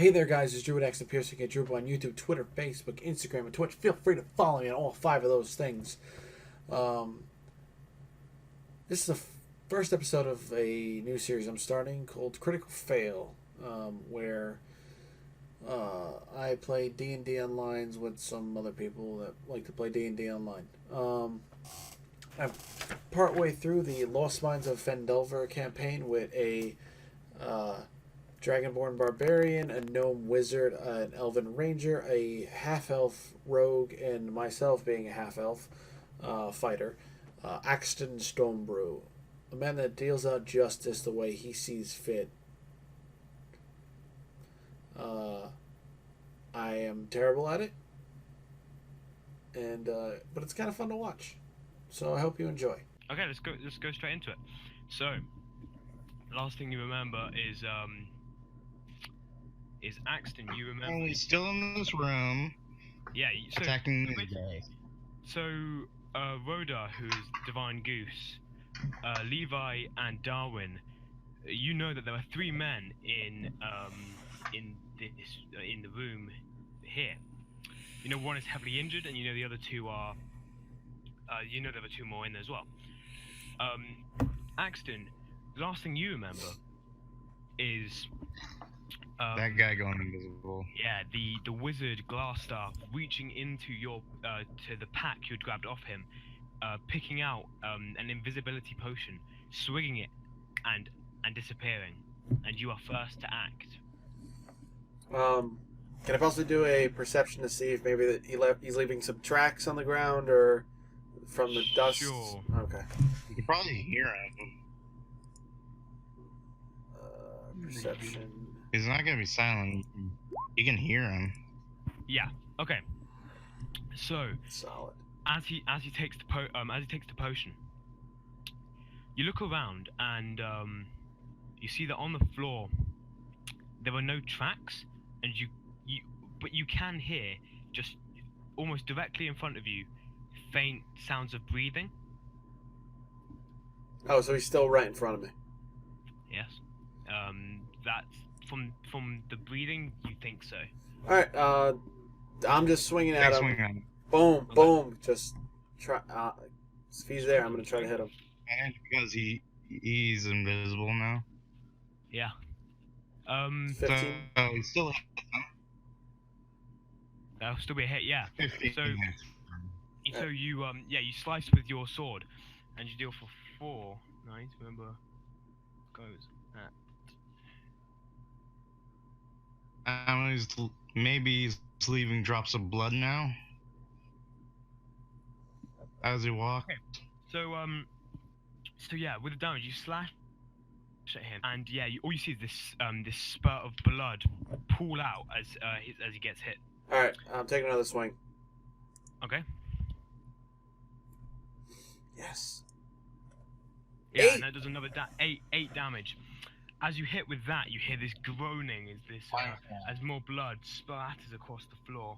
Hey there, guys. It's Drew at X and Piercing. Get Drew on YouTube, Twitter, Facebook, Instagram, and Twitch. Feel free to follow me on all 5 of those things. Um, this is the first episode of a new series I'm starting called Critical Fail, where I play D&D online with some other people that like to play D&D online. I'm partway through the Lost Mines of Phandelver campaign with a Dragonborn Barbarian, a Gnome Wizard, an Elven Ranger, a Half-Elf Rogue, and myself being a Half-Elf fighter. Axton Stonebrew, a man that deals out justice the way he sees fit. I am terrible at it, and but it's kind of fun to watch. So I hope you enjoy. Okay, let's go straight into it. So, last thing you remember is Axton. You remember? Oh, he's still in this room. Yeah. So, attacking the guy. So, Rhoda, who's Divine Goose, Levi, and Darwin. You know that there are 3 men in the room here. You know one is heavily injured, and you know the other 2 are. You know there are 2 more in there as well. Axton, the last thing you remember is that guy going invisible. Yeah, the wizard Glassstaff reaching into your to the pack you'd grabbed off him, picking out an invisibility potion, swinging it, and disappearing, and you are first to act. Can I possibly do a perception to see if maybe that he's leaving some tracks on the ground or from the dust? Sure. Okay. You can probably hear him. Perception. He's not gonna be silent. You can hear him. Yeah. Okay. So Solid. as he takes the potion, you look around and you see that on the floor there are no tracks, and but you can hear just almost directly in front of you faint sounds of breathing. Oh, so he's still right in front of me. Yes. That's from the breathing, you think so. All right. I'm just swinging at him. Swing at him. Boom, Okay. boom. Just try. If he's there, I'm gonna try to hit him. And because he's invisible now. Yeah. 15. So he's still That'll still be a hit. Yeah. 15. So you you slice with your sword, and you deal for 4. Nice. Remember, goes at. Maybe he's leaving drops of blood now as he walks. Okay. So yeah, with the damage you slash at him, and yeah, all you see is this spurt of blood pool out as he gets hit. All right. I'm taking another swing. Okay. Yes. Yeah, 8. and that does another 8 damage. As you hit with that, you hear this groaning as more blood splatters across the floor.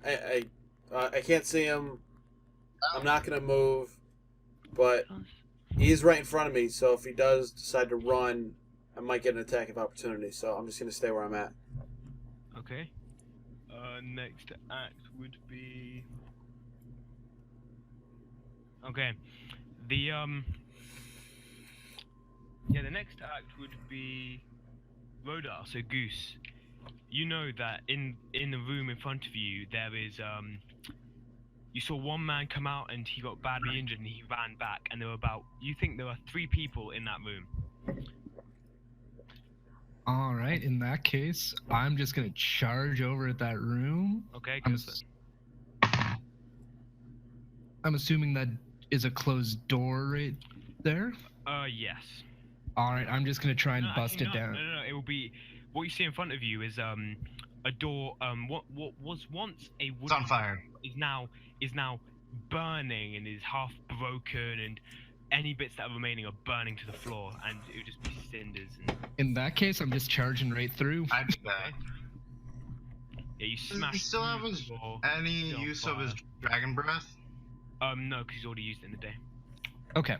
I can't see him. I'm not gonna move, but he's right in front of me. So if he does decide to run, I might get an attack of opportunity. So I'm just gonna stay where I'm at. Okay. Next act would be. Okay. The next act would be Rhoda, so Goose. You know that in the room in front of you there is you saw one man come out and he got badly injured and he ran back, and you think there are 3 people in that room. Alright, in that case, I'm just gonna charge over at that room. Okay, I'm assuming that is a closed door right there? Yes. Alright, I'm just gonna try and bust actually, it down. No, it will be what you see in front of you is a door. What was once a wooden It's on fire. is now burning and is half broken, and any bits that are remaining are burning to the floor, and it would just be cinders. And In that case, I'm just charging right through. I did that. yeah, you Does smash. he still have through his the door, any still on use of fire. his dragon breath? No, because he's already used it in the day. Okay.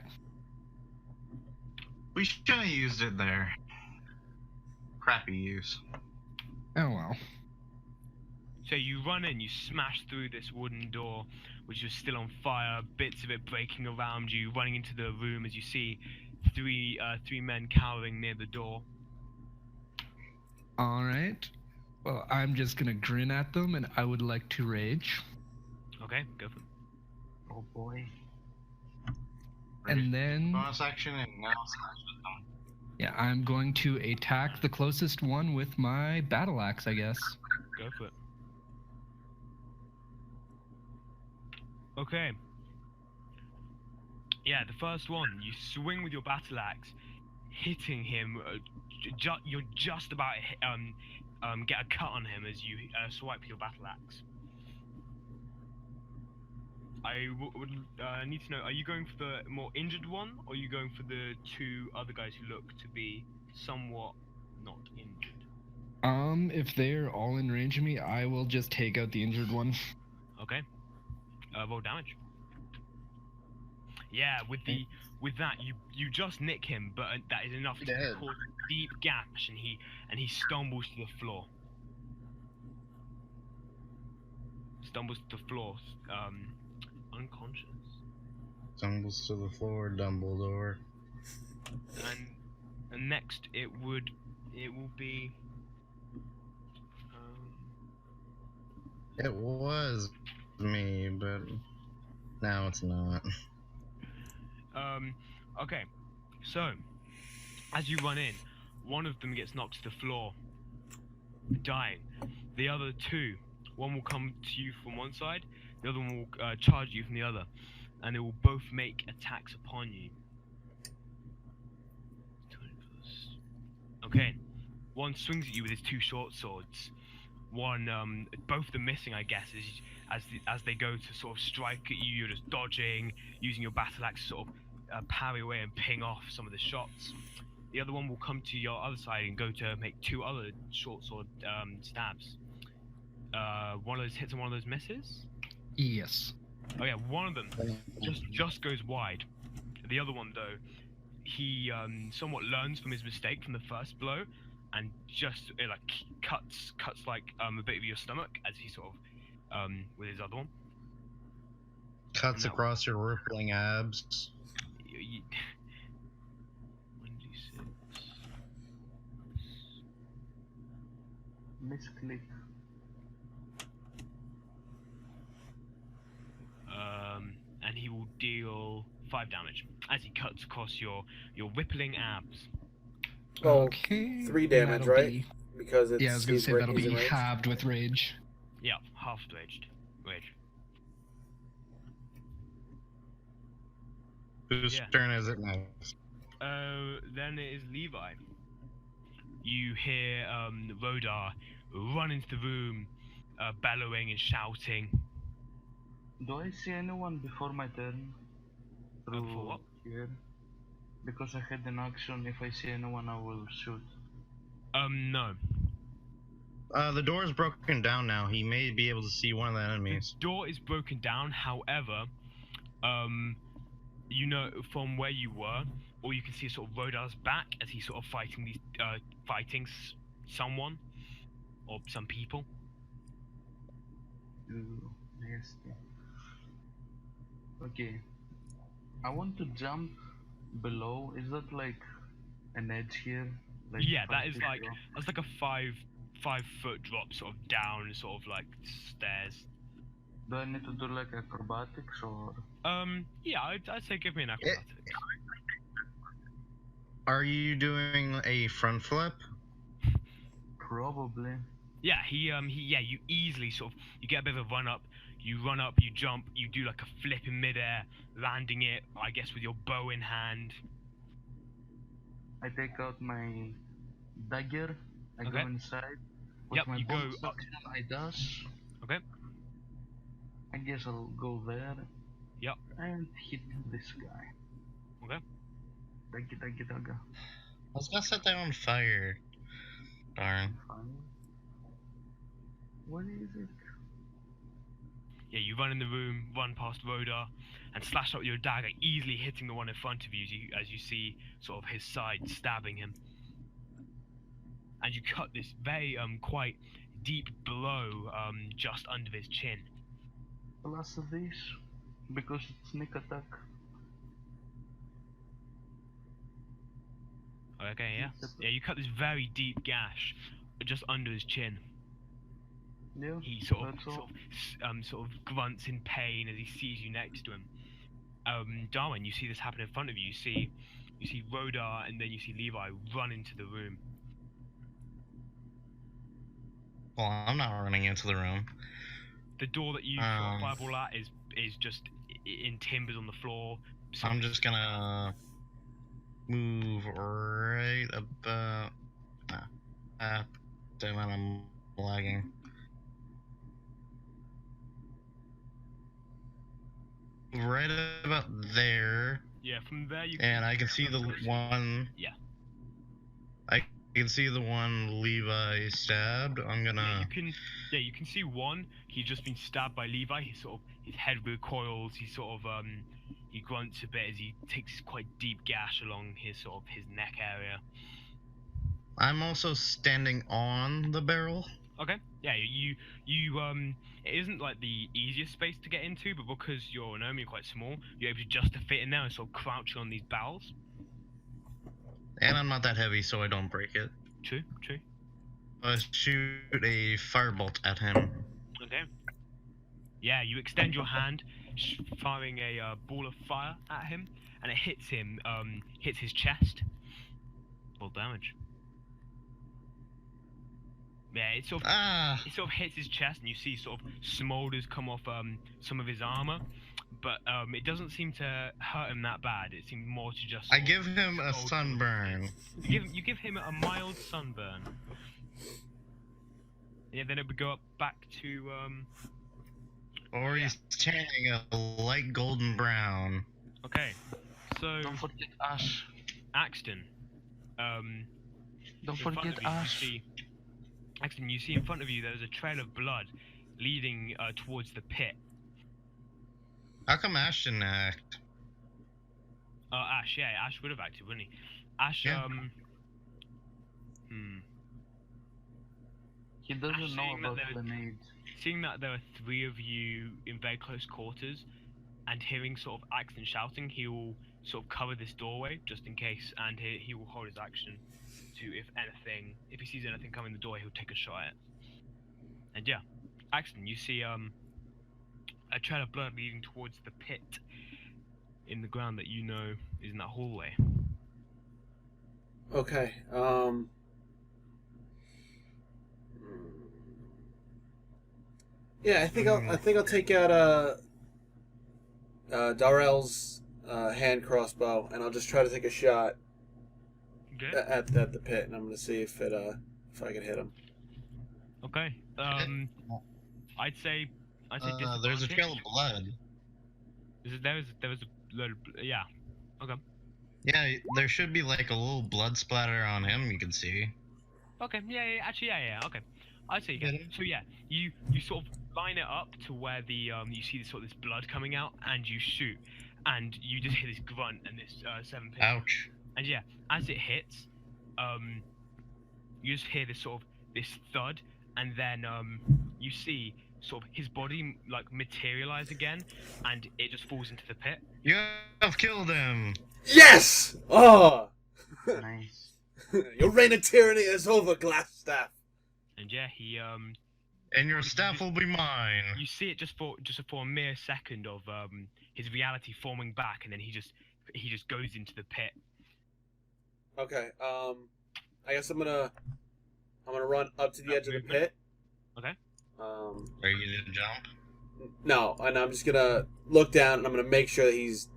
We should have used it there. Crappy use. Oh well. So you run in, you smash through this wooden door, which is still on fire, bits of it breaking around you, running into the room as you see three men cowering near the door. All right. Well, I'm just gonna grin at them, and I would like to rage. Okay, go for it. Oh boy. And then, Bonus action and now slash with them. yeah, I'm going to attack the closest one with my battle axe, I guess. Go for it. Okay. Yeah, the first one, you swing with your battle axe, hitting him. You're just about to get a cut on him as you swipe your battle axe. I would need to know, are you going for the more injured one, or are you going for the two other guys who look to be somewhat not injured? If they're all in range of me, I will just take out the injured one. Okay. Roll damage. Yeah, with that you just nick him, but that is enough to Dead. cause a deep gash, and he stumbles to the floor. Unconscious. Tumbles to the floor, Dumbledore. And next it will be. It was me, but now it's not. Okay, so as you run in, one of them gets knocked to the floor, dying. The other two, one will come to you from one side, the other one will charge you from the other, and they will both make attacks upon you. Okay, one swings at you with his two short swords. One, both of them missing, I guess, as they go to sort of strike at you. You're just dodging, using your battle axe to sort of parry away and ping off some of the shots. The other one will come to your other side and go to make two other short sword stabs. One of those hits and one of those misses. Yes. Oh yeah, one of them just goes wide. The other one though, he somewhat learns from his mistake from the first blow, and just like cuts like a bit of your stomach as he sort of with his other one. Cuts across your rippling abs. 1d6. Misclick. And he will deal 5 damage as he cuts across your rippling abs. Well, Okay. 3 damage, that'll right? be- Because it's yeah, I was gonna say that'll he's be in range. halved with rage. Yeah, half raged. Rage. Whose Yeah. turn is it next? Then it is Levi. You hear Rodar run into the room, bellowing and shouting. Do I see anyone before my turn? For what? Here? Because I had an action, if I see anyone I will shoot. No. The door is broken down now. He may be able to see one of the The enemies. door is broken down, however, you know from where you were, or you can see sort of Rodar's back as he's sort of fighting someone or some people. Ooh, nasty. Okay. I want to jump below. Is that like an edge here? Like Yeah, that 5 is feet like drop? that's like a 5 foot drop sort of down, sort of like stairs. Do I need to do like acrobatics or? Yeah, I'd say give me an acrobatics. Are you doing a front flip? Probably. Yeah, you easily sort of, you get a bit of a run up, you jump, you do like a flip in midair, landing it, I guess, with your bow in hand. I take out my dagger. I go Okay. inside. With Yep, my you go bonus up. action, I dash. Okay. I guess I'll go there. Yep. And hit this guy. Okay. Dagger. I was gonna set that on fire. Darn. Fine. What is it? Yeah, you run in the room, run past Rhoda, and slash out with your dagger, easily hitting the one in front of you as you see sort of his side stabbing him. And you cut this very quite deep blow just under his chin. Plus this, because it's sneak attack. Okay, yeah. Yeah, you cut this very deep gash just under his chin. Yeah, He that's all. sort of grunts in pain as he sees you next to him. Darwin, you see this happen in front of you. You see Rhoda and then you see Levi run into the room. Well, I'm not running into the room. The door that you shot fireball at is just in timbers on the floor. I'm just gonna move right about. Damn it, I'm lagging. Right about there. Yeah, from there you. And I can see the one. Yeah. I can see the one Levi stabbed. I'm gonna. Yeah, you can see one. He's just been stabbed by Levi. His head recoils. He grunts a bit as he takes this quite deep gash along his neck area. I'm also standing on the barrel. Okay. Yeah, you it isn't like the easiest space to get into, but because you're an enemy quite small, you're able just to fit in there and sort of crouch on these barrels. And I'm not that heavy, so I don't break it. True. I shoot a firebolt at him. Okay. Yeah, you extend your hand, firing a ball of fire at him, and it hits him. Hits his chest. Full damage. Yeah, it sort of hits his chest, and you see sort of smolders come off some of his armor, but it doesn't seem to hurt him that bad. It seemed more to just. I give him a sunburn. You give him a mild sunburn. Yeah, then it would go up back to Or he's turning a light golden brown. Okay, so Don't forget Ash. Axton. Don't forget Ash. Axton, you see in front of you there's a trail of blood leading towards the pit. How come Ash didn't act? Ash, yeah, Ash would have acted, wouldn't he? Ash, Yeah. He doesn't Ash, know about grenades. Seeing that there are 3 of you in very close quarters, and hearing sort of Axton shouting, he will sort of cover this doorway just in case, and he will hold his action to, if he sees anything coming in the door, he'll take a shot at it. And yeah, Axton, you see a trail of blood leading towards the pit in the ground that you know is in that hallway. Okay. Yeah, I think I'll take out Darrell's hand crossbow, and I'll just try to take a shot Okay. at the pit, and I'm gonna see if I can hit him. Okay. I'd say There's a trail of blood. There was a load of yeah. Okay. Yeah, there should be like a little blood splatter on him. You can see. Okay. Yeah. Actually, yeah. Okay. I'd say you Get can. him? So yeah, you sort of line it up to where the you see this sort of this blood coming out, and you shoot, and you just hear this grunt and this 7 pin. Ouch. And yeah, as it hits, you just hear this sort of this thud, and then you see sort of his body like materialize again, and it just falls into the pit. You have killed him. Yes! Oh! Nice. Your reign of tyranny is over, Glassstaff. And yeah, he And your staff will be mine. you see it just for a mere second of his reality forming back, and then he just goes into the pit. Okay. I guess I'm gonna run up to the edge of the pit. Okay. Are you gonna jump? No, and I'm just gonna look down, and I'm gonna make sure that he's,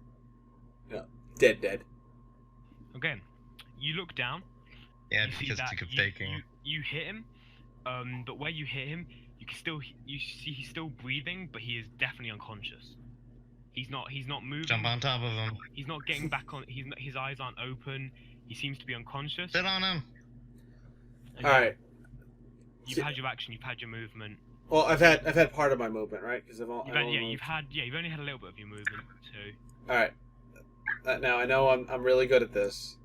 dead. Okay. You look down. Yeah, You see because that it's faking. you hit him, but where you hit him, you see he's still breathing, but he is definitely unconscious. He's not moving. Jump on top of him. He's not getting back on. His eyes aren't open. He seems to be unconscious. Sit on him. And All right. You've had your action. You've had your movement. Well, I've had part of my movement, right? Because I've You've only had a little bit of your movement. So All right. Now I know I'm really good at this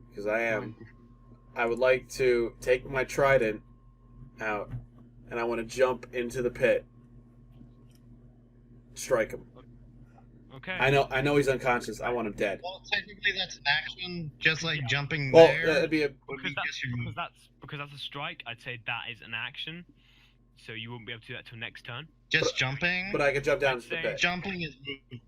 because I am. 20. I would like to take my trident out, and I want to jump into the pit, strike him. okay. I know he's unconscious. I want him dead. Well, technically that's an action, just like Yeah. jumping Well, there. that'd be a would be just your Because that's a strike. I'd say that is an action. So you wouldn't be able to do that till next turn. just jumping. but I could jump down I'd into the say- pit. Jumping is movement.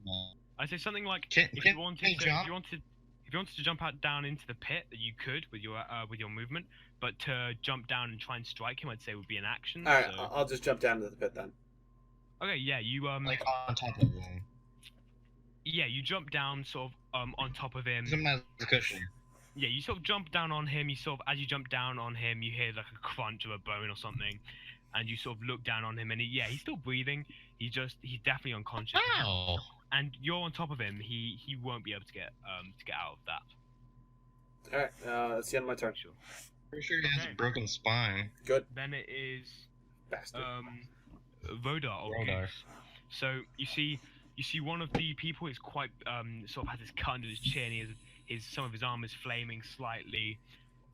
I'd say something like Can if he you wanted jump? to jump out down into the pit, that you could with your movement. But to jump down and try and strike him, I'd say would be an action. All right, So... I'll just jump down into the pit then. Okay, yeah, you Like on top of him. yeah, you jump down sort of on top of him. Use him as a cushion. Yeah, you sort of jump down on him. You sort of, as you jump down on him, you hear like a crunch of a bone or something, and you sort of look down on him, and he's still breathing. He's definitely unconscious. Ow! And you're on top of him. He won't be able to get out of that. All right, that's the end of my turn. Sure. Pretty sure he has Okay. a broken spine. Good, Then it is bastard. Vodar or Vodar. Goose. So you see one of the people is quite sort of has his cut under his chin. He has some of his arm is flaming slightly.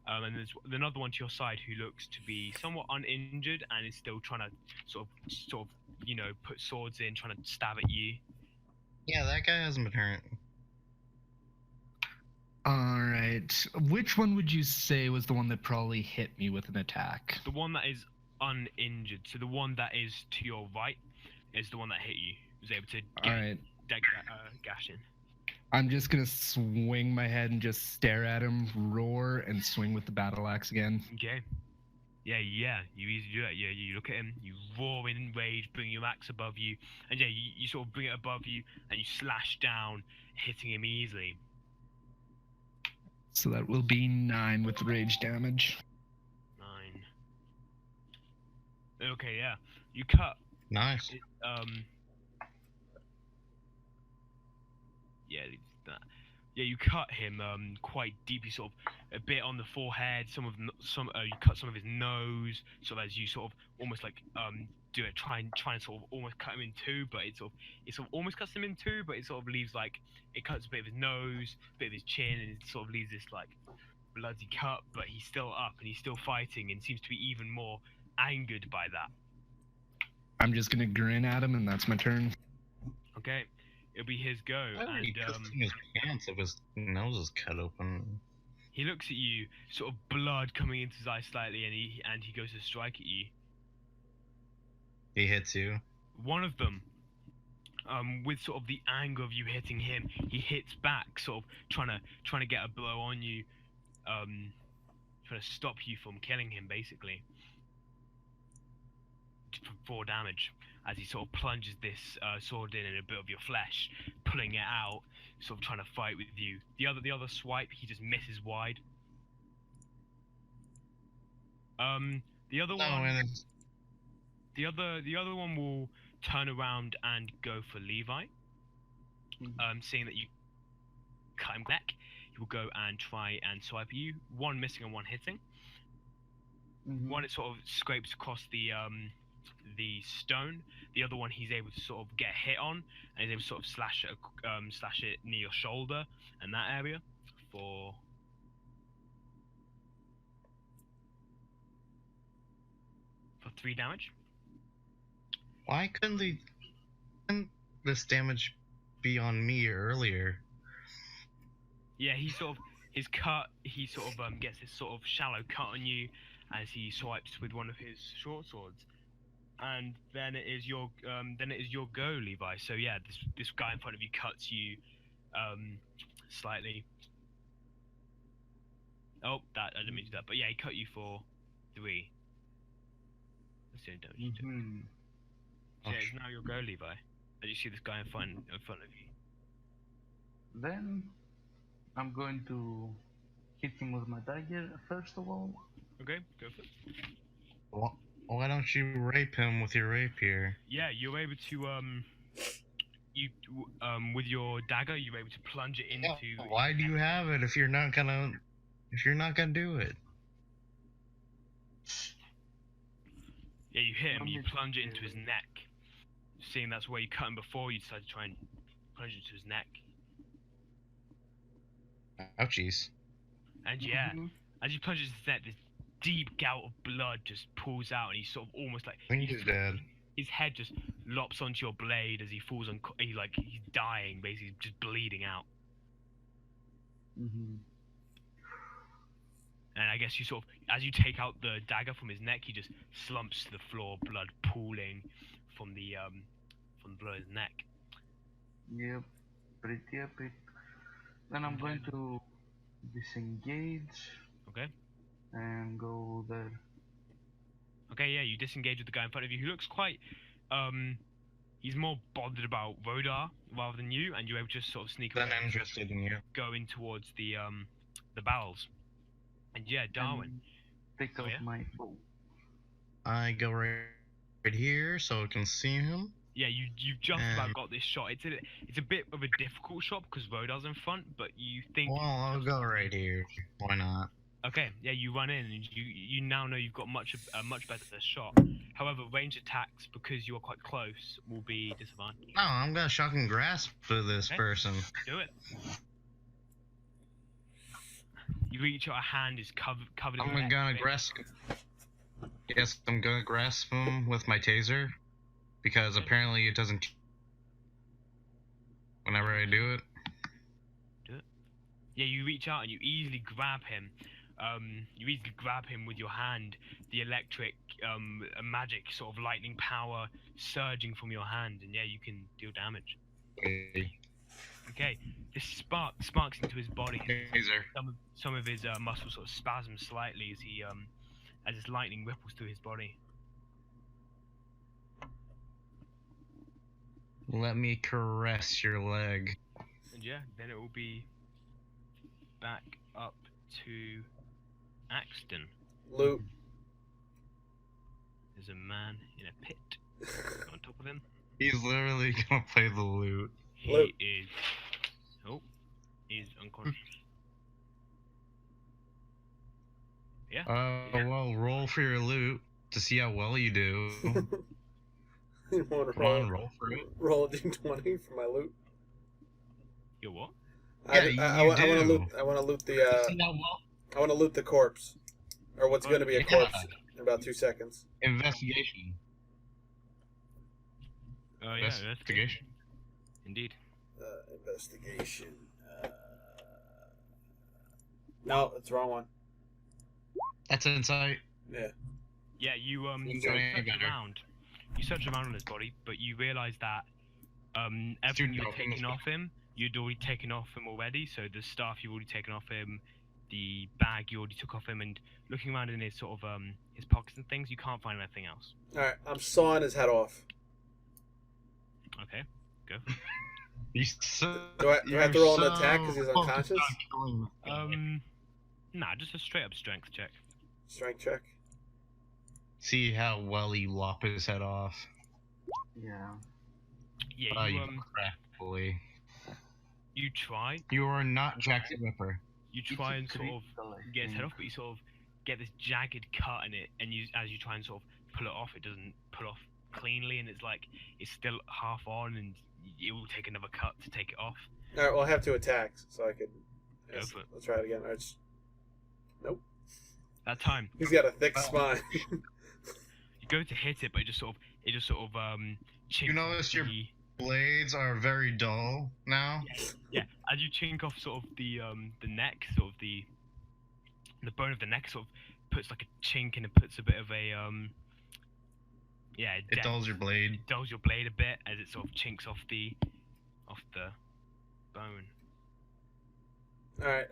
And there's another one to your side who looks to be somewhat uninjured and is still trying to sort of put swords in, trying to stab at you. Yeah, that guy hasn't been hurt. Alright. Which one would you say was the one that probably hit me with an attack? The one that is uninjured, so the one that is to your right is the one that hit you. Was able to Alright. gash in. I'm just gonna swing my head and just stare at him, roar, and swing with the battle axe again. Okay. Yeah, you easily do that. Yeah, you look at him, you roar in rage, bring your axe above you, and yeah, you sort of bring it above you, and you slash down, hitting him easily. So that will be 9 with rage damage. 9. Okay, yeah. You cut, Nice. yeah, that. Yeah, you cut him quite deep. You sort of a bit on the forehead. You cut some of his nose, sort of as you sort of almost like do it. Try and sort of almost cut him in two, but it sort of almost cuts him in two, but it sort of leaves like it cuts a bit of his nose, a bit of his chin, and it sort of leaves this like bloody cut. But he's still up and he's still fighting and seems to be even more angered by that. I'm just gonna grin at him, and that's my turn. Okay, it'll be his go, He and pissed in his pants if his nose is cut open. he looks at you, sort of blood coming into his eye slightly, and he goes to strike at you. He hits you. One of them, with sort of the anger of you hitting him, he hits back, sort of trying to get a blow on you, trying to stop you from killing him, basically. For 4 damage, as he sort of plunges this sword in a bit of your flesh, pulling it out, sort of trying to fight with you. The other swipe, he just misses wide. The other one. The other one will turn around and go for Levi. Seeing that you cut him back, he will go and try and swipe at you. One missing and one hitting. One it sort of scrapes across the stone. The other one he's able to sort of get hit on, and he's able to sort of slash it near your shoulder and that area for 3 damage. Why couldn't this damage be on me earlier? Yeah, he sort of his cut. He sort of gets this sort of shallow cut on you as he swipes with one of his short swords, and then it is your go, Levi. So yeah, this guy in front of you cuts you slightly. Oh, I didn't mean to do that, but yeah, he cut you for 3. That's the only damage you took. So yeah, it's now your go, Levi. As you see this guy in front of you. Then I'm going to hit him with my dagger first of all. Okay, go for it. Why don't you rape him with your rapier? Yeah, you're able to with your dagger, you're able to plunge it into. Yeah, why do you have it if you're not gonna do it? Yeah, you hit him, you Damage plunge it into his dealt. neck. Seeing that's where you cut him before, you decide to try and plunge into his neck. Ouchies. And yeah, Mhm. as you plunge into his neck, this deep gout of blood just pulls out, and he's sort of almost like I think he's dead. his head just lops onto your blade as he falls on. He's dying, basically just bleeding out. Mhm. And I guess you sort of, as you take out the dagger from his neck, he just slumps to the floor, blood pooling from the blow of his neck. Yep. Pretty epic. Then I'm going to disengage Okay. and go there. Okay, yeah, you disengage with the guy in front of you who looks quite, he's more bothered about Rodar rather than you, and you're able to just sort of sneak Then away I'm interested in you. go in towards the barrels. And yeah, Darwin. And take Oh, out yeah? my bow. I go right here so I can see him. Yeah, you've just about got this shot. It's a bit of a difficult shot because Rodar's in front, but you think. Well, I'll go right here. Why not? Okay, yeah, you run in and you now know you've got a much better shot. However, range attacks, because you are quite close, will be disadvantaged. No, I'm gonna shocking grasp for this Okay. person. Do it. You reach out a hand is covered in I'm electric. gonna grasp. Yes, I'm gonna grasp him with my taser because Okay. apparently it doesn't. Whenever I do it. Yeah, you reach out and you easily grab him. You easily grab him with your hand. The electric, magic sort of lightning power surging from your hand, and yeah, you can deal damage. Okay, this sparks into his body. Taser. Some of his muscles sort of spasm slightly as he as this lightning ripples through his body. Let me caress your leg. And yeah, then it will be back up to Axton. Loot. There's a man in a pit on top of him. He's literally gonna play the loot. He Loot. is. Oh, he's unconscious. Yeah. Well, roll for your loot to see how well you do. You want to Come on, roll for it. roll a d20 for my loot? You're what? Yeah, I want to loot. I want to loot the. See how well? I want to loot the corpse, or what's going to be a Yeah. corpse in about 2 seconds. Investigation. Oh yeah, Investigation. Indeed. Investigation. No, it's the wrong one. That's insight. Yeah. Yeah, you Didn't search do any better. around. You search around on his body, but you realise that everything you'd Student taken off him, you'd already taken off him already. So the stuff you've already taken off him, the bag you already took off him, and looking around in his sort of his pockets and things, you can't find anything else. All right, I'm sawing his head off. Okay, go. You so, Do I have to roll an attack 'cause he's unconscious? Nah, just a straight up strength check. Strength check. See how well you lop his head off. Yeah. Yeah, You you crack boy. you try. You are not Jack the Ripper. You It's try a and sort of critical, I get his head think. off, but you sort of get this jagged cut in it, and as you try and sort of pull it off, it doesn't pull off cleanly, and it's still half on, and it will take another cut to take it off. All right, well, I have 2 attacks, so I could. Go for it. Let's try it again. All right, nope. That time, He's got a thick spine. you go to hit it, but it just sort of chinks You notice off your the, blades are very dull now. yeah, as you chink off sort of the neck, sort of the bone of the neck sort of puts like a chink, and it puts a bit of a It dulls your blade. It dulls your blade a bit as it sort of chinks off the bone. All right.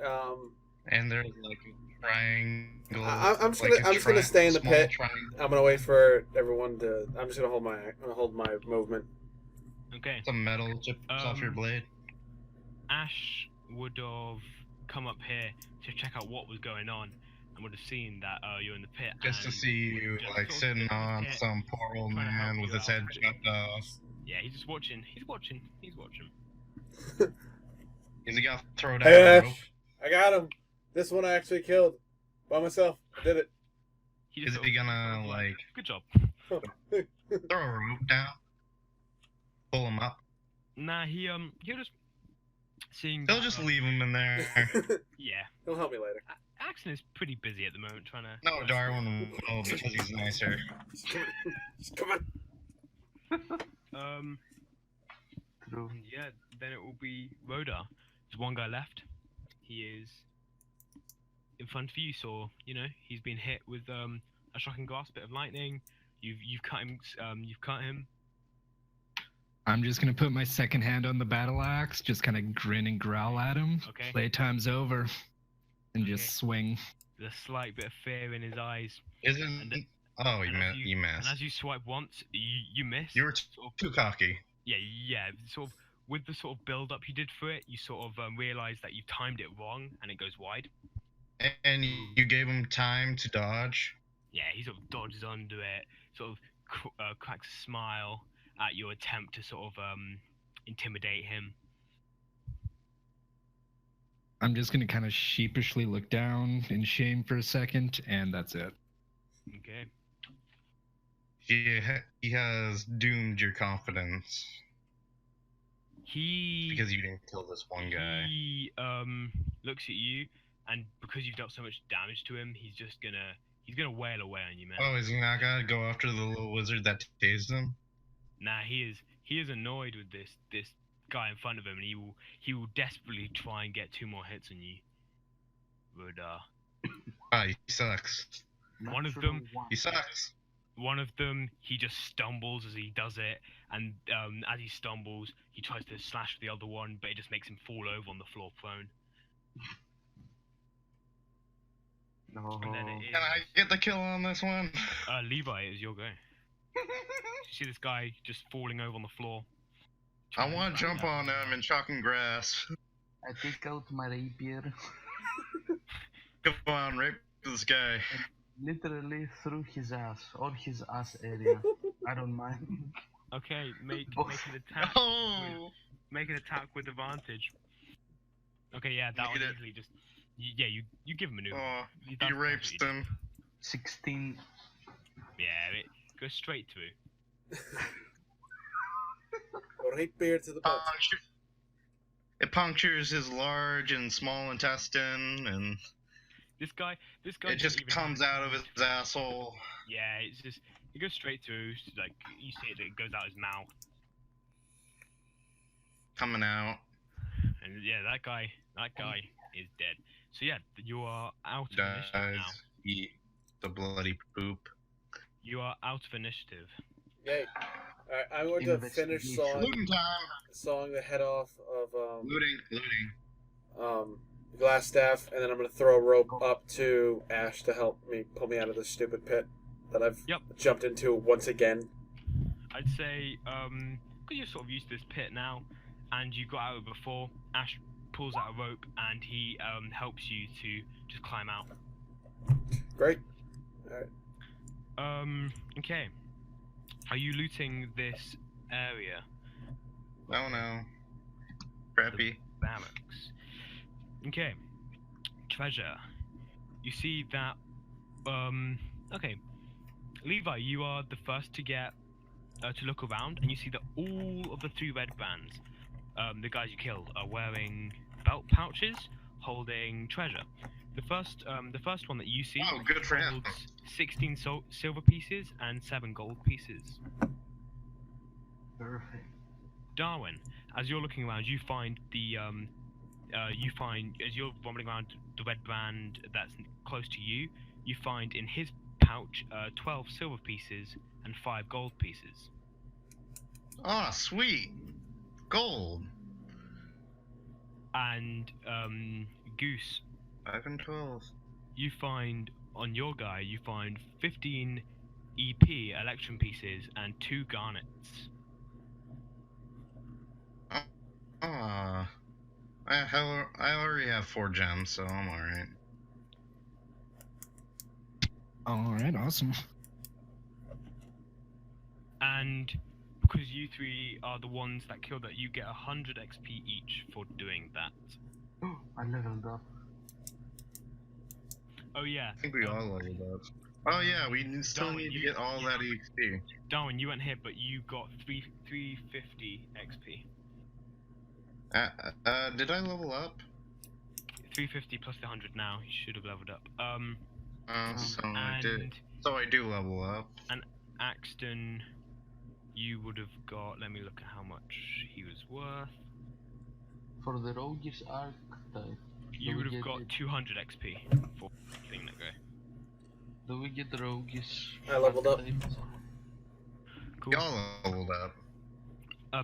And there's like a triangle. I'm just like gonna a I'm just gonna stay in the small pit. triangle. I'm gonna wait for everyone to. I'm just gonna hold my movement. Okay. Some metal chips off your blade. Ash would have come up here to check out what was going on, and would have seen that you're in the pit. Just to and see you just like sort of sitting sit in the on pit, some poor old trying to help man with you his head out. chopped off. Yeah, he's just watching. He's watching. Is he gonna throw down Hey, a rope? Ash, I got him. This one I actually killed by myself. I did it. He Is just he sort of- gonna like? Good job. Throw a rope down. Pull him up. Nah, he'll just seeing. They'll that, just leave him in there. Yeah, He'll help me later. Axon is pretty busy at the moment trying to. No, Darwin will because he's nicer. Just come on. True. Yeah, then it will be Rhoda. There's one guy left. He is in front of you, so you know he's been hit with a shocking glass, bit of lightning. You've cut him. You've cut him. I'm just gonna put my second hand on the battle axe, just kind of grin and growl at him. Okay. Playtime's over, and Okay. just swing. There's a slight bit of fear in his eyes. Isn't? Oh, you and you And missed. as you swipe once, you miss. You were sort of, too cocky. yeah. Sort of with the sort of build up you did for it, you sort of realize that you timed it wrong and it goes wide. And you gave him time to dodge. Yeah, he sort of dodges under it, sort of cracks a smile at your attempt to sort of intimidate him. I'm just gonna kind of sheepishly look down in shame for a second, and that's it. Okay. He has doomed your confidence He because you didn't kill this one guy. He looks at you, and because you've dealt so much damage to him, he's gonna wail away on you, man. Oh, is he not gonna go after the little wizard that tased him? Nah, he is annoyed with this guy in front of him, and he will desperately try and get 2 more hits on you. But Ah, he sucks. One of Natural them- one. He sucks. one of them, he just stumbles as he does it, and as he stumbles, he tries to slash the other one, but it just makes him fall over on the floor prone. No. And then it is, Can I get the kill on this one? Levi, it is your go. You see this guy just falling over on the floor. I want to jump on him and chalk and grass. I take out my rapier, Come on, rape this guy. literally through his ass or his ass area. I don't mind. Okay, make Oh. an attack. Oh! Make an attack with advantage. Okay, yeah, that Look one at it. easily just. You give him a new. Oh, That's he rapes what you them. 16. do. Yeah, it goes straight through. Right beer to the butt. It punctures his large and small intestine, and This guy. it doesn't just even comes have- out of his asshole. Yeah, it's just it goes straight through. Like you see it goes out his mouth, Coming out. and yeah, that guy is dead. So yeah, you are out of initiative Dies. now. Eat the bloody poop. You are out of initiative. Yay. Alright, I'm going to finish Investigation. Looting time! sawing the head off of Looting. Glass Staff, and then I'm going to throw a rope up to Ash to help me pull me out of this stupid pit that I've Yep. jumped into once again. I'd say because you're sort of used to this pit now, and you got out of it before. Ash pulls out a rope and he helps you to just climb out. Great. Okay. Are you looting this area? Oh no. Crappy. Barracks. Okay. Treasure. You see that okay. Levi, you are the first to get to look around, and you see that all of the 3 red bands, the guys you killed, are wearing belt pouches holding treasure. The first one that you see Oh, good for him. holds 16 silver pieces and 7 gold pieces. Perfect. Darwin, as you're looking around, you find as you're vomiting around the red band that's close to you, you find in his pouch 12 silver pieces and 5 gold pieces. Oh, sweet. Gold. And Goose, 5 and 12. you find on your guy, you find 15 EP electrum pieces and 2 garnets. Ah. I already have 4 gems, so I'm alright. Alright, awesome. And because you 3 are the ones that killed that, you get 100 XP each for doing that. I leveled up. Oh yeah. I think we all leveled up. Oh yeah, we still Darwin, need to you- get all that EXP. Darwin, you went here, but you got 350 XP. Did I level up? 350 plus the 100 now. You should have leveled up. So I did. And So I do level up. Axton, you would have got. Let me look at how much he was worth. For the roguish archetype, You we would have get got it? 200 XP for thing that guy. do we get the roguish I leveled up. archetype? Cool. Y'all leveled up.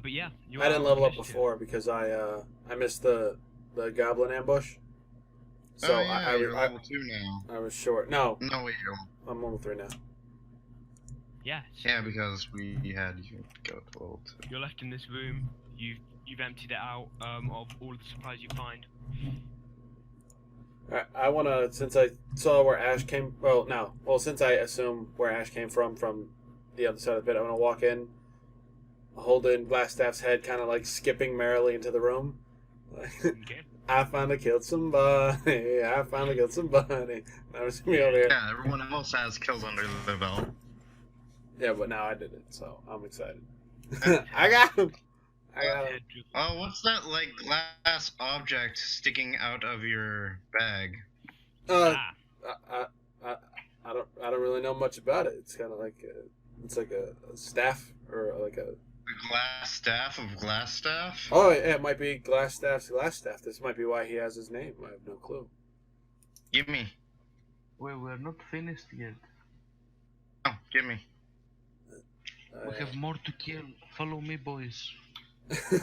But yeah, you I didn't are level up initiative. before because I missed the goblin ambush. So oh yeah, you're I level 2 now. I was short. No, No wait, you're... I'm level 3 now. Yeah. So yeah, because we had you go to level 2. you're left in this room. You've emptied it out of all the supplies you find. I wanna, since I saw where Ash came. Since I assume where Ash came from the other side of the pit, I wanna walk in, holding Blaststaff's head, kind of like skipping merrily into the room. Okay. I finally killed somebody. I finally killed somebody. Now it's me over here. Yeah, everyone else has kills under the belt. Yeah, but now I did it, so I'm excited. I got him. I got him. Oh, what's that like glass object sticking out of your bag? Ah, I don't really know much about it. It's kind of like it's like a staff or like a. The glass staff of glass staff? Oh yeah, it might be Glassstaff's glass staff. This might be why he has his name. I have no clue. Give me. Wait, we're not finished yet. Oh, give me. We have more to kill. Follow me, boys.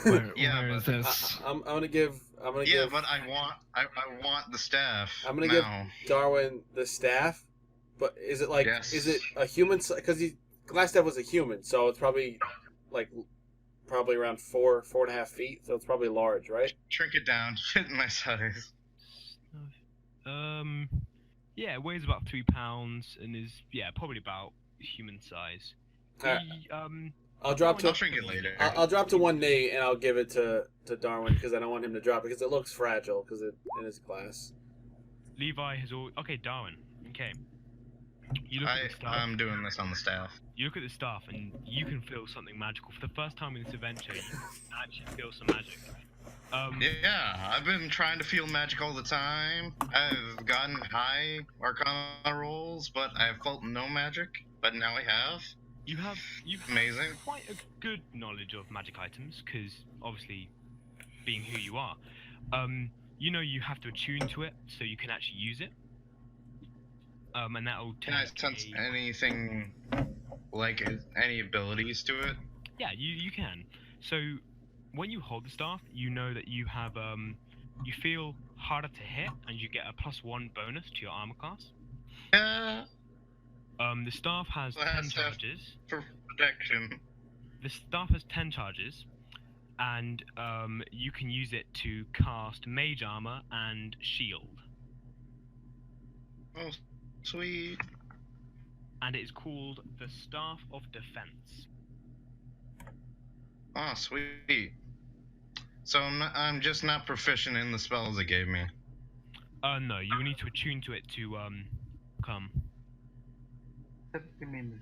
Where, Yeah, where is but- this? I'm gonna give But I want the staff. I'm gonna now. give Darwin the staff, but is it like Yes. is it a human? Because Glassstaff was a human, so it's probably around 4.5 feet. So it's probably large, right? Shrink it down to fit in my size. yeah, it weighs about 3 pounds and is probably about human size. Alright. The, I'll drop to I'll shrink it later. I'll drop to one knee and I'll give it to Darwin because I don't want him to drop it because it looks fragile because it in his glass. Levi has all. Okay, Darwin. Okay. You look at the staff. I'm doing this on the staff. You look at the staff, and you can feel something magical. For the first time in this adventure, you actually feel some magic. Yeah, I've been trying to feel magic all the time. I've gotten high Arcana rolls, but I've felt no magic. But now I have. You've Amazing. quite a good knowledge of magic items, because obviously, being who you are, you know you have to attune to it so you can actually use it. And that'll Can I take sense anything, like any abilities to it? Yeah, you can. So when you hold the staff, you know that you have you feel harder to hit, and you get a +1 bonus to your armor class. Yeah, The staff has Well, 10 that's charges. for protection. The staff has 10 charges, and you can use it to cast Mage Armor and Shield. Oh, sweet. And it is called the Staff of Defense. Oh, sweet. So I'm just not proficient in the spells it gave me. No, you need to attune to it to come. 30 minutes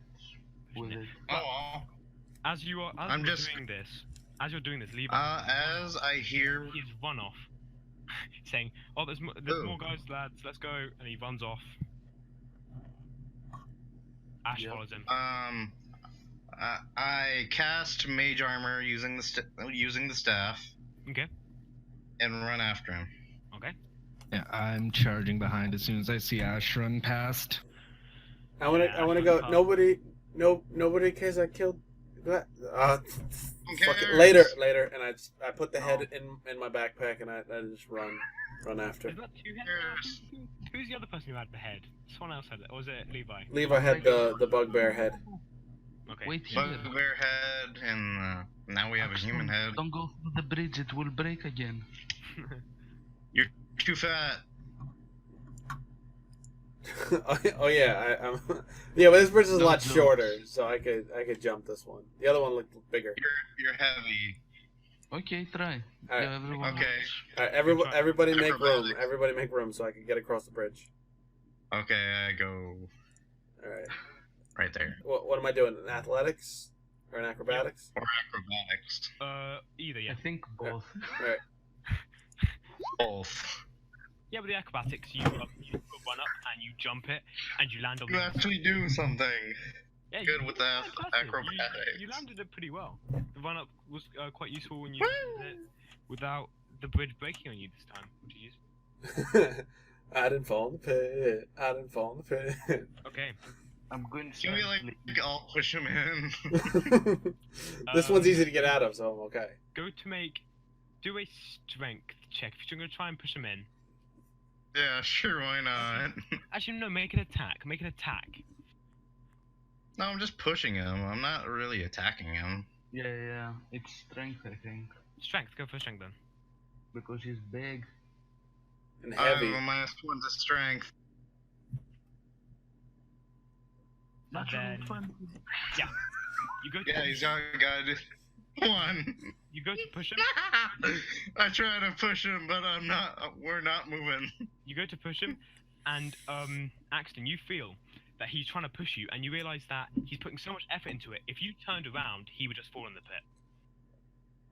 with it. Oh, As you're doing this, Levi. as I hear, He's run off, saying, "Oh, there's Ooh. more guys, lads. Let's go!" And he runs off. Ash Yep. follows him. I cast Mage Armor using the staff Okay. and run after him. Okay. Yeah, I'm charging behind as soon as I see Ash run past. I want to go. Nobody cares. I killed. Fuck it. cares? Later, and I put the head in my backpack and I just run after. Is that two heads? Yes. Who's the other person who had the head? Someone else had it, or was it Levi? Levi had the bugbear head. Okay. Wait here. Bugbear head, and now we have a human head. Don't go through the bridge, it will break again. You're too fat. Oh yeah, I'm yeah, but this bridge is a No lot jokes. shorter, so I could jump this one. The other one looked bigger. You're heavy. Okay, try. Alright. Yeah, everyone. Okay. All right, everybody make room. Acrobatics. Everybody make room so I can get across the bridge. Okay, I go. All right there. What am I doing? An athletics or an acrobatics? Or acrobatics. Either, yeah. I think both. All right. Both. Yeah, with the acrobatics, you run up and you jump it, and you land on You the actually do something. Yeah, Good with that impressive. acrobatics. You landed it pretty well. The run up was quite useful when you did it without the bridge breaking on you this time. What did you use? I didn't fall in the pit. I didn't fall in the pit. Okay. I'm going to Can we like I'll push him in? This one's easy to get out of, so I'm okay. Do a strength check if you're going to try and push him in. Yeah, sure, why not? Actually, no, make an attack. Make an attack. No, I'm just pushing him. I'm not really attacking him. Yeah. It's strength, I think. Strength, go for strength then. Because he's big. And I have heavy. a -1 to strength. Natural then- 20. Yeah. You go to Yeah, he's got a good 1. You go to push him. I try to push him, but we're not moving. You go to push him, and Axton, you feel that he's trying to push you, and you realise that he's putting so much effort into it. If you turned around, he would just fall in the pit.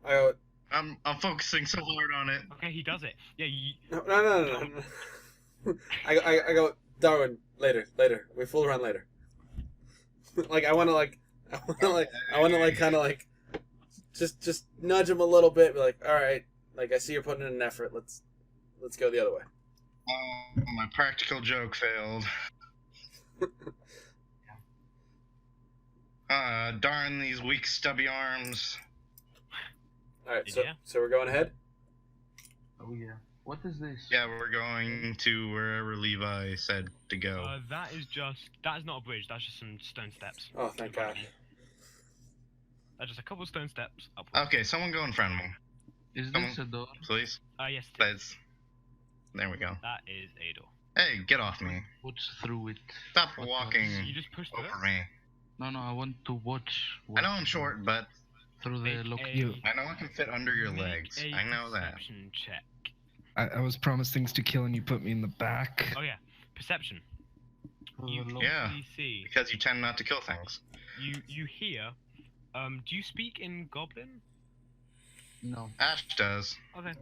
I go, I'm focusing so hard on it. Okay, he does it. Yeah, no. I go, Darwin, later. We fool around later. Like I wanna kind of like just nudge him a little bit, be like, all right, like I see you're putting in an effort. Let's go the other way. Oh, my practical joke failed. Darn these weak, stubby arms. All right, Yeah. so we're going ahead. Oh yeah. What is this? Yeah, we're going to wherever Levi said to go. that is not a bridge. That's just some stone steps. Oh, thank God. That's just a couple of stone steps upwards. Okay, someone go in front of me, Is this a door? please. Yes, it is. That's... There we go. That is a door. Hey, get off me. What's through it? Stop What walking You just push through it. over me. No, I want to watch. I know I'm short, but Through the Make lock. You. I know I can fit under your Make legs. a I know that. Perception check. I was promised things to kill and you put me in the back. Oh yeah, perception. You Through the lock. Yeah. actually see. Because you tend not to kill things. You hear. Do you speak in Goblin? No. Ash does. Okay.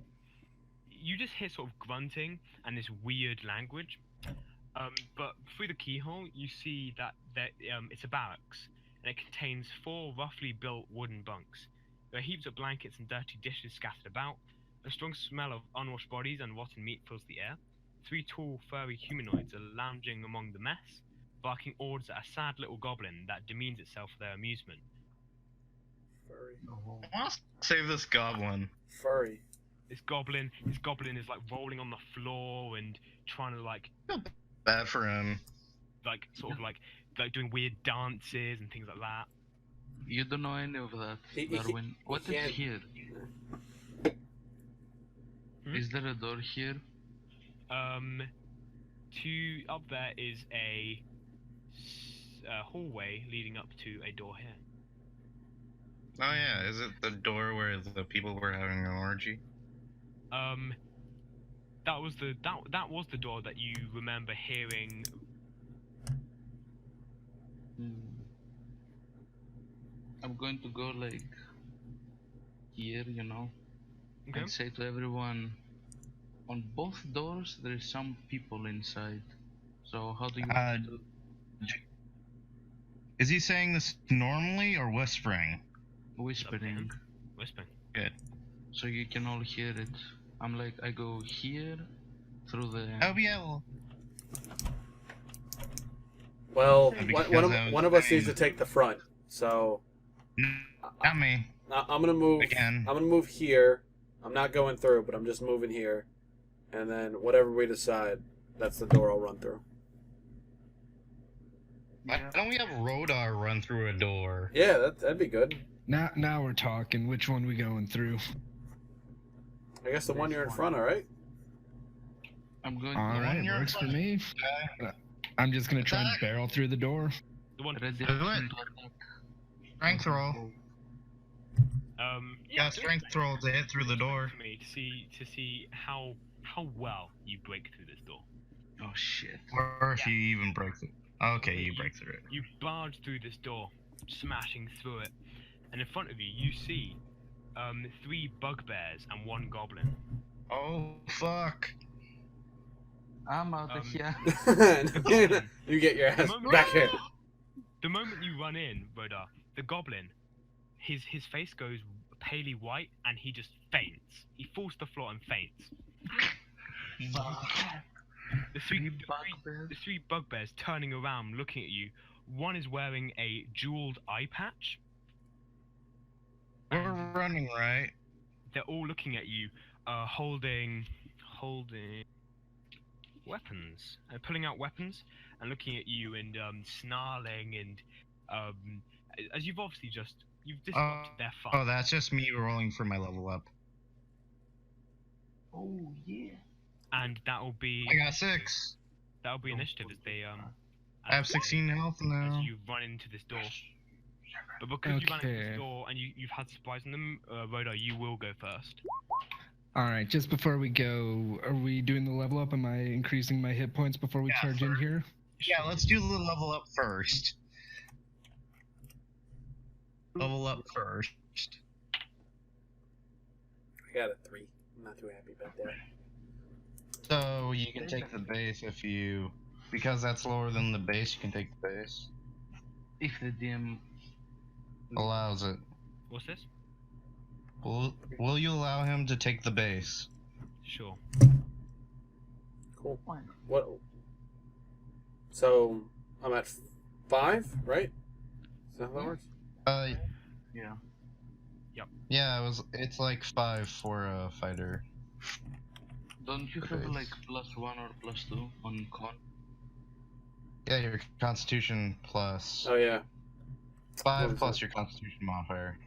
You just hear sort of grunting and this weird language. But through the keyhole, you see that it's a barracks, and it contains 4 roughly built wooden bunks. There are heaps of blankets and dirty dishes scattered about. A strong smell of unwashed bodies and rotten meat fills the air. 3 tall, furry humanoids are lounging among the mess, barking orders at a sad little goblin that demeans itself for their amusement. Furry. No. I want to save this goblin. Furry. This goblin is like rolling on the floor and trying to like Bad for him. sort of like doing weird dances and things like that. You don't know any of that, He Darwin. What is can't- here? Hmm? Is there a door here? Up there is a hallway leading up to a door here. Oh yeah, is it the door where the people were having an orgy? That was the door that you remember hearing. I'm going to go like here, you know, Okay. and say to everyone, on both doors there is some people inside. So how do you want to Is he saying this normally or whispering? whispering Whispering. so you can all hear it? I'm like, I go here through the. Oh yeah. Well, Because one of us needs to take the front. So Not me. I'm gonna move. Again. I'm gonna move here. I'm not going through, but I'm just moving here. And then whatever we decide, that's the door I'll run through. Why don't we have Rodar run through a door? Yeah, that'd be good. Now we're talking. Which one we going through? I guess the one you're in front, all right? I'm going All to right, you're works for fine. me. I'm just gonna try and Attack. barrel through the door. The one. ready Do it. action to attack. Strength roll. Yeah. Yeah, strength roll to hit through the door. For me to see how well you break through this door. Oh shit. Or if he even breaks it. Okay, you break through it. You barge through this door, smashing through it, and in front of you, you see 3 bugbears and 1 goblin. Oh, fuck. I'm out of here. You get your ass back here. The moment you run in, Rodar, the goblin, his face goes palely white, and he just faints. He falls to the floor and faints. The three bugbears turning around, looking at you. One is wearing a jeweled eye patch. We're running, right? They're all looking at you, holding weapons, pulling out weapons, and looking at you and snarling and as you've obviously you've disrupted their fun. Oh, that's just me rolling for my level up. Oh yeah. And that'll be. I got 6. That'll be initiative as they I have 16 health now. As you run into this door. But because you ran into this door and you've had supplies on them, Rodar, you will go first. Alright, just before we go, are we doing the level up? Am I increasing my hit points before we charge in here? Yeah, let's do the level up first. Level up first. I got a 3. I'm not too happy about that. So you can take the base if you, because that's lower than the base, you can take the base. If the DM Allows it. What's this? Will you allow him to take the base? Sure. Cool. What? So I'm at 5, right? Is that how that works? yeah. Yeah, it's like 5 for a fighter. Don't you have like +1 or +2 on con? Yeah, your constitution plus Oh yeah, 5 plus your constitution modifier.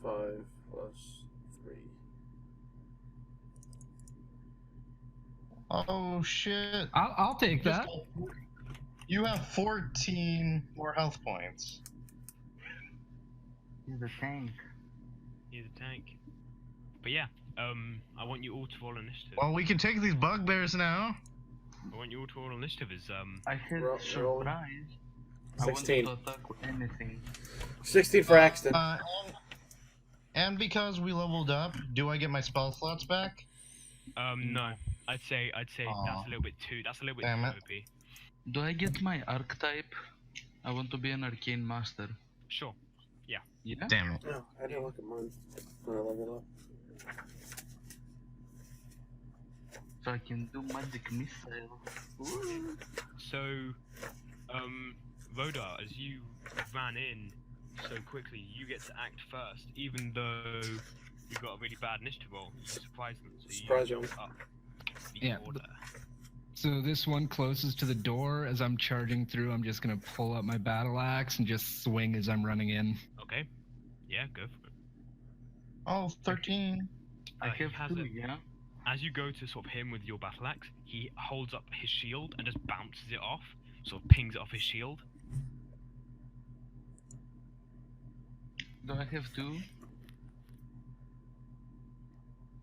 5 plus 3. Oh shit. I'll take that. You have 14 more health points. He's a tank. He's a tank. But yeah, I want you all to roll initiative. Well, we can take these bugbears now. I want you all to roll initiative as I had Roll- surprise. I 16. wanted to attack with anything. 16 for Axton. And because we leveled up, do I get my spell slots back? No. I'd say that's a little bit too. That's a little bit Damn too it. OP. Do I get my archetype? I want to be an arcane master. Sure. Yeah? Damn it. No, I didn't look at mine when I leveled up. So I can do magic missile. Woo. So, Rodar, as you ran in so quickly, you get to act first, even though you got a really bad initiative roll. You surprised them, so you Surprise jump them. up. The Yeah. order. So this one closest to the door. As I'm charging through, I'm just gonna pull up my battle axe and just swing as I'm running in. Okay. Yeah, go for it. Oh, 13. I He have has 2, it. yeah? As you go to sort of hit him with your battle axe, he holds up his shield and just bounces it off, sort of pings it off his shield. Do I have 2?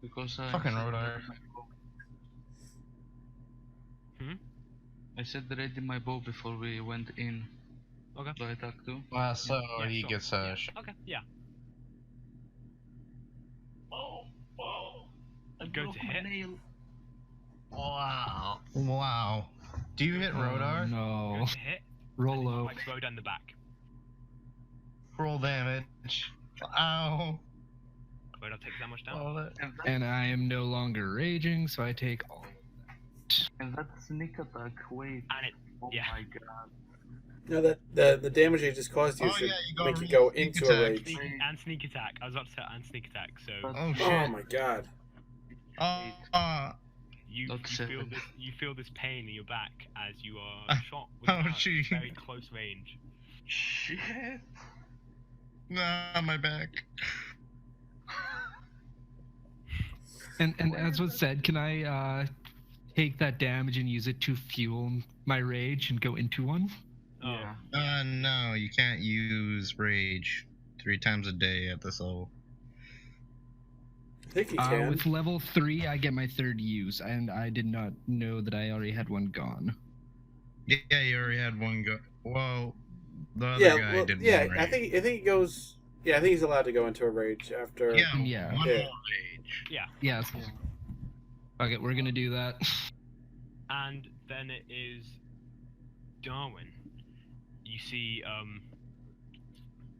Because I Fucking said Rodar. ready my bow. Hmm? I said ready my bow before we went in. Okay. Do I attack 2? So Yeah, he sure. gets a Yeah. shot. Okay, yeah. I Go broke to my hit. nail. Wow. Wow. Do you hit Oh, Rodar? no. Go to hit. Roll and low. Like Rodar in the back. Roll damage. Ow. Rodar takes that much down. Oh, And I am no longer raging, so I take all. And that sneak attack, wait. And it. Oh Yeah. my god. No, that the damage they just caused you Oh, should yeah, you go make you sneak go into a attack. rage. And sneak attack. I was about to say and sneak attack. So Oh shit. Oh my god. you That's feel seven. this pain in your back as you are shot with Oh, an arrow at gee. very close range. Shit. Nah, my back. And as was said, can I take that damage and use it to fuel my rage and go into one? Oh, Yeah. No, you can't use rage 3 times a day at this level. I think you can. With level 3, I get my 3rd use, and I did not know that I already had one gone. Yeah, you already had one go. Well, the other Yeah, guy well, did yeah. one I rage. think he goes. Yeah, I think he's allowed to go into a rage after. Yeah, Yeah. one Yeah. more rage. Yeah. Yes. Okay, we're gonna do that. And then it is Darwin. You see,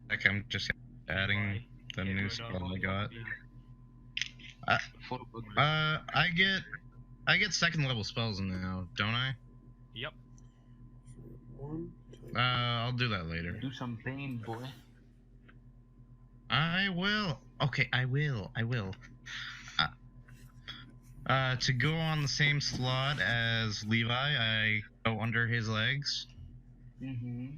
Like I'm just adding the hit new Rodar spell I with got. the- For I get second level spells now, don't I? Yep. One, two. I'll do that later. do some pain, boy. I will. Okay, I will. To go on the same slot as Levi, I go under his legs Mm-hmm.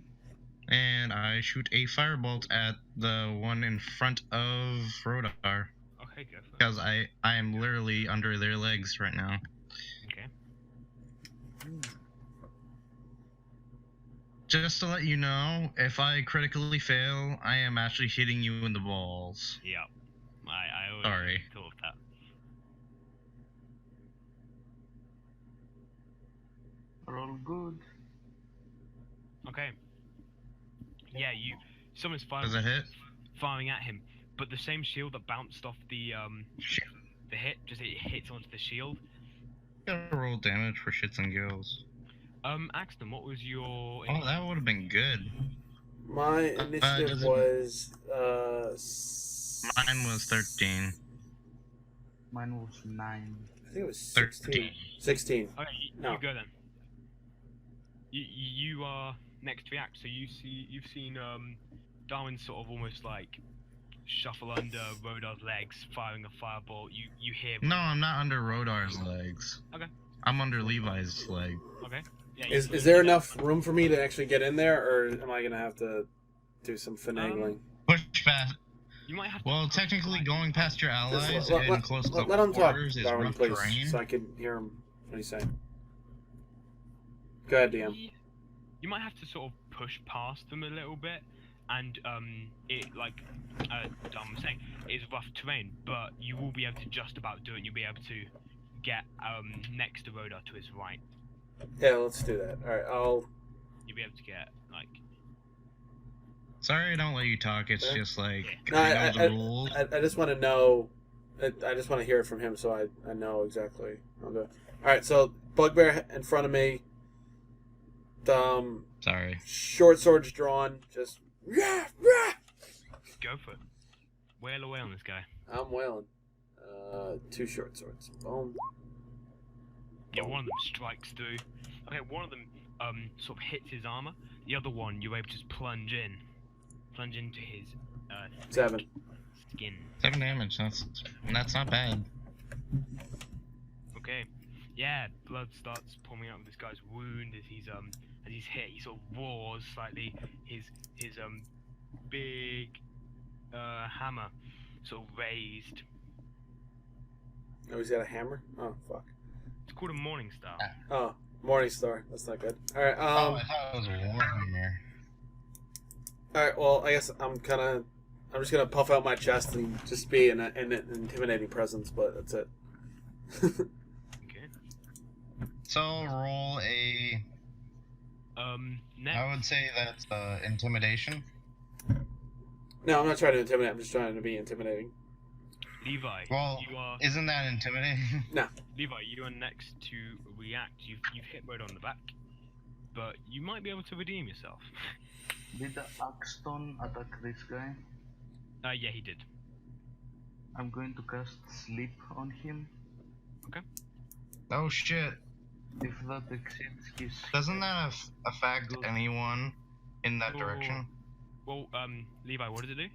and I shoot a firebolt at the one in front of Rodar Okay, go for it. because I am literally under their legs right now. Okay. Just to let you know, if I critically fail, I am actually hitting you in the balls. Yep. I always Sorry. thought that. Roll good. Okay. Yeah, someone's Does it hit? firing at him, but the same shield that bounced off the Shit. the hit, it hits onto the shield. Gotta roll damage for shits and giggles. Axton, what was your? Oh, that would have been good. My initiative does it- was Mine was 13. Mine was 9. I think it was 16. 13. 16. Okay, No. you go then. You are next to react, so you've seen Darwin sort of almost like shuffle under Rodar's legs, firing a fireball. You hear. No, I'm not under Rodar's legs. Okay. I'm under Levi's leg. Okay. Yeah. Is there enough room for me to actually get in there, or am I gonna have to do some finagling? Push past. You might have to. Well, technically, going past your allies Just in close let him talk, quarters is Darwin, rough please, terrain. so I can hear him what he's saying. Go ahead, DM. You might have to sort of push past them a little bit, and it like Dom was saying, it's rough terrain, but you will be able to just about do it. And you'll be able to get next to Rodar to his right. Yeah, let's do that. All right, You'll be able to get like. Sorry, I don't let you talk. It's Yeah. just like No, I know the rules. I just want to know. I just want to hear it from him, so I know exactly. All right, so bugbear in front of me. Sorry. Short swords drawn. Just rah, rah. Go for it. Wail away on this guy. I'm wailing. 2 short swords. Boom. Yeah, one of them strikes through. Okay, one of them sort of hits his armor. The other one, you're able to just plunge into his 7. skin. 7 damage. That's not bad. Okay. Yeah, blood starts pouring out of this guy's wound as he's hit. He sort of roars slightly. His big hammer sort of raised. Oh, he's got a hammer. Oh fuck. It's called a morning star. Oh, Morningstar. That's not good. All right. I thought it was a Warhammer. All right. Well, I guess I'm just gonna puff out my chest and just be an intimidating presence, but that's it. Okay. So roll a. Next. I would say that's intimidation. No, I'm not trying to intimidate. I'm just trying to be intimidating. Levi. Well, you are isn't that intimidating? Levi. You are next to react. You've hit Rodar on the back, but you might be able to redeem yourself. Did the Axton attack this guy? Yeah, he did. I'm going to cast Sleep on him. Oh shit! If that exceeds his... Doesn't that affect anyone in that direction? Well, Levi, what does it do?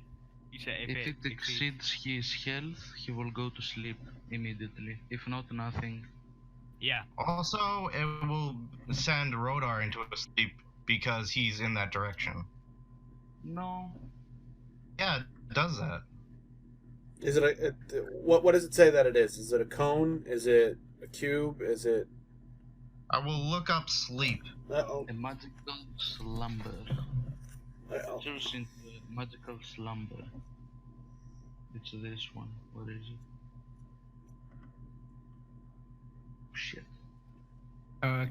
You said If it exceeds his health, he will go to sleep immediately. If not, nothing. Yeah. Also, it will send Rodar into a sleep because he's in that direction. No. Yeah, it does that. Is it what does it say that it is? Is it a cone? Is it a cube? Is it? I will look up sleep. Uh-oh. A magical slumber. Uh-oh. Choose into a magical slumber. It's this one. What is it? Shit.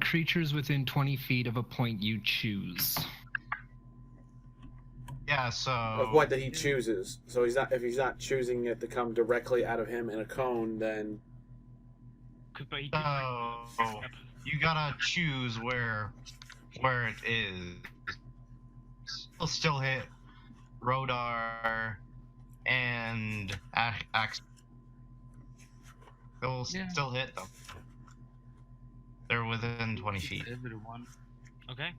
Creatures within 20 feet of a point you choose. Yeah, so Of what that he chooses. So he's not if he's not choosing it to come directly out of him in a cone, then But he could so you gotta choose where it is. He'll still hit Rodar and Axe. They'll Yeah. still hit them. They're within 20 feet. Everyone. Okay.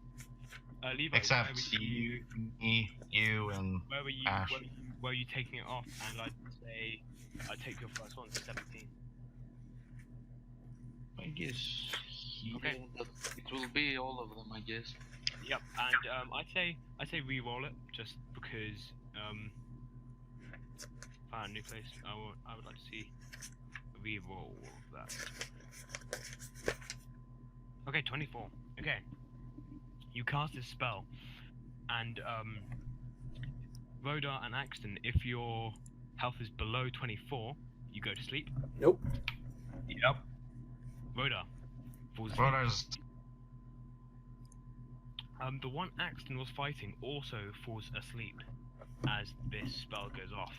Levi, Except where were you, me, you, and where were you, Ash. where were you taking it off? And I'd say, take your first one, 17. I guess. Okay. Yeah, but it will be all of them, I guess. Yep. And I'd say re-roll it just because found a new place. I would like to see a re-roll of that. Okay, 24. Okay. You cast this spell, and Rodar and Axton, if your health is below 24, you go to sleep. nope. Yep. Rodar falls asleep. Rodar's The one Axton was fighting also falls asleep as this spell goes off.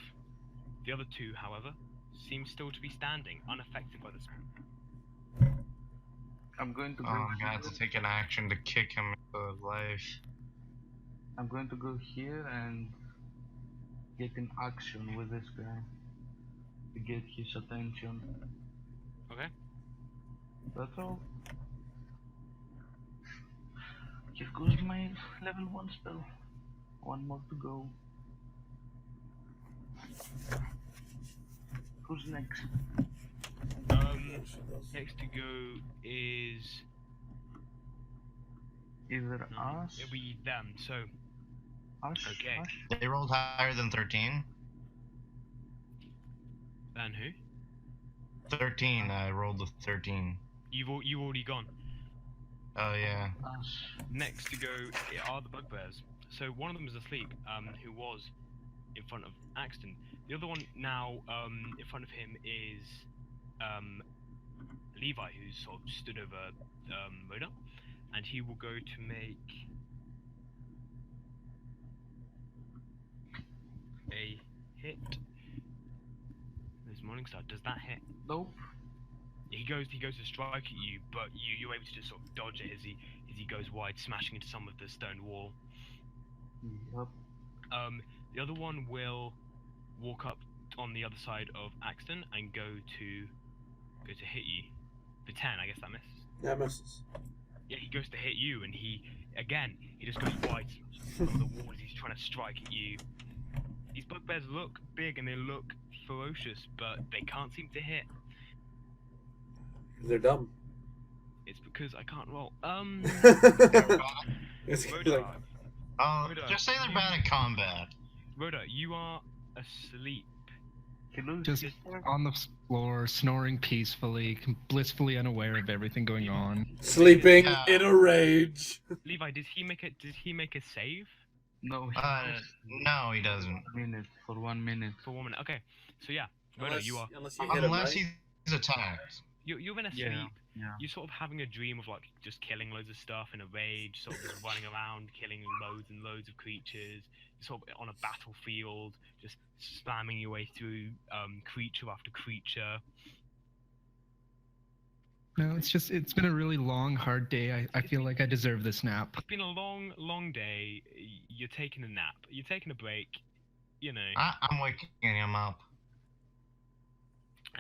The other two, however, seem still to be standing, unaffected by the spell. I'm going to go. I'm gonna have to take an action to kick him into life. I'm going to go here and get in action with this guy to get his attention. Okay. That's all. Here goes my level 1 spell. One more to go. Who's next? Next to go is Either us? it'll be them. So Us? Okay. Us? They rolled higher than 13. and who? 13. I rolled a 13. You already gone. Oh yeah. Us. Next to go are the bugbears. So one of them is asleep, who was in front of Axton. The other one now, in front of him is Levi, who's sort of stood over Rodar, and he will go to make a hit. There's Morningstar. Does that hit? Nope. He goes to strike at you, but you're able to just sort of dodge it as he goes wide, smashing into some of the stone wall. Yup. The other one will walk up on the other side of Axton and go to hit you for 10. I guess that misses. Yeah, misses. Yeah, he goes to hit you, and he just goes wide from the wall as he's trying to strike at you. These bugbears look big and they look ferocious, but they can't seem to hit. They're dumb. It's because I can't roll. It's Rodar, like, Oh, Rodar, just say they're bad at combat. Rodar, you are asleep. Hello, Just sister. on the floor, snoring peacefully, blissfully unaware of everything going on. sleeping Yeah. in a rage. Levi, did he make a save No, No, he doesn't. for 1 minute. for 1 minute? Okay, so yeah, Rodar, Unless you are you hit him, Unless right? he's attacked. you're in a sleep. Yeah. You're sort of having a dream of like just killing loads of stuff in a rage, sort of just running around, killing loads and loads of creatures. You're sort of on a battlefield, just spamming your way through creature after creature. No, it's been a really long, hard day. I feel like I deserve this nap. It's been a long, long day. You're taking a nap. You're taking a break. You know. I'm waking him up.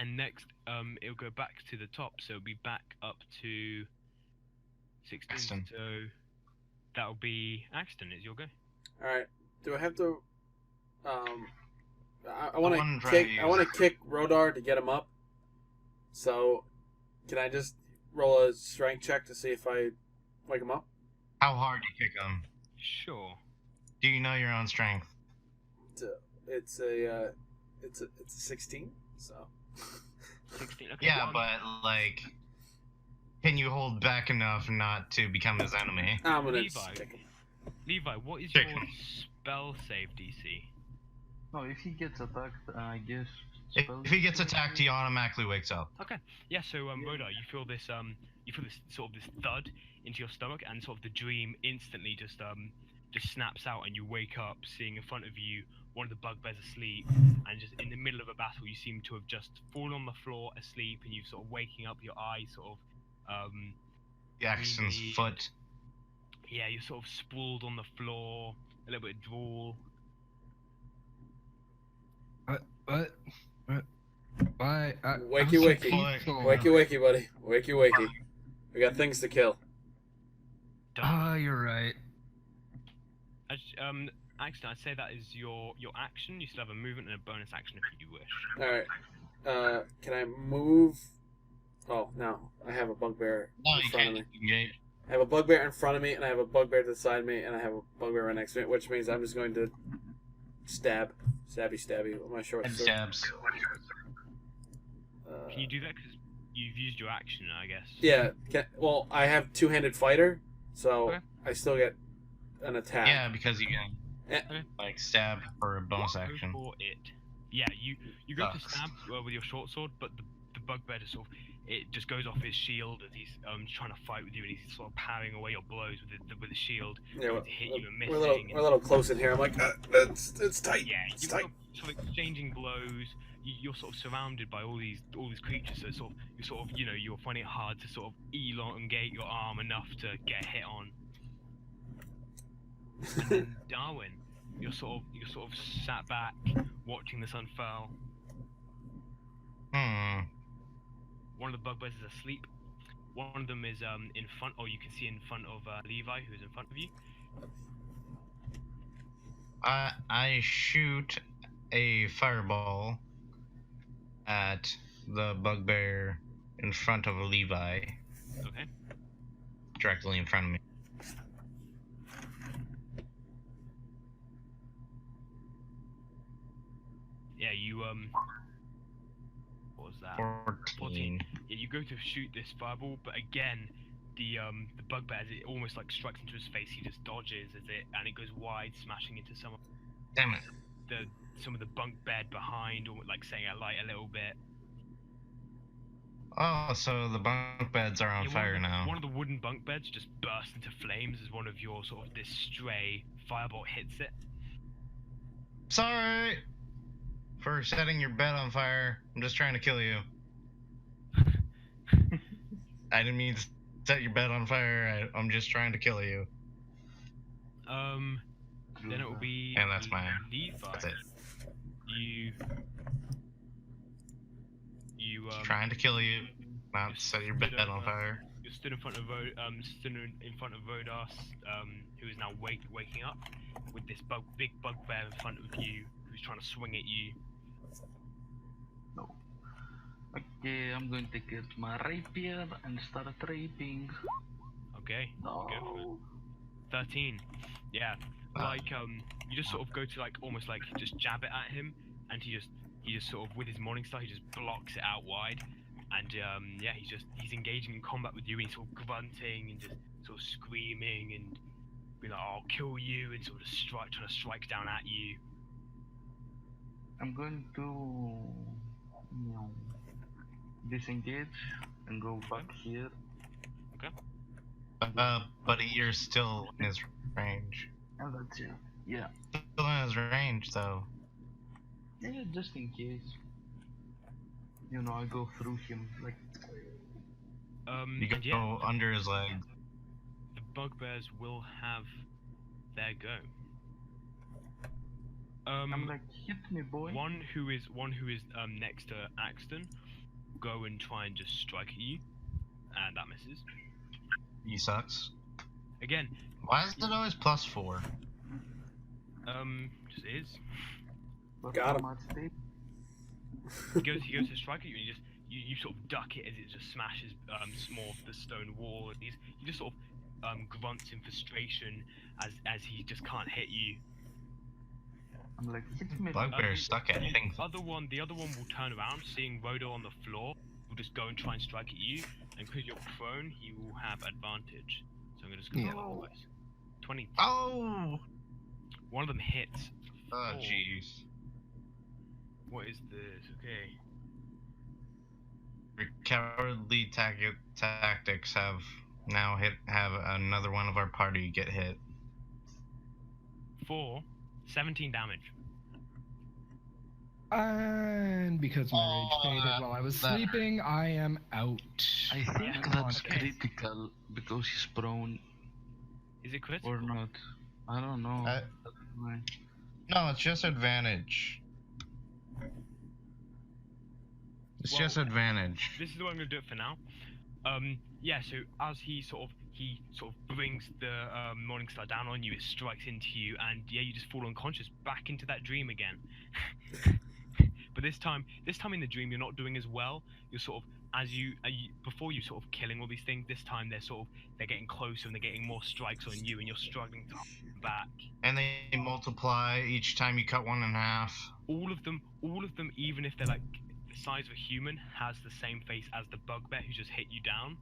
And next, it'll go back to the top, so it'll be back up to 16. Axton. So that'll be Axton. It's your go. All right. Do I have to? I one want to try kick. to I want use to kick Rodar to get him up. So, can I just roll a strength check to see if I wake him up? How hard you kick him? Sure. Do you know your own strength? It's a 16. So. 16. Okay. Yeah, but like, can you hold back enough not to become his enemy? I'm gonna Levi. kick him. Levi, what is Check. your spell save DC? No, if he gets attacked, I guess. If he gets attacked, he automatically wakes up. Okay. Yeah. So Rodar, you you feel this sort of this thud into your stomach, and sort of the dream instantly just snaps out, and you wake up seeing in front of you one of the bugbears asleep, and just in the middle of a battle, you seem to have just fallen on the floor asleep, and you've sort of waking up, your eyes sort of Jackson's green-y. foot. Yeah, you're sort of sprawled on the floor, a little bit of drool. What? Why? Wakey, wakey. Wakey, wakey, buddy. Wakey, wakey. We got things to kill. Ah, you're right. Actually, I'd say that is your action. You still have a movement and a bonus action if you wish. Alright. Can I move? Oh, no. I have a bugbear No, in you front of can't. me. I have a bugbear in front of me, and I have a bugbear beside me, and I have a bugbear right next to me, which means I'm just going to stabby with my short And sword. stabs. Can you do that? Because you've used your action, I guess. Yeah. Well, I have two-handed fighter, so Okay. I still get an attack. Yeah, because you can Okay. like stab for a bonus Go action. for it. Yeah, you go to Sucks. stab with your short sword, but the bugbear just sort of it just goes off his shield as he's trying to fight with you, and he's sort of parrying away your blows with the shield. Yeah, going to hit you and we're missing. a little close in here. I'm like, it's tight. Yeah, It's you're tight. sort of exchanging blows. You're sort of surrounded by all these creatures, so sort of you're finding it hard to sort of elongate your arm enough to get a hit on. And then Darwin, you're sort of sat back watching this unfurl. One of the bugbears is asleep. One of them is in front, or you can see in front of Levi, who's in front of you. I shoot a fireball at the bugbear in front of Levi, Okay. directly in front of me. Yeah, you what was that? 14. Yeah, you go to shoot this fireball, but again, the bugbear, as it almost like strikes into his face, he just dodges and it goes wide, smashing into some Damn it. of the bunk bed behind, or like setting it alight a little bit. Oh, so the bunk beds are on Yeah, fire now. One of the wooden bunk beds just bursts into flames as one of your sort of this stray firebolt hits it. Sorry for setting your bed on fire. I'm just trying to kill you. I didn't mean to set your bed on fire. I'm just trying to kill you. Then it will be And that's my. Levi. That's it. You Just trying to kill you, not just set your stood bed on over- fire. You're stood in front of Vodas, who is now waking up with this big bugbear in front of you, who's trying to swing at you. No. Okay, I'm going to get my rapier and start raping. Okay, No. go for it. 13. Yeah, like you just sort of go to like almost like just jab it at him, and he just sort of with his morning star he just blocks it out wide, and yeah, he's engaging in combat with you, and he's sort of grunting and just sort of screaming and being like, "I'll kill you," and sort of trying to strike down at you. I'm going to disengage and go back here. But you're still in his range. And that's it. Yeah. Still in his range, though. Yeah, just in case. You know, I go through him like. You And yeah, go under his legs. the bugbears will have their go. I'm like, hit me, boy. One who is next to Axton will go and try and just strike at you, and that misses. He sucks. Again, Why is it always +4? just is. But Got how him. much they- He goes to strike at you, and you sort of duck it as it just smashes more of the stone wall. And he just sort of grunts in frustration as he just can't hit you. I'm like, hit me. Bugbear's stuck at things. The other one will turn around, seeing Rhoda on the floor, will just go and try and strike at you, and because you're prone, he will have advantage. So I'm just gonna Yeah. roll twice. 20. Oh! One of them hits. Oh, Four. jeez. What is this? Okay. cowardly tactics have have another one of our party get hit. 17 damage. And because my rage Oh, faded while I was that sleeping, I am out. I think Yeah. that's Okay. critical because he's prone Is it critical? or not. I don't know. Why? No, it's just advantage. It's Well, just advantage. This is the way I'm gonna do it for now. Yeah. So as he sort of brings the Morningstar down on you, it strikes into you, and yeah, you just fall unconscious back into that dream again. But this time in the dream, you're not doing as well. You're sort of before you sort of killing all these things. This time they're getting closer and they're getting more strikes on you, and you're struggling to hold them back. And they multiply each time you cut one in half. All of them, even if they're like the size of a human, has the same face as the bugbear who just hit you down.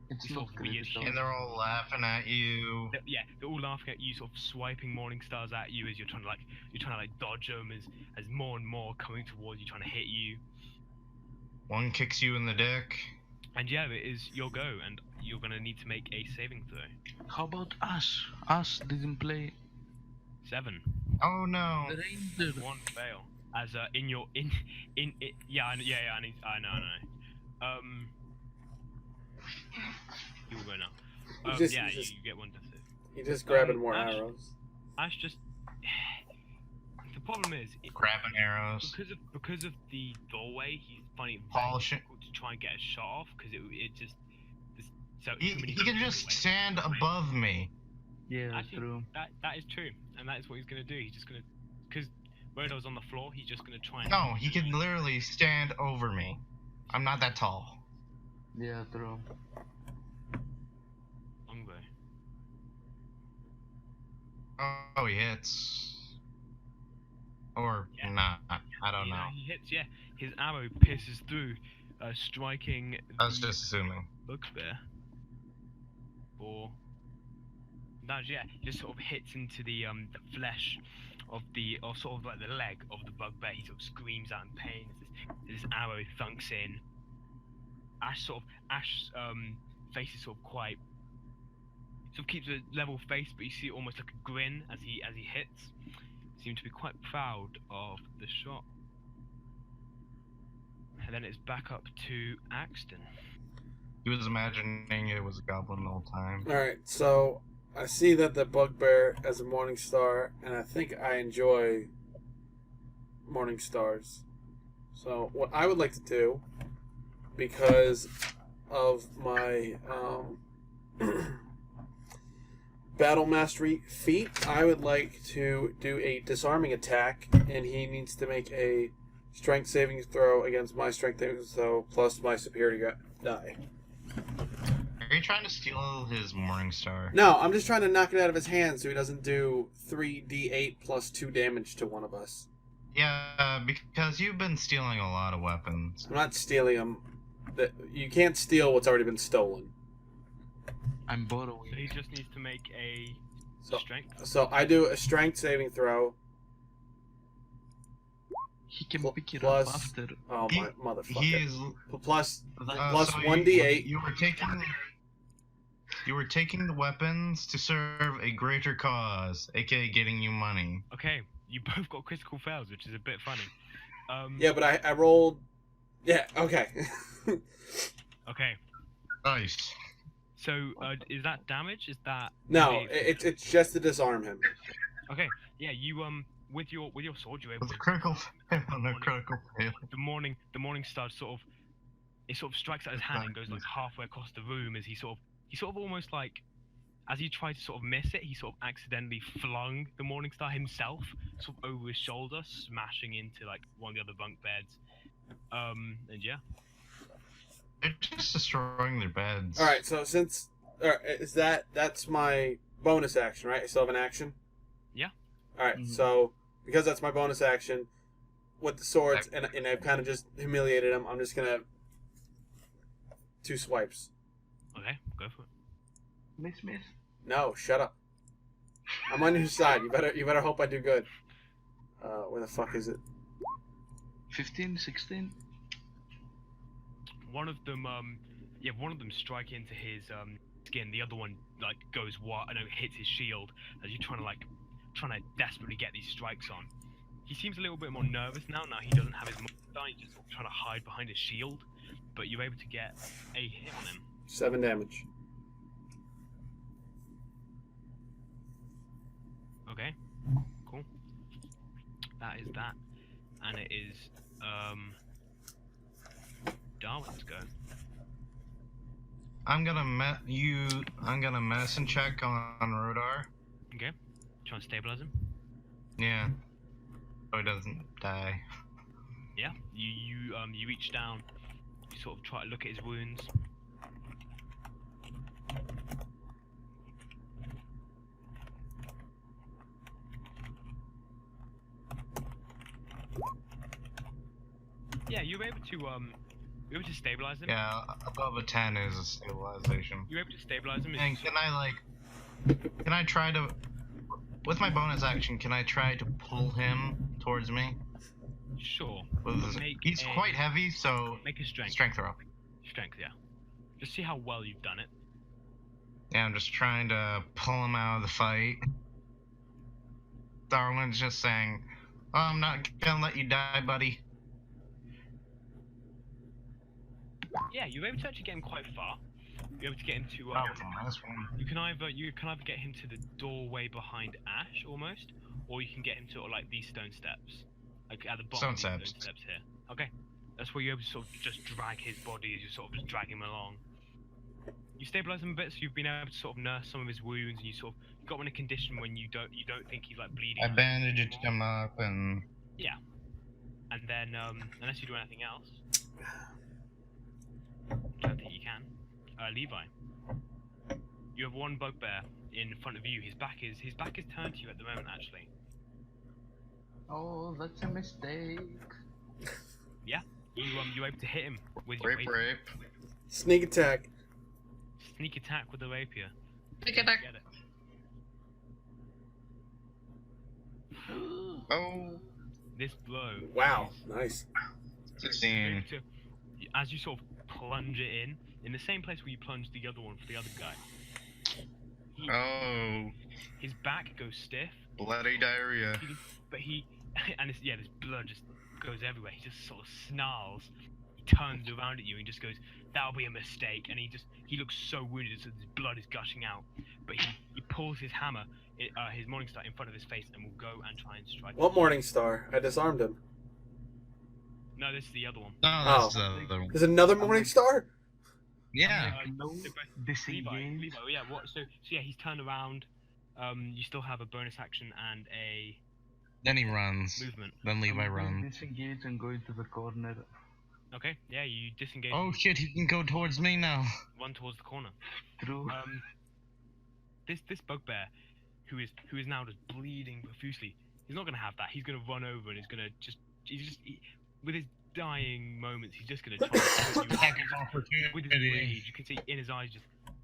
It's Sort not of weird critical. shit. And they're all laughing at you. They're all laughing at you, sort of swiping morning stars at you as you're trying to dodge them as more and more coming towards you, trying to hit you. One kicks you in the dick. And yeah, it is your go, and you're gonna need to make a saving throw. How about us? Us didn't play 7. Oh no. the ranger. 1 fail. As in it. Yeah, I know. You will go now. You You just get 1 to 6. You're just grabbing more Ash- arrows. Ash just. The problem is, Grabbing arrows. because of the doorway, he's finding it very Polishing. difficult to try and get a shot off because it just. So He can just stand above me. Yeah, Actually, true. that is true, and that is what he's gonna do. He's just gonna, because Rodo's on the floor, he's just gonna try and. No, he can literally stand over me. I'm not that tall. Yeah, true. Longbow. Oh, he hits. Or Yeah. not. I don't know. He hits. Yeah, his arrow pierces through, striking I was the just assuming. bugbear. Or. No, yeah, he just sort of hits into the flesh of or sort of like the leg of the bugbear. He sort of screams out in pain as this arrow thunks in. Ash's face is sort of keeps a level face, but you see almost like a grin as he hits. Seems to be quite proud of the shot. And then it's back up to Axton. He was imagining it was a goblin the whole time. Alright, so I see that the bugbear has a morning star, and I think I enjoy morning stars. So what I would like to do, because of my battle mastery feat, I would like to do a disarming attack, and he needs to make a strength saving throw against my strength saving throw plus my superior die. Are you trying to steal his morning star? No, I'm just trying to knock it out of his hand so he doesn't do 3d8 plus 2 damage to one of us. Yeah, because you've been stealing a lot of weapons. I'm not stealing them. You can't steal what's already been stolen. I'm borrowing. So he just needs to make a So, strength. so I do a strength saving throw. He can pick it plus- up after. Oh He- my He motherfucker! is. Plus That- plus so 1d8. You were taking. You were taking the weapons to serve a greater cause, aka getting you money. Okay, you both got critical fails, which is a bit funny. Yeah, but I rolled. Yeah. Okay. Okay, Nice. so is that damage? Is that No, Okay. it's just to disarm him. Okay, yeah, you with your sword you're able With a to critical fail and a critical fail. the morning star sort of strikes out his hand and goes like halfway across the room as he sort of almost like as he tried to sort of miss it, he sort of accidentally flung the morning star himself sort of over his shoulder, smashing into like one of the other bunk beds. And yeah. They're just destroying their beds. All right. So since that's my bonus action, right? I still have an action. Yeah. All right. Mhm. So because that's my bonus action, with the swords, and I've kind of just humiliated him, I'm just gonna 2 swipes. Okay, go for it. Miss. No, shut up. I'm on your side. You better hope I do good. Where the fuck is it? 15, 16. one of them strike into his skin. The other one like goes hits his shield as you're trying to desperately get these strikes on. He seems a little bit more nervous now. Now he doesn't have his monster. He's just sort of trying to hide behind his shield. But you're able to get a hit on him. 7 damage. Okay, cool. That is that, and it is Darwin's go. I'm gonna medicine check on Rodar. Okay, try and stabilize him. Yeah, so he doesn't die. Yeah, you reach down, you sort of try to look at his wounds. Yeah, you're able to stabilize him. Yeah, above a 10 is a stabilization. You're able to stabilize him. And can I try to, with my bonus action, can I try to pull him towards me? Sure. He's quite heavy, so make a strength. Strength throw. Strength, yeah. Just see how well you've done it. Yeah, I'm just trying to pull him out of the fight. Darwin's just saying, "Oh, I'm not gonna let you die, buddy." Yeah, you're able to actually get him quite far. You're able to get him to. That's one. You can either get him to the doorway behind Ash almost, or you can get him to like these stone steps, like at the bottom of these stone steps here. Okay, that's where you're able to sort of just drag his body as you sort of just drag him along. You stabilize him a bit, so you've been able to sort of nurse some of his wounds, and you sort of got him in a condition when you don't think he's like bleeding. I bandaged him up and. Yeah, and then unless you do anything else. I don't think you can. Levi, you have one bugbear in front of you. His back is turned to you at the moment, actually. Oh, that's a mistake. Yeah, you're able to hit him with your Rape. Sneak attack. Sneak attack with the rapier. Sneak attack. Get it. Oh. This blow. Wow, nice. 16. As you sort of plunge it in the same place where you plunged the other one for the other guy. His back goes stiff. Bloody diarrhea. This blood just goes everywhere. He just sort of snarls. He turns around at you and just goes, "That'll be a mistake." And he looks so wounded, so his blood is gushing out. But he pulls his hammer, his Morningstar, in front of his face and will go and try and strike. What Morningstar? I disarmed him. No, this is the other one. No, that's the other one. There's another Morningstar? Yeah. Disengage. Levi, yeah. So yeah, he's turned around. You still have a bonus action and a. Then he runs. Movement. Then Levi runs. Disengage and go into the corner. Okay. Yeah, you disengage. Oh shit! He can go towards me now. Run towards the corner. True. This bugbear, who is now just bleeding profusely. He's not gonna have that. He's gonna run over and with his dying moments, he's just gonna try to with his rage. You can see in his eyes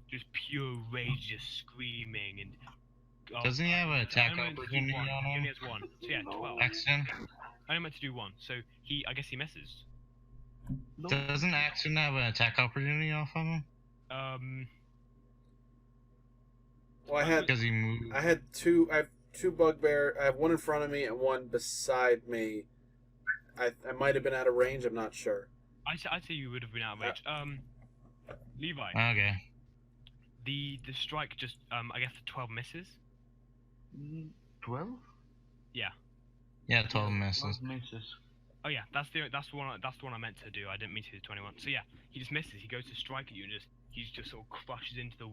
just pure rage, just screaming and. Doesn't he have an attack opportunity on He him? only has one. So yeah, 12. Axton? I only meant to do one, so I guess he misses. Doesn't Axton have an attack opportunity off of him? Well, I had Because he moved. I have two bugbear. I have one in front of me and one beside me. I might have been out of range. I'm not sure. I'd say you would have been out of range. Levi. Okay. The strike just I guess the 12 misses. 12? Yeah. Yeah, 12 misses. 12 misses. Oh yeah, that's the one I meant to do. I didn't mean to do 21. So yeah, he just misses. He goes to strike at you and he just sort of crushes into the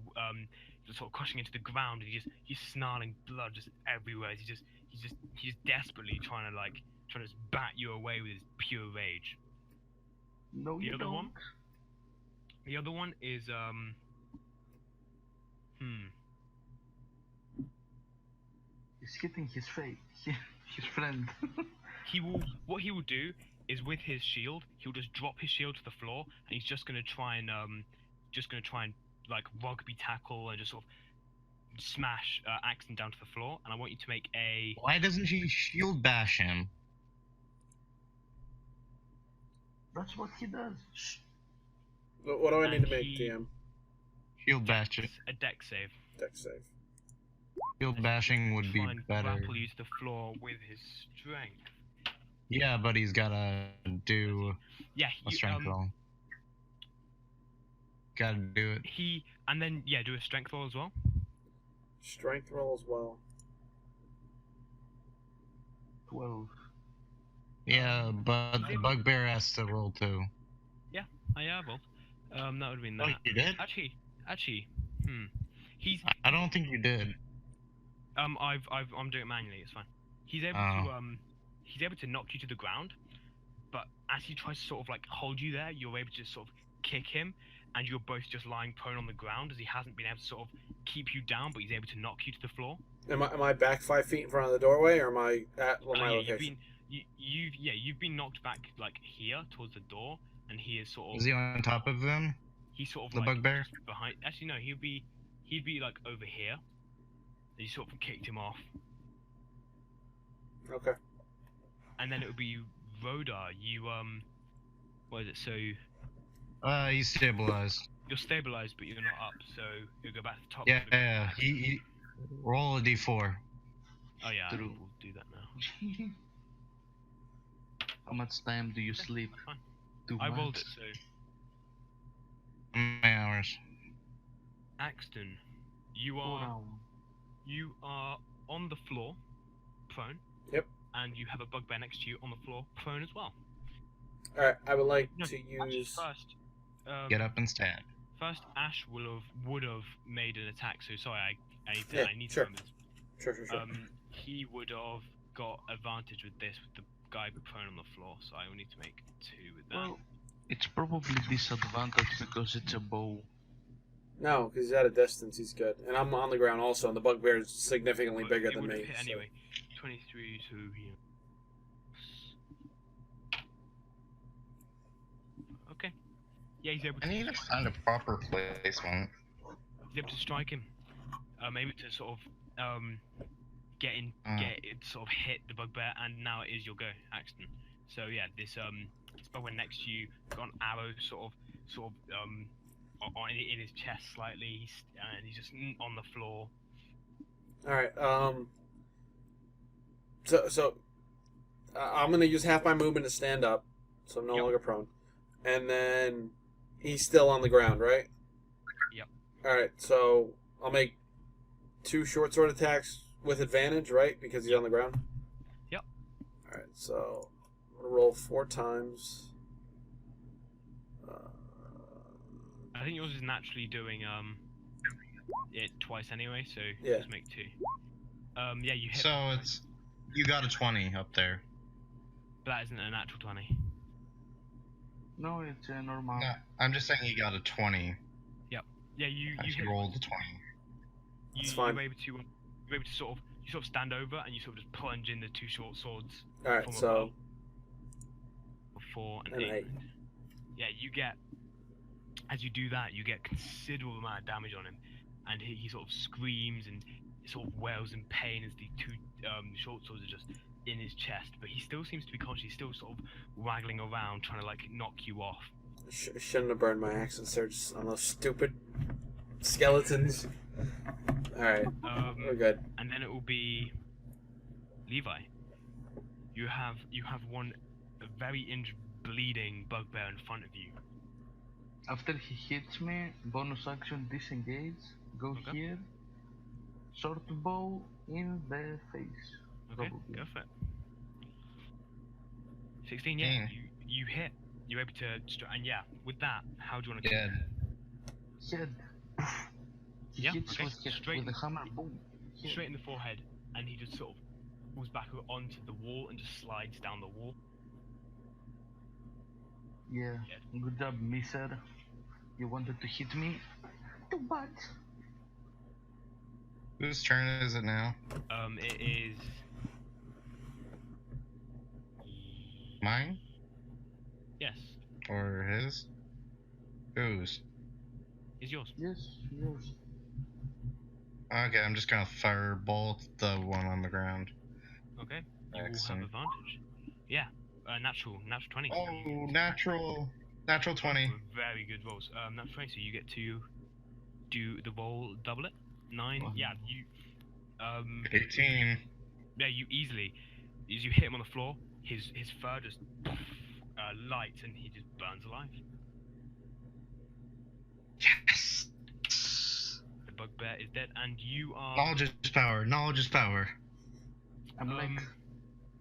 just sort of crushing into the ground. He's snarling blood just everywhere. He's just desperately trying to just bat you away with his pure rage. No, The you other don't. one? The other one is He's hitting his face. His friend. What he will do is with his shield, he'll just drop his shield to the floor, and he's just gonna try and like rugby tackle and just sort of smash Axton down to the floor. And I want you to make a. Why doesn't she shield bash him? That's what he does. Shh. What do I need And to make, he- DM? Shield bashing. a deck save. Deck save. Shield bashing would be Try and better. grapple you to the floor with his strength. Yeah, but he's gotta do Yeah, a strength roll. Gotta do it. and then do a strength roll as well. Strength roll as well. 12. Yeah, but the bugbear has to roll too. I rolled. That would have been Oh, that. you did? Actually, he's I don't think you did. I'm doing it manually. It's fine. He's able to knock you to the ground, but as he tries to sort of like hold you there, you're able to just sort of kick him, and you're both just lying prone on the ground as he hasn't been able to sort of keep you down, but he's able to knock you to the floor. Am I back 5 feet in front of the doorway, or am I at my location? You've been knocked back like here towards the door, and he is sort of. Is he on top of them? He's sort of The like bugbear? just behind. Actually, no. He'd be like over here. You sort of kicked him off, Okay. and then it would be Rodar. You what is it? So He's stabilized. you're stabilized, but you're not up. So you'll go back to the top. Yeah. He roll a d4. Oh yeah, True. we'll do that now. How much time do you sleep? Fine. 2 I rolled months? it. So How many hours? Axton, you 4 are hours. on the floor, prone. Yep. And you have a bugbear next to you on the floor, prone as well. All right. I would like No, to actually, use. first. Get up and stand. First, Ash would have made an attack. So sorry, I need sure. to remember this. Sure. He would have got advantage with this with the guy prone on the floor. So I will need to make 2 with that. Well, it's probably disadvantage because it's a bow. No, because he's at a distance. He's good, and I'm on the ground also, and the bugbear is significantly But bigger it than would have me. hit so- anyway. 23 to here. Okay. Yeah, he's able I to. need to find a proper placement. He's able to strike him. Able to sort of get it, sort of hit the bugbear, and now it is your go, Axton. So yeah, this bugbear next to you got an arrow sort of in his chest slightly, and he's just on the floor. All right. So I'm gonna use half my movement to stand up, so I'm no Yep. longer prone, and then he's still on the ground, right? Yep. All right. So I'll make 2 short sword attacks with advantage, right? Because he's on the ground. Yep. All right. So I'm gonna roll 4 times. I think yours is naturally doing it twice anyway, so Yeah. just make 2. Yeah, you hit. So you got a 20 up there. But that isn't a natural 20. No, it's a normal. No, I'm just saying you got a 20. Yeah, you I hit. rolled a 20. It's fine. You're able to sort of stand over and you sort of just plunge in the 2 short swords. All right. From So 4 and and 8. 8. Yeah, as you do that, you get considerable amount of damage on him, and he sort of screams and sort of wails in pain as the 2 short swords are just in his chest. But he still seems to be conscious. He's still sort of waggling around, trying to like knock you off. Shouldn't have burned my axe and searched on those stupid skeletons. All right. We're good. And then it will be Levi. You have one very injured, bleeding bugbear in front of you. After he hits me, bonus action disengage, go Okay. here, short bow in the face. Okay, Probably. go for it. 16, yeah. You hit. You're able to, and yeah, with that, how do you want to kill Dead. him? Head. He Yeah, hits okay, with a hammer, boom. Head. Straight in the forehead, and he just sort of falls back onto the wall and just slides down the wall. Yeah, good job, mister. You wanted to hit me? Too bad. Whose turn is it now? It is. Mine? Yes, Or his? Whose? it's yours. Yes, yes. Okay, I'm just gonna firebolt the one on the ground. Okay, you will have Excellent. advantage. Yeah, natural 20. Oh, natural Natural 20. Both were very good rolls. That's right. So you get to do the roll, double it. 9. Wow. Yeah, you. 18. Yeah, you easily. As you hit him on the floor, his fur just lights and he just burns alive. Yes! The bugbear is dead, and you are. Knowledge is power. Knowledge is power. I'm like,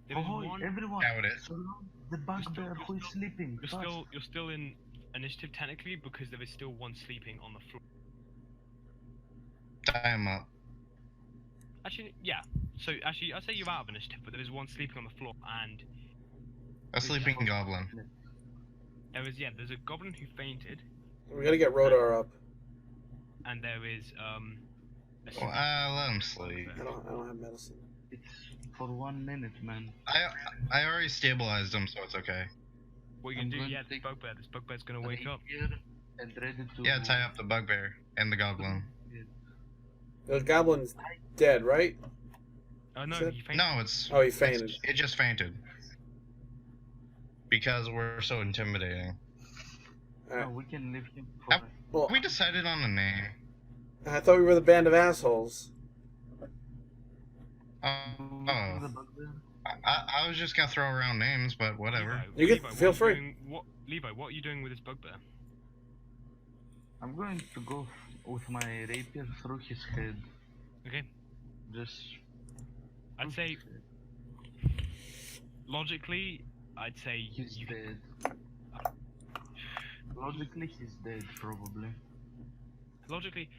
There is oh, one. everyone, Doubt it. so long the bugbear who is sleeping. Fast. You're still in initiative technically because there is still one sleeping on the floor. Tie him up. Actually, yeah. So actually, I'd say you're out of initiative, but there is one sleeping on the floor, and A sleeping goblin. there's a goblin who fainted, We gotta get Rodar up. and there is a Well, let him sleep. I don't have medicine. It's for 1 minute, man. I already stabilized him, so it's okay. What you I'm can do? going Yeah, to this take bugbear's gonna wake up. Here and ready to. Yeah, tie up the bugbear and the goblin. The goblin's dead, right? Oh no, Shit. he fainted. No, it's. Oh, he fainted. It just fainted. Because we're so intimidating. No, we can leave him for. Yep. Well, We decided on a name. I thought we were the band of assholes. Oh. The bugbear. I was just gonna throw around names, but whatever. You can- Levi, feel what are free. doing- Levi, what are you doing with this bugbear? I'm going to go with my rapier through his head. Okay, Just. I'd say logically, I'd say He's you. dead. Logically, he's dead, probably. Logically,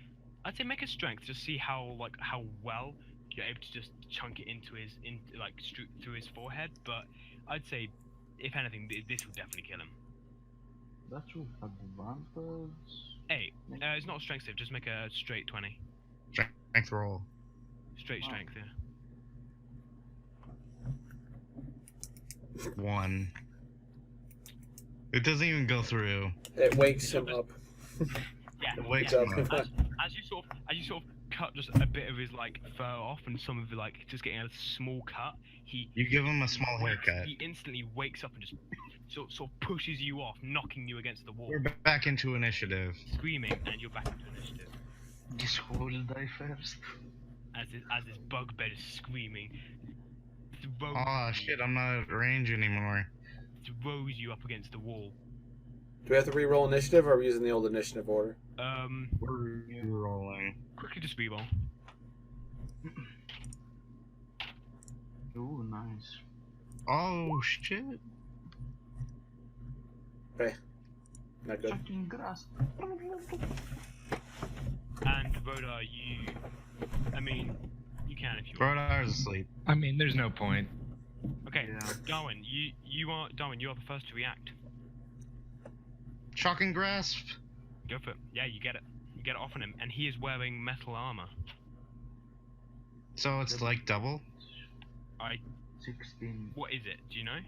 I'd say make a strength to see how well you're able to just chunk it into through his forehead. But I'd say, if anything, this will definitely kill him. That's with advantage. Hey, it's not a strength save. Just make a straight 20. Strength roll. Straight Wow. strength, yeah. 1. It doesn't even go through. It wakes him up. Yeah. It wakes yeah. him up. As you sort of cut just a bit of his fur off and some of it just getting a small cut, You give him a small haircut. he instantly wakes up and just sort of pushes you off, knocking you against the wall, We're back into initiative. screaming, and you're back into initiative. This who will die first. As this bugbear is screaming, throws, Oh shit, I'm not at range anymore. throws you up against the wall. Do we have to re-roll initiative, or are we using the old initiative order? We're rolling. Quickly just reroll. Ooh, nice. Oh shit. Okay. Not good. Fucking grass. And Rhoda, you can if you want. Brodar's asleep. I mean, there's no point. Okay, Yeah. Darwin, you are the first to react. Shocking grasp. Go for it. Yeah, you get it. You get it off on him, and he is wearing metal armor. So it's like double? 16. What is it? Do you know?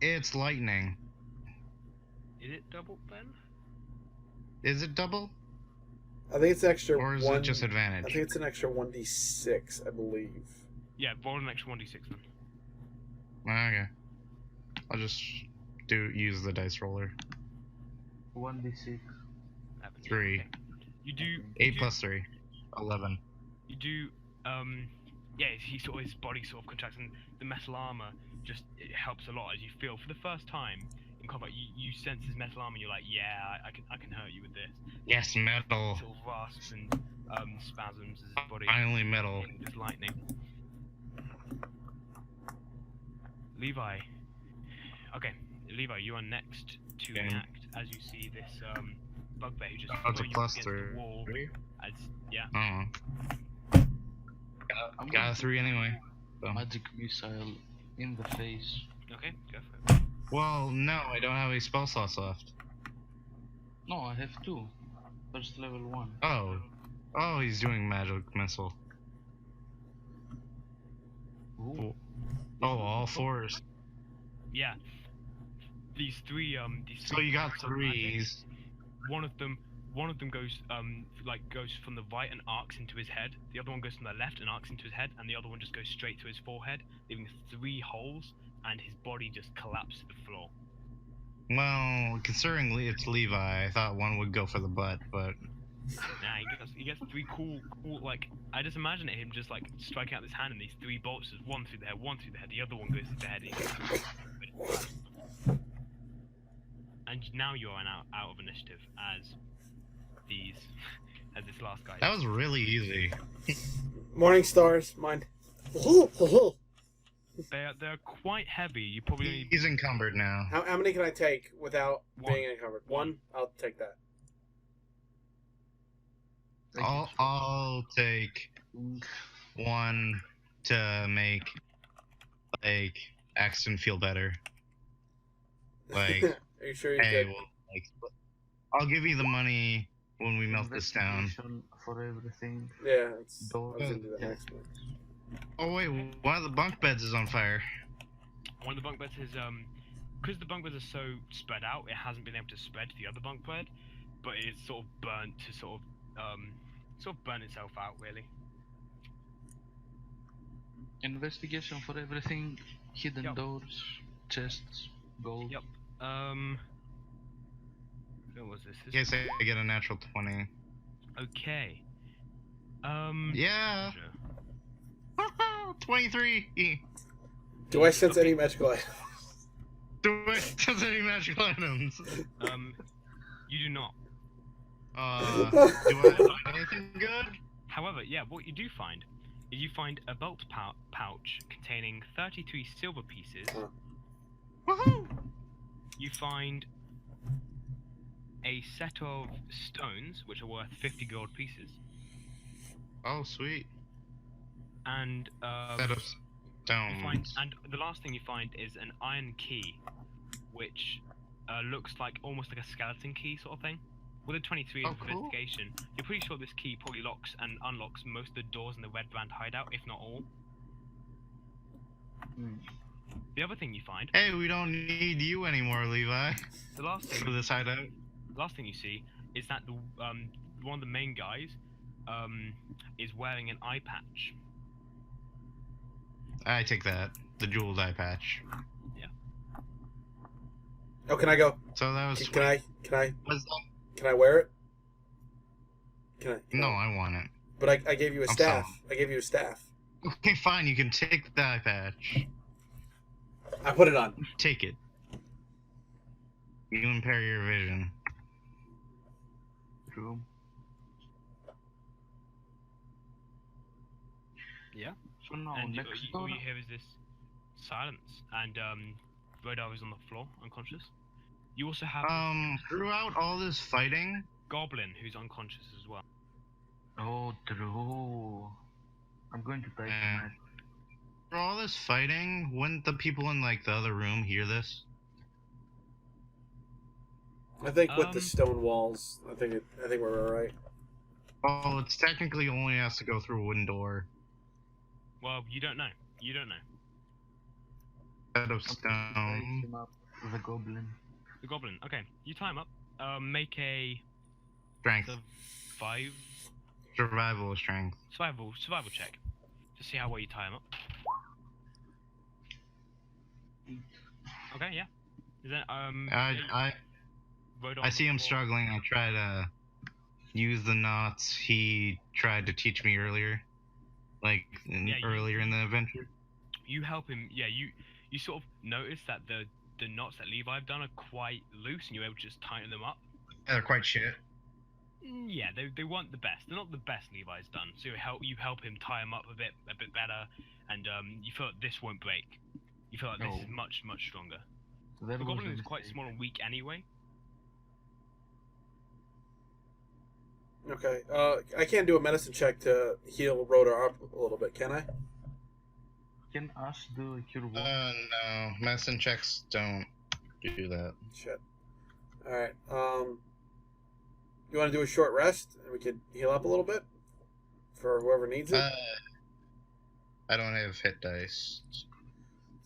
It's lightning. Is it double then? Is it double? I think it's an extra Or is one. it just I advantage? think it's an extra 1d6, I believe. Yeah, roll an extra 1d6 then. Okay. I'll just use the dice roller. 1d6. 3. Okay. You do 8 plus 3. 11. You do yeah, his body sort of contracts, and the metal armor it helps a lot as you feel for the first time in combat. You sense his metal armor, and you're like, yeah, I can hurt you with this. Yes, metal. Sort of rasps and spasms as his body Finally metal. just lightning. Levi. Okay, Levi, you are next to Okay. react as you see this bugbear who just Oh, it's a throw you plus against the wall. 3. As yeah. Oh. I'm Got a going 3 anyway. to So. magic missile in the face. Okay, go for it. Well, no, I don't have any spell slots left. No, I have 2. First level 1. Oh. Oh, he's doing magic missile. Ooh. Oh, all 4s. Yeah. These three So you got types of magic, 3s. One of them goes goes from the right and arcs into his head. The other one goes from the left and arcs into his head, and the other one just goes straight to his forehead, leaving 3 holes, and his body just collapses to the floor. Well, considering it's Levi, I thought one would go for the butt, but Nah, he gets three cool, like, I just imagine him just, like, striking out his hand and these three bolts, just one through the head, one through the head, the other one goes through the head, and now you're out of initiative as this last guy. that was really easy. Morning stars, mine. They're quite heavy, you probably only... He's encumbered now. How many can I take without One. being encumbered? One? I'll take that. I'll take one to make, like, Axton feel better. Like, Are you sure you hey, could? well, like, I'll give you the money when we melt this down. Investigation for everything. Yeah, I was Don't- gonna do that yeah. next one. Oh wait, one of the bunk beds is on fire. One of the bunk beds is, because the bunk beds are so spread out, it hasn't been able to spread to the other bunk bed, but it's sort of burnt to sort of burn itself out, really. Investigation for everything. Hidden Yep. doors, chests, gold. Yep. Where was this? In case I get a natural 20. Okay. Yeah. Sure. 23. Do I sense any magical items? Do I sense any magical items? You do not. Do I find anything good? However, yeah, what you do find is you find a belt pouch containing 33 silver pieces. Woohoo! You find a set of stones, which are worth 50 gold pieces. Oh, sweet. And, Set of stones. and the last thing you find is an iron key, which looks like almost like a skeleton key sort of thing. With a 23 of cool. investigation, you're pretty sure this key probably locks and unlocks most of the doors in the Red Band hideout, if not all. Hmm. The other thing you find, Hey, we don't need you anymore, Levi. the last For thing, this hideout. last thing you see is that the one of the main guys is wearing an eye patch. I take that. The jeweled eye patch. Oh, can I go? So that was sweet. Can I Was that- can I wear it? Can I? No, I want it. But I gave you a I'm staff. selling. I gave you a staff. Okay, fine. You can take the eye patch. I put it on. Take it. You impair your vision. True. Yeah. So now And next all door. you hear is this silence, and Rodar is on the floor, unconscious. You also have Throughout all this fighting, Goblin, who's unconscious as well. Oh, true. I'm going to take Yeah. that. for all this fighting, wouldn't the people in like the other room hear this? I think with the Um, stone walls, I think we're all right. Oh, it's technically only has to go through a wooden door. Well, you don't know. You don't know. Set of I'm going to stone. take him up, the goblin. The Goblin. Okay, you tie him up. Make a Strength. Survival strength. survival check to see how well you tie him up. Okay, yeah. Is that Rodar I see him or- struggling. I try to use the knots he tried to teach me earlier. Like, Yeah, you- earlier in the adventure. You help him. Yeah, you sort of notice that the knots that Levi have done are quite loose, and you're able to just tighten them up. They're quite shit. Yeah, they weren't the best. They're not the best Levi's done. So you help him tie him up a bit better, and you feel like this won't break. You feel like this is No. much stronger. That The was Goblin a is quite mistake. small and weak anyway. Okay. I can't do a medicine check to heal Rodar up a little bit, can I? Can us do a cure wound? No. Medicine checks don't do that. Shit. All right. You want to do a short rest, and we could heal up a little bit for whoever needs it. I don't have hit dice.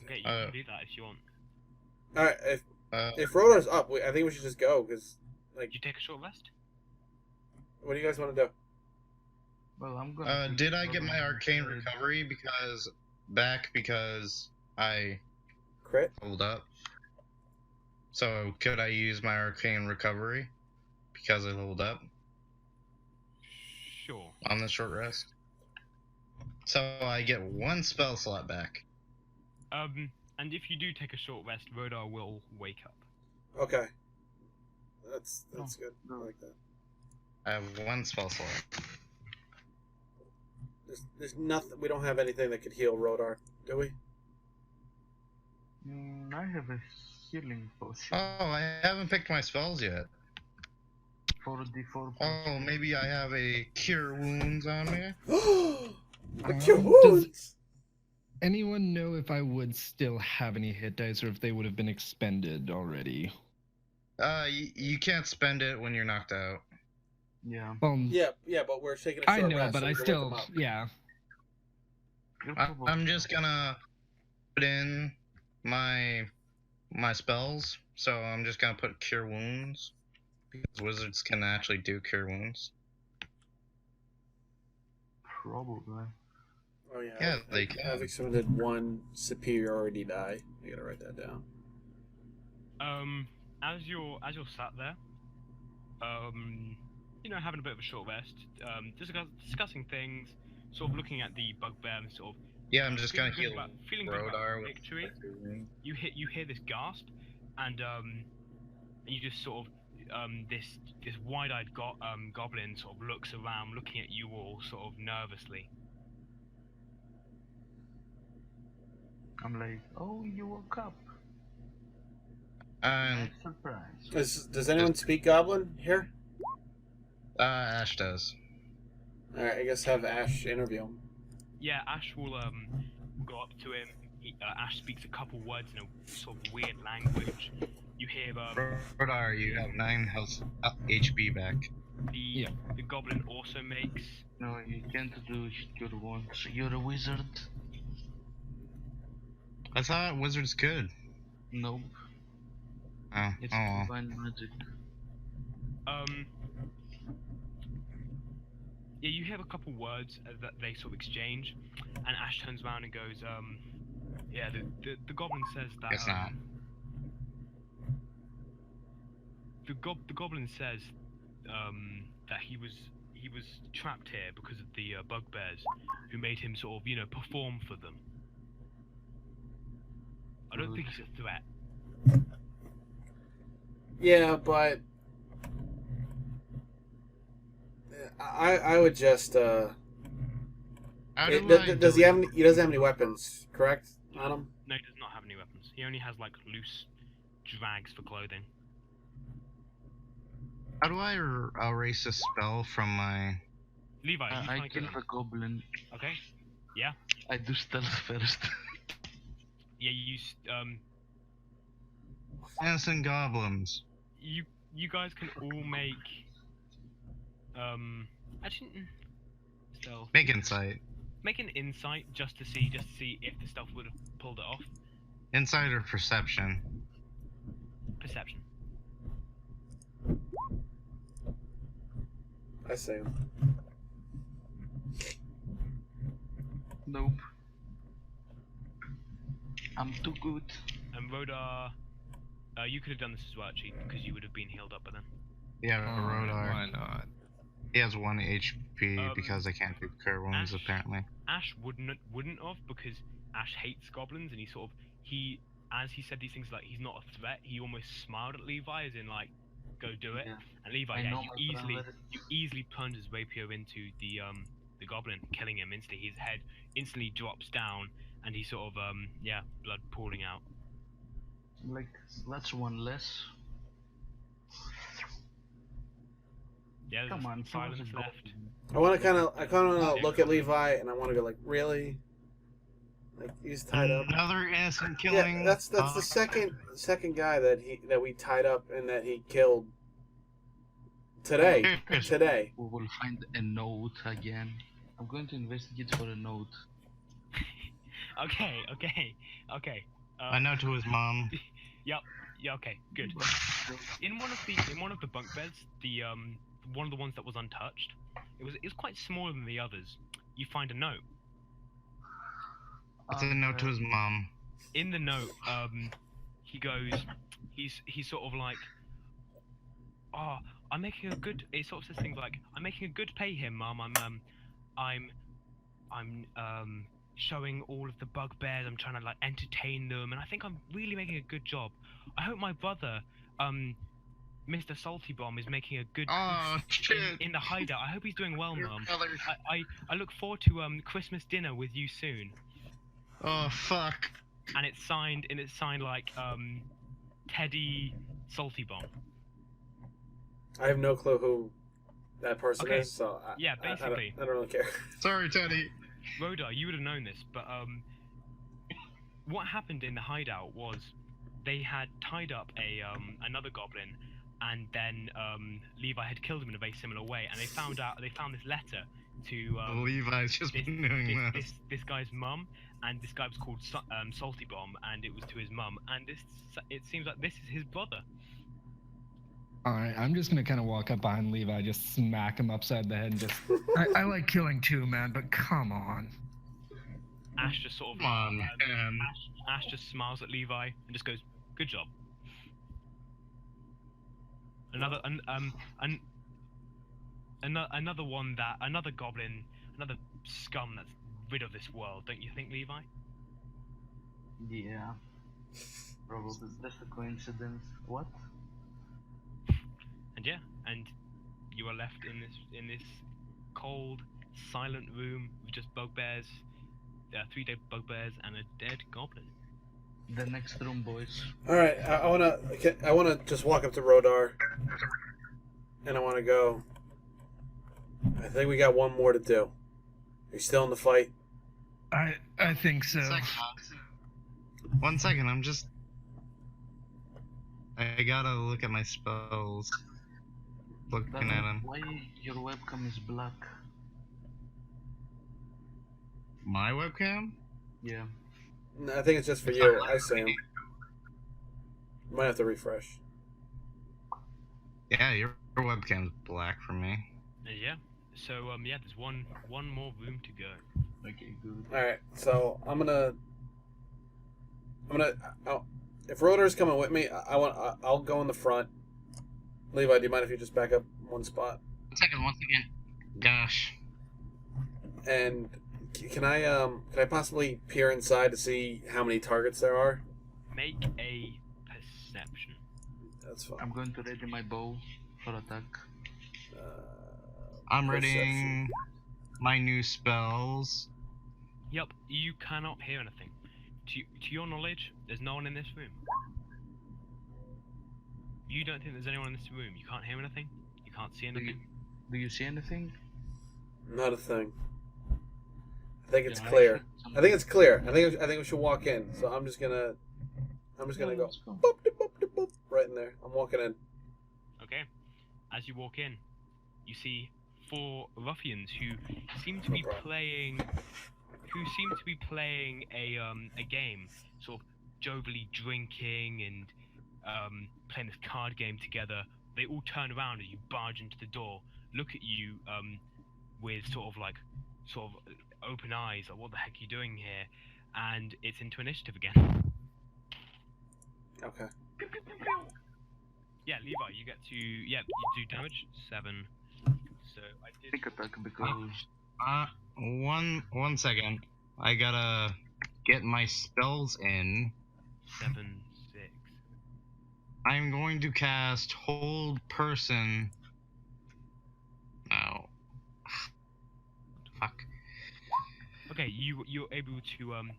Okay, you can do that if you want. All right. Uh, If Rodar's up, I think we should just go because, like, Did you take a short rest? what do you guys want to do? Well, I'm gonna. did I get my arcane recovery because I Crit? pulled up? So could I use my arcane recovery because I leveled up Sure. on the short rest? So I get 1 spell slot back. And if you do take a short rest, Rodar will wake up. Okay. That's good. I no. like that. I have 1 spell slot. There's nothing. We don't have anything that could heal Rodar, do we? I have a healing potion. Oh, I haven't picked my spells yet. 4d4 Oh, maybe I have a cure wounds on me. The cure Does wounds. anyone know if I would still have any hit dice or if they would have been expended already? You can't spend it when you're knocked out. Yeah. Yeah, but we're taking a I short know, rest, but so I we can wake still, him up. yeah. I'm just gonna put in my spells. So I'm just gonna put cure wounds because wizards can actually do cure wounds. Probably. Oh yeah. Yeah, they can. I've expended 1 superiority die. I gotta write that down. As you're sat there, having a bit of a short rest, discussing things, sort of looking at the bugbear and sort of Yeah, I'm just gonna feeling heal good about Rodar with victory. You hear this gasp, and you just sort of this wide-eyed goblin sort of looks around, looking at you all sort of nervously. I'm like, oh, you woke up. And Nice surprise. Does anyone speak Goblin here? Ash does. All right, I guess have Ash interview him. Yeah, Ash will go up to him. Ash speaks a couple words in a sort of weird language. You hear Rodar, you have 9 health HP back. the goblin also makes. No, you can't do cure wounds. You're a wizard. I thought wizards could. Nope. Oh, It's oh. divine magic. Yeah, you hear a couple words that they sort of exchange, and Ash turns around and goes, yeah, the goblin says that. Guess not. The goblin says that he was trapped here because of the bugbears who made him sort of perform for them. I don't think he's a threat. Yeah, but I would just How do I does he have any, he doesn't have any weapons, correct, on him? No, he does not have any weapons. He only has like loose drags for clothing. How do I erase a spell from my? Levi, you I trying to kill kill him? the goblin. Okay. Yeah. I do stealth first. Yeah, you use Innocent goblins. you guys can all make actually stealth. Make insight. Make an insight just to see if the stealth would have pulled it off. Insight or perception. Perception. I say. Nope. I'm too good. And Rodar, you could have done this as well, actually, because you would have been healed up by then. Yeah, Rodar. Why not? He has 1 HP because I can't do cure wounds Ash? apparently. Ash wouldn't have, because Ash hates goblins, and as he said these things, like he's not a threat. He almost smiled at Levi, as in like, go do it. Yeah. And Levi, I yeah, know you my brother. easily plunge his rapier into the goblin, killing him instantly. His head instantly drops down, and he sort of blood pouring out. Like, that's 1 less. Yeah, there's Come on, silence someone's a left. goblin. I kind of want to look at Levi, and I want to go like, really? Like he's tied up. Another innocent killing. Yeah, that's the second guy that we tied up and that he killed today. Today. We will find a note again. I'm going to investigate for a note. Okay. A note to his mom. Yep. Yeah. Okay. Good. In one of the bunk beds, the one of the ones that was untouched, it was quite smaller than the others. You find a note. It's a note to his mom. In the note, he goes, he's sort of like, oh, I'm making a good. He sort of says things like, I'm making a good pay here, Mum. I'm showing all of the bugbears. I'm trying to like entertain them, and I think I'm really making a good job. I hope my brother, Mr. Salty Bomb, is making a good Oh shit! in the hideout. I hope he's doing well, Your Mum. brother. I look forward to Christmas dinner with you soon. Oh fuck! And it's signed like Teddy Salty Bomb. I have no clue who that person Okay. is, so Yeah, basically. I don't really care. Sorry, Teddy. Rhoda, you would have known this, but what happened in the hideout was they had tied up a another goblin, and then Levi had killed him in a very similar way, and they found this letter to Levi's just been doing this. this guy's mum, and this guy was called Salty Bomb, and it was to his mum, and it seems like this is his brother. Alright, I'm just gonna kind of walk up behind Levi, just smack him upside the head, and just. I like killing too, man, but come on. Ash just sort of Come on, man. Ash just smiles at Levi and just goes, "Good job." Another another goblin, another scum that's rid of this world, don't you think, Levi? Yeah. Probably just a coincidence. What? And yeah, and you are left in this cold, silent room with just bugbears, 3 dead bugbears and a dead goblin. The next room, boys. All right, I wanna just walk up to Rodar, and I wanna go. I think we got one more to do. Are you still in the fight? I think so. One second, I'm just. I gotta look at my spells. Looking at them. Why your webcam is black? My webcam? Yeah. No, I think it's just for you. I see him. Might have to refresh. Yeah, your webcam's black for me. Yeah. So yeah, there's one more room to go. Okay, good. All right, so I'm gonna. If Rodar's coming with me, I'll go in the front. Levi, do you mind if you just back up one spot? One second. Gosh. And can I possibly peer inside to see how many targets there are? Make a perception. That's fine. I'm going to ready my bow for attack. I'm Perception. reading my new spells. Yep, you cannot hear anything. To your knowledge, there's no one in this room. You don't think there's anyone in this room? You can't hear anything? You can't see anything? Do you see anything? Not a thing. I think it's Yeah, clear. should- I think it's clear. I think we should walk in. So I'm just gonna go let's go. boop, de, boop, de, boop, right in there. I'm walking in. Okay. As you walk in, you see 4 ruffians who seem to be playing a game, sort of jovially drinking and playing this card game together. They all turn around as you barge into the door, look at you with sort of open eyes, like, what the heck are you doing here? And it's into initiative again. Okay. Yeah, Levi, you get to you do damage 7. So I did. Pick attack because One second. I gotta get my spells in. 7, 6. I'm going to cast Hold Person. No. Fuck. Okay, you're able to on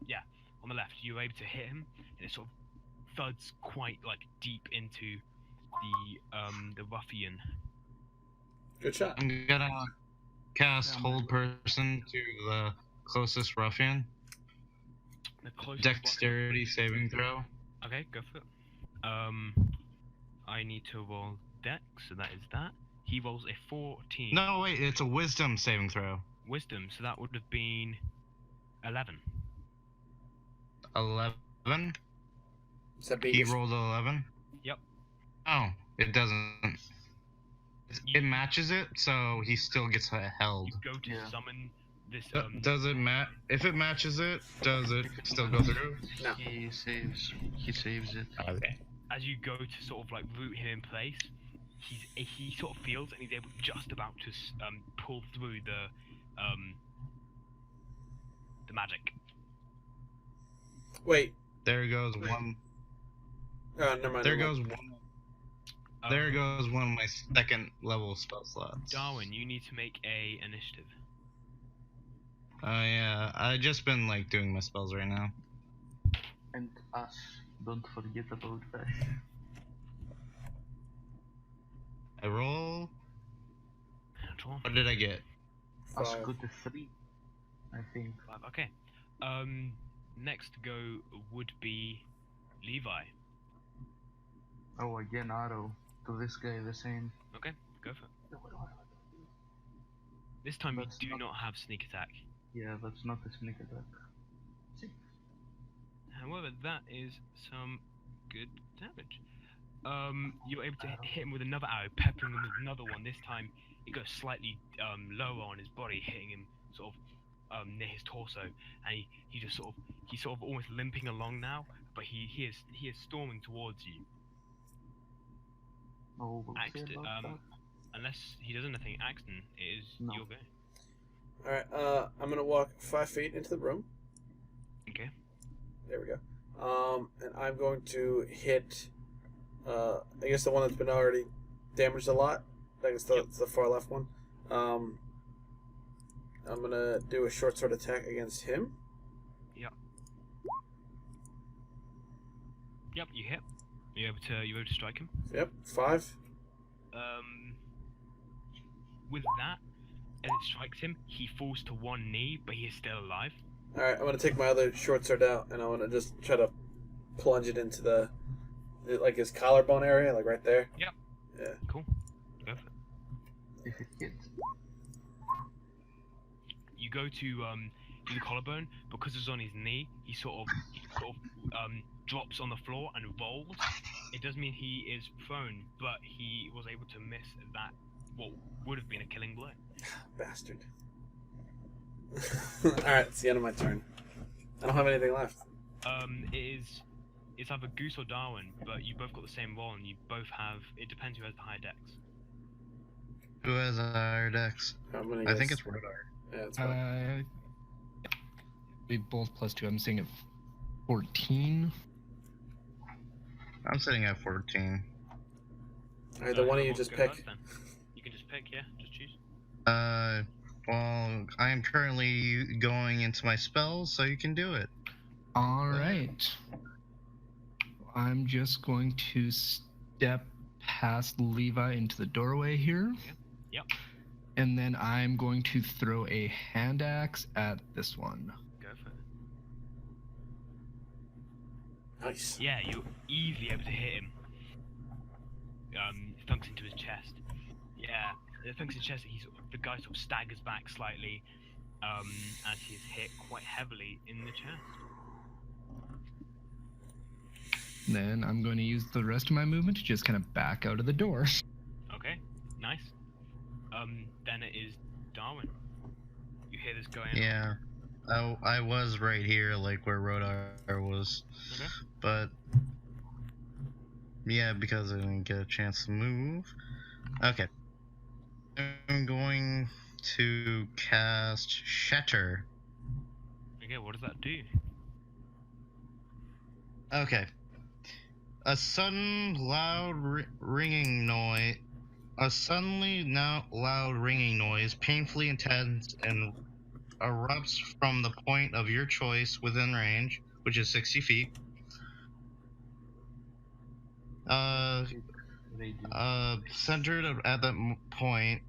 the left you're able to hit him, and it sort of thuds quite like deep into the ruffian. Good shot. I'm gonna cast Hold Person to the closest ruffian. The closest Dexterity saving throw. ruffian. Okay, go for it. I need to roll dex, so that is that. He rolls a 14. No, wait, it's a Wisdom saving throw. Wisdom, so that would have been 11. 11. Does that beat He your- rolled 11. Yep. Oh, it doesn't. It matches it, so he still gets held. You go to Yeah. summon this Does it If it matches it, does it still go through? No. he saves it. Okay. as you go to sort of like root him in place, he sort of feels and he's able just about to pull through the magic. Wait. There goes one. Oh, never mind. There never goes mind. one. There goes one of my second level spell slots. Darwin, you need to make a initiative. Oh yeah, I just been like doing my spells right now. And us, don't forget about Ash. I roll. Natural. What did I get? Us 5. go to 3, I think. 5. Okay. Next to go would be Levi. Oh, again arrow. To this guy the same. Okay, go for it. This time That's you do not- not have sneak attack. Yeah, that's not a sneak attack. 6. However, that is some good damage. You're able to hit him with another arrow, peppering him with another one. This time, it goes slightly lower on his body, hitting him sort of near his torso, and he's sort of almost limping along now. But he is storming towards you. Oh, we'll see Axton, about that. unless he does anything, Axton, it is No. your go. Alright, I'm gonna walk 5 feet into the room. Okay. There we go. And I'm going to hit, I guess the one that's been already damaged a lot. I guess the far left one. I'm gonna do a short sword attack against him. Yep, you hit. You're able to strike him. Yep, 5. With that, as it strikes him, he falls to one knee, but he is still alive. Alright, I'm gonna take my other short sword out, and I'm gonna just try to plunge it into like his collarbone area, like right there. Yep. Yeah. Cool. Go for it. If it hits. You go to the collarbone, because it's on his knee. He sort of drops on the floor and rolls. It does mean he is prone, but he was able to miss that what would have been a killing blow. Bastard. Alright, it's the end of my turn. I don't have anything left. It's either Goose or Darwin, but you both got the same roll, and you both have. It depends who has the higher dex. Who has a higher dex? I'm gonna I think guess- it's Rodar. Yeah, it's fine. We both +2. I'm seeing it 14. I'm sitting at 14. Alright, the one of you Who just wants to go pick. first, then? You can just pick, yeah. Just choose. Well, I am currently going into my spells, so you can do it. All right. I'm just going to step past Levi into the doorway here. Yep. And then I'm going to throw a hand axe at this one. Go for it. Nice. Yeah, you're easily able to hit him. It thunks into his chest. Yeah, it thunks in his chest. The guy sort of staggers back slightly, as he's hit quite heavily in the chest. Then I'm going to use the rest of my movement to just kind of back out of the door. Okay, nice. Then it is Darwin. You hear this going on. Yeah. I was right here, like where Rodar was. Okay. But yeah, because I didn't get a chance to move. Okay. I'm going to cast Shatter. Okay, what does that do? Okay. A sudden loud ringing noise. A suddenly loud ringing noise, painfully intense, and erupts from the point of your choice within range, which is 60 feet. Centered at that point,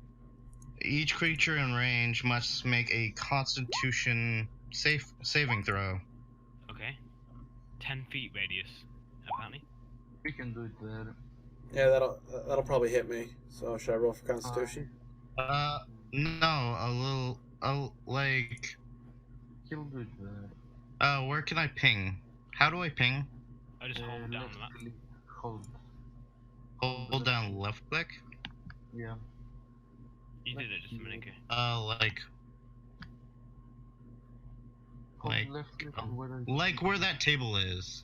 each creature in range must make a Constitution saving throw. Okay. 10 feet radius, apparently. We can do it there. Yeah, that'll probably hit me. So should I roll for Constitution? No, like, He'll do it there. where can I ping? How do I ping? I just hold down left that. click, hold. Hold down left click? Yeah. You did it just a minute ago. Like, Hold Like, left click um, where I like where that table is.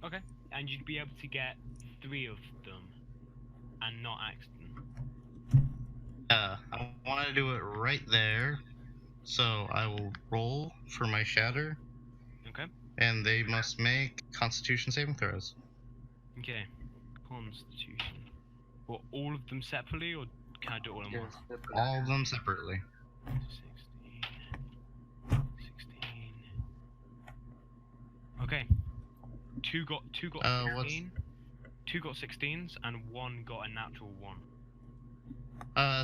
Okay. And you'd be able to get 3 of them, and not Axton. I want to do it right there, so I will roll for my shatter, Okay. and they must make Constitution saving throws. Okay. Constitution. Well, all of them separately, or can I do it all in Yes, one? separate. All of them separately. 16. 16. Okay. Two got What's 16. 2 got 16s, and 1 got a natural 1.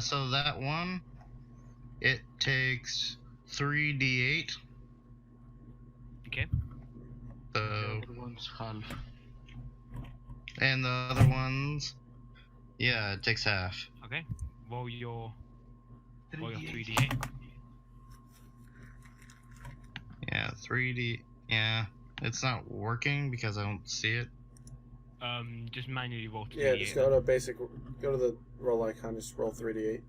So that one, it takes 3d8. Okay. So, The other one's half. and the other ones, yeah, it takes half. Okay. Roll your 3d8. 3d8. Yeah, 3d. Yeah, it's not working because I don't see it. Just manually roll 3d8. Yeah, just go to basic. Go to the roll icon. Just roll 3d8.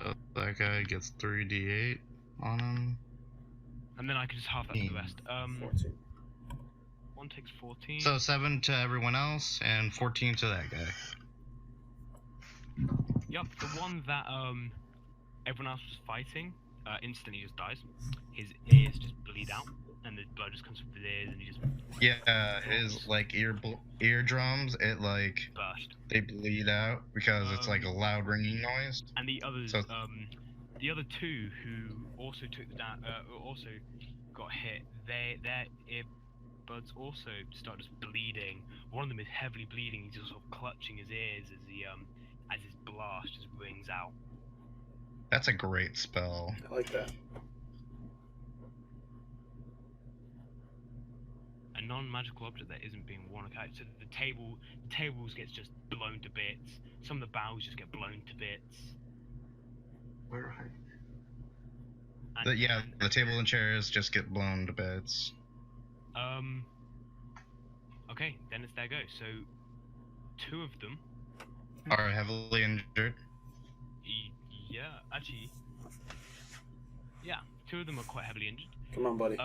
So that guy gets 3d8 on him. And then I can just half that to the rest. 14. 1 takes 14. So 7 to everyone else and 14 to that guy. Yep, the one that everyone else was fighting instantly just dies. His ears just bleed out, and the blood just comes from his ears, and he just Yeah, his like eardrums, it like burst. they bleed out because it's like a loud ringing noise. And the others, So- the other 2 who also took the also got hit, their earbuds also start just bleeding. One of them is heavily bleeding. He's just sort of clutching his ears as as his blast just rings out. That's a great spell. I like that. A non-magical object that isn't being worn. Okay, so the tables gets just blown to bits. Some of the bows just get blown to bits. Perfect. And, Yeah, the table and chairs just get blown to bits. Okay, then it's their go. So 2 of them. Are heavily injured. Yeah, actually. Yeah, 2 of them are quite heavily injured. Come on, buddy.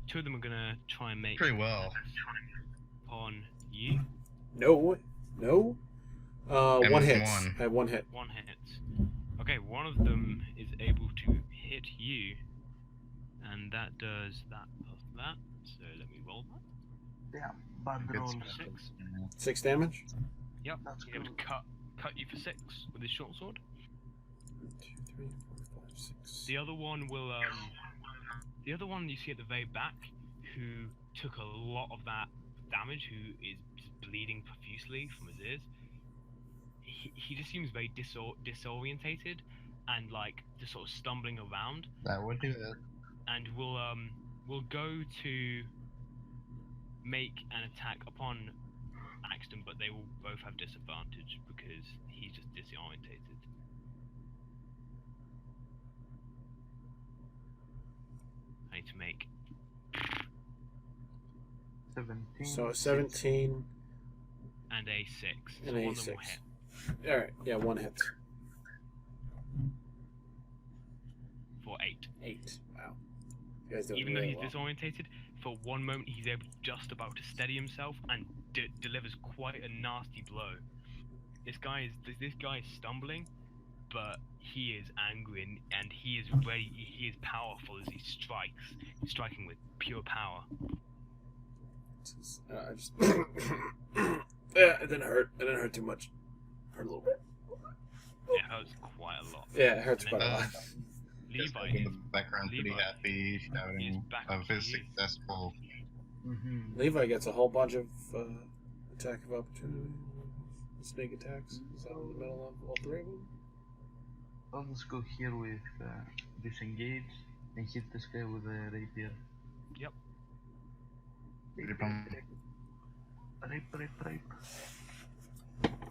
2 of them are gonna try and make Pretty well. on you. No. No. And One hit. one. I have 1 hit. 1 hit. Okay, one of them is able to hit you, and that does that plus that. So let me roll that. Yeah, bad Good rolls. spell. 6. 6 damage. Yep. That's He's able to good. cut you for 6 with his short sword. 1, 2, 3, 4, 5, 6. The other one will the other one you see at the very back, who took a lot of that damage, who is just bleeding profusely from his ears. He just seems very disorientated and like just sort of stumbling around, That would do it. and will go to make an attack upon Axton, but they will both have disadvantage because he's just disorientated. I need to make 17. So 17 and a 6. So and one a of them will 6. hit. Alright, yeah, 1 hit. For 8. 8. Wow. You guys doing Even though really he's well. disorientated, for one moment he's able just about to steady himself and delivers quite a nasty blow. This guy is stumbling, but he is angry and he is ready. He is powerful as he strikes. He's striking with pure power. I just. Yeah, it didn't hurt. It didn't hurt too much. Hurt a little bit. It hurts quite a lot. Yeah, it hurts And then, quite a lot. Levi in is the background, pretty Levi happy, is shouting back of his to you. successful. Mm-hmm. Levi gets a whole bunch of attack of opportunity. Sneak attacks. Is that in the middle of all 3 of them? I'll just go here with disengage and hit this guy with a rapier. Yep. Rape.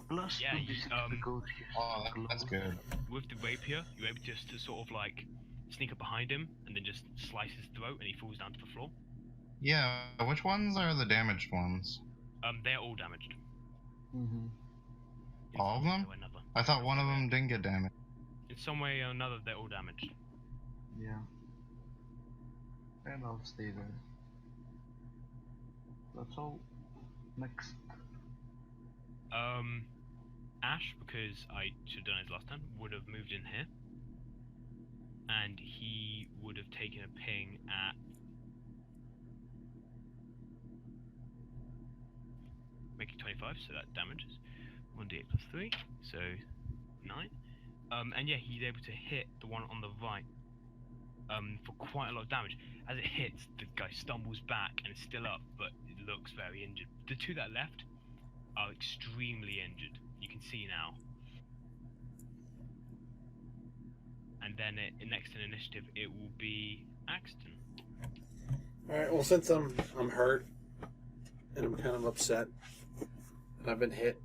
Plus Yeah, 2 you, because he's Oh, that's good. with the rapier, you're able just to sort of like sneak up behind him and then just slice his throat and he falls down to the floor. Yeah, which ones are the damaged ones? They're all damaged. Mm-hmm. In All of some way them? or another. I thought one of them didn't get damaged. In some way or another, they're all damaged. Yeah. And I'll stay there. That's all. Next. Ash, because I should have done it last time, would have moved in here. And he would have taken a ping at... Make it 25, so that damages. 1d8 plus 3, so 9. And yeah, he's able to hit the one on the right for quite a lot of damage. As it hits, the guy stumbles back and is still up, but it looks very injured. The two that are left are extremely injured. You can see now. And then next in initiative, it will be Axton. Alright, well, since I'm hurt, and I'm kind of upset, and I've been hit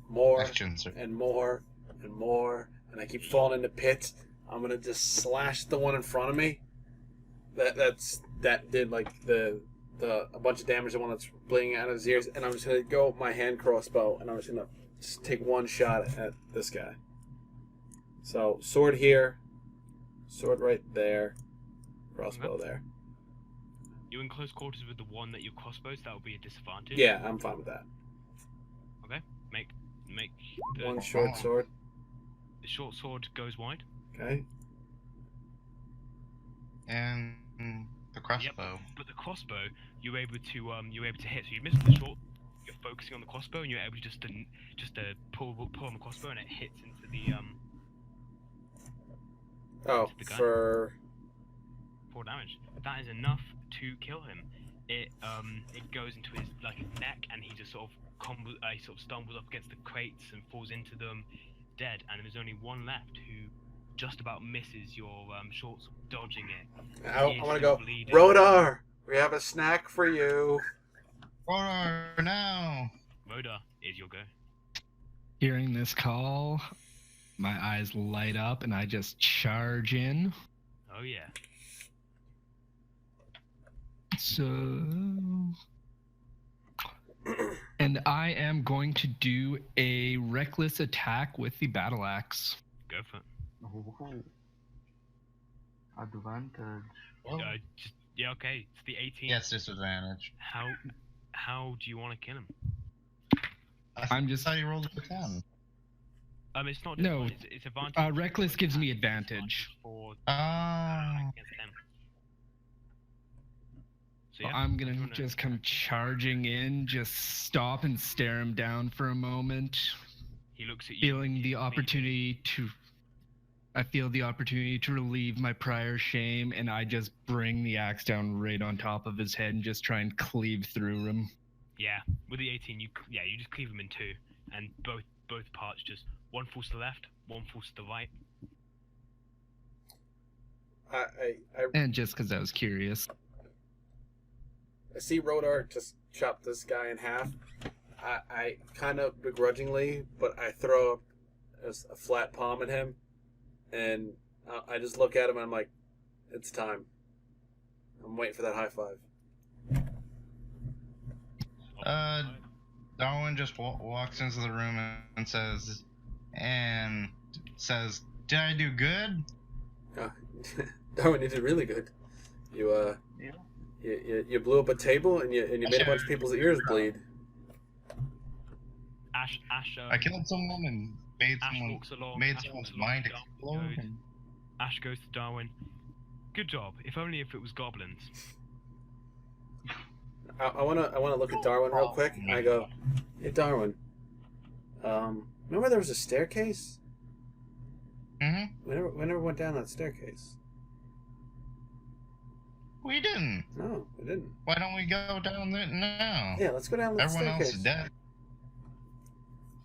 more Actions. and more and more, and I keep falling into pits, I'm gonna just slash the one in front of me. That did like a bunch of damage, the one that's bleeding out of his ears, and I'm just gonna go with my hand crossbow, and I'm just gonna take one shot at this guy. So sword here, sword right there, crossbow there. You're in close quarters with the one that you crossbows. That will be a disadvantage. Yeah, I'm fine with that. Okay. Make the, One short sword. The short sword goes wide. Okay. And the crossbow. But the crossbow, you're able to hit. So you missed the short. You're focusing on the crossbow, and you're able just to pull on the crossbow, and it hits into the Oh, the guy. for 4 damage. That is enough to kill him. It goes into his neck, and he just sort of stumbles up against the crates and falls into them, dead. And there's only one left who just about misses your shorts, dodging it. I want to go. Bleeding. Rodar, we have a snack for you. Roar now! Rhoda, is your go. Hearing this call, my eyes light up and I just charge in. Oh yeah. So... And I am going to do a reckless attack with the battle axe. Go for it. Oh. Advantage. Well, Yeah, okay. It's the 18. yes, disadvantage. How do you want to kill him? I'm just- thought you rolled a 10. It's not. No, it's advantage. reckless gives me advantage. For Ah. against them. So So yeah, I'm do you gonna wanna just come attack? charging in, just stop and stare him down for a moment, He looks at you. feeling the he's opportunity to. I feel the opportunity to relieve my prior shame, and I just bring the axe down right on top of his head and just try and cleave through him. Yeah, with the 18, you just cleave him in two, and both parts just one falls to the left, one falls to the right. I And just because I was curious. see Rodar just chop this guy in half. I kind of begrudgingly, but I throw up a flat palm at him, and I just look at him and I'm like, it's time. I'm waiting for that high five. Darwin just walks into the room and says, "Did I do good?" Darwin, you did really good. You Yeah. you blew up a table and you made a bunch of people's ears bleed. Ash. I killed someone and made Ash someone walks along. made Ash someone's walks along mind to Darwin, explode. goes- Ash goes to Darwin. Good job. If only if it was goblins. I wanna look at Darwin real quick. I go, hey Darwin, remember there was a staircase? Mm-hmm. We never went down that staircase. We didn't. No, we didn't. Why don't we go down there now? Yeah, let's go down the Everyone staircase. else is dead.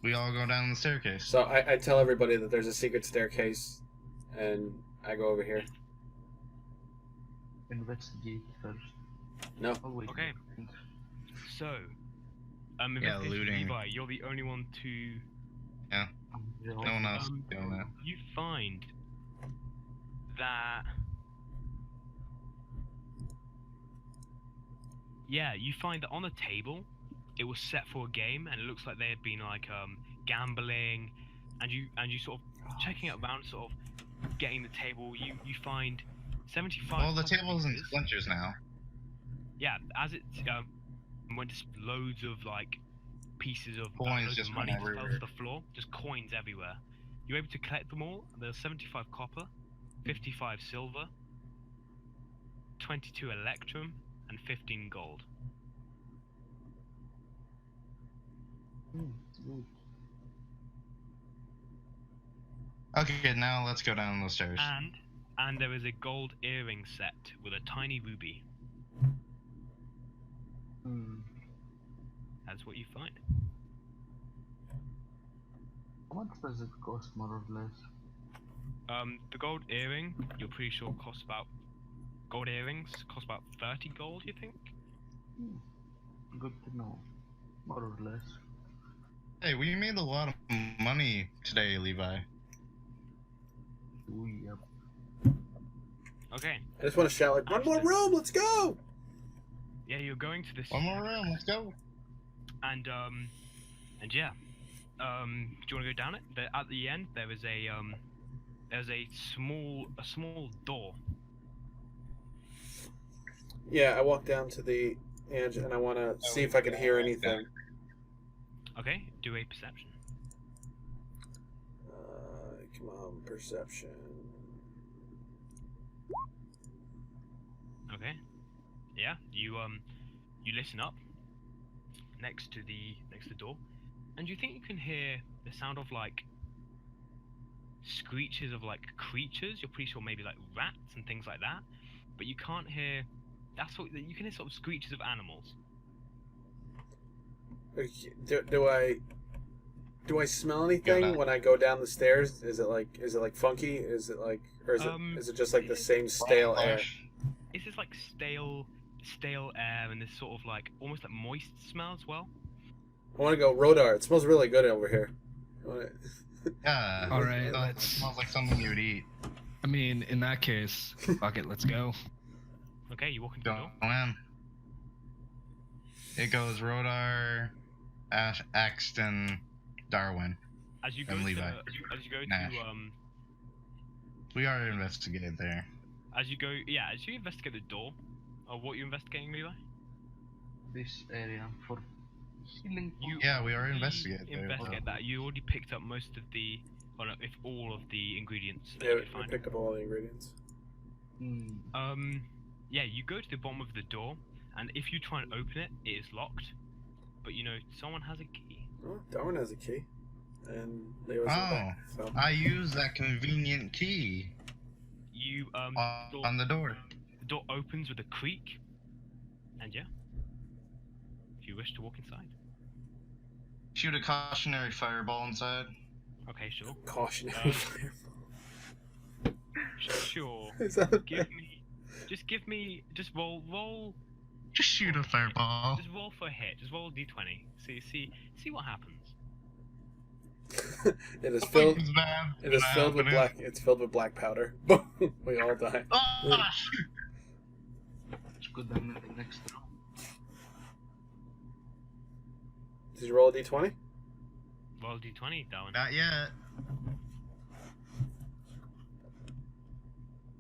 We all go down the staircase. So I tell everybody that there's a secret staircase, and I go over here. Investigate first. No. Oh, wait. Okay. So, Yeah, investigation, looting. Levi, you're the only one to. No one else is doing that. You find that. Yeah, you find that on the table, it was set for a game, and it looks like they had been gambling, and you sort of checking it around, sort of getting the table. You find 75. Well, the table's in pieces. splinters now. Yeah, as it and when just loads of like pieces of Coins loads just of went money just fell to everywhere. the floor, just coins everywhere. You're able to collect them all. There's 75 copper, 55 silver, 22 electrum, and 15 gold. Good. Okay, now let's go down the stairs. And there is a gold earring set with a tiny ruby. That's what you find. How much does it cost, more or less? The gold earring, you're pretty sure costs about. Gold earrings cost about 30 gold, you think? Good to know. More or less. Hey, we made a lot of money today, Levi. Ooh, yep. Okay. I just want to shout like, one more room, let's go! Yeah, you're going to this. One more room, let's go. And yeah. Do you want to go down it? At the end, there's a small door. Yeah, I walk down to the edge and I want to see if I can hear anything. Okay, do a perception. Come on, perception. Okay. Yeah, you listen up next to the door, and you think you can hear the sound of like screeches of like creatures. You're pretty sure maybe like rats and things like that, but you can't hear. You can hear sort of screeches of animals. Do I smell anything when I go down the stairs? Is it like funky? Is it like, or is it just like the same stale air? It's just like stale air and this sort of like almost like moist smell as well. I want to go Rodar. It smells really good over here. Yeah. All right, It smells like something you would eat. I mean, in that case, fuck it, let's go. Okay, you walk into the Go door. in. It goes Rodar, Axton, Darwin. As you go And to Levi. Nash. We already investigated there. As you investigate the door, or what you investigating, Levi? This area for healing. Yeah, we already investigated there. Investigate that. You already picked up most of the, well, no, if all of the ingredients that Yeah, you could I find. picked up all the ingredients. Yeah, you go to the bottom of the door, and if you try and open it, it is locked. But you know, someone has a key. Oh, Darwin has a key. And Leo's in the back, so. I use that convenient key. You on the door. The door opens with a creak, and yeah, if you wish to walk inside. Shoot a cautionary fireball inside. Okay, sure. Cautionary fireball. Sure. Is that Just roll. Just shoot a fireball. Just roll for a hit. Just roll a d20. See what happens. It is filled. It's bad. It is filled with black. It's filled with black powder. We all die. It's good I'm in the next room. Did you roll a d20? Roll a d20, Darwin. Not yet.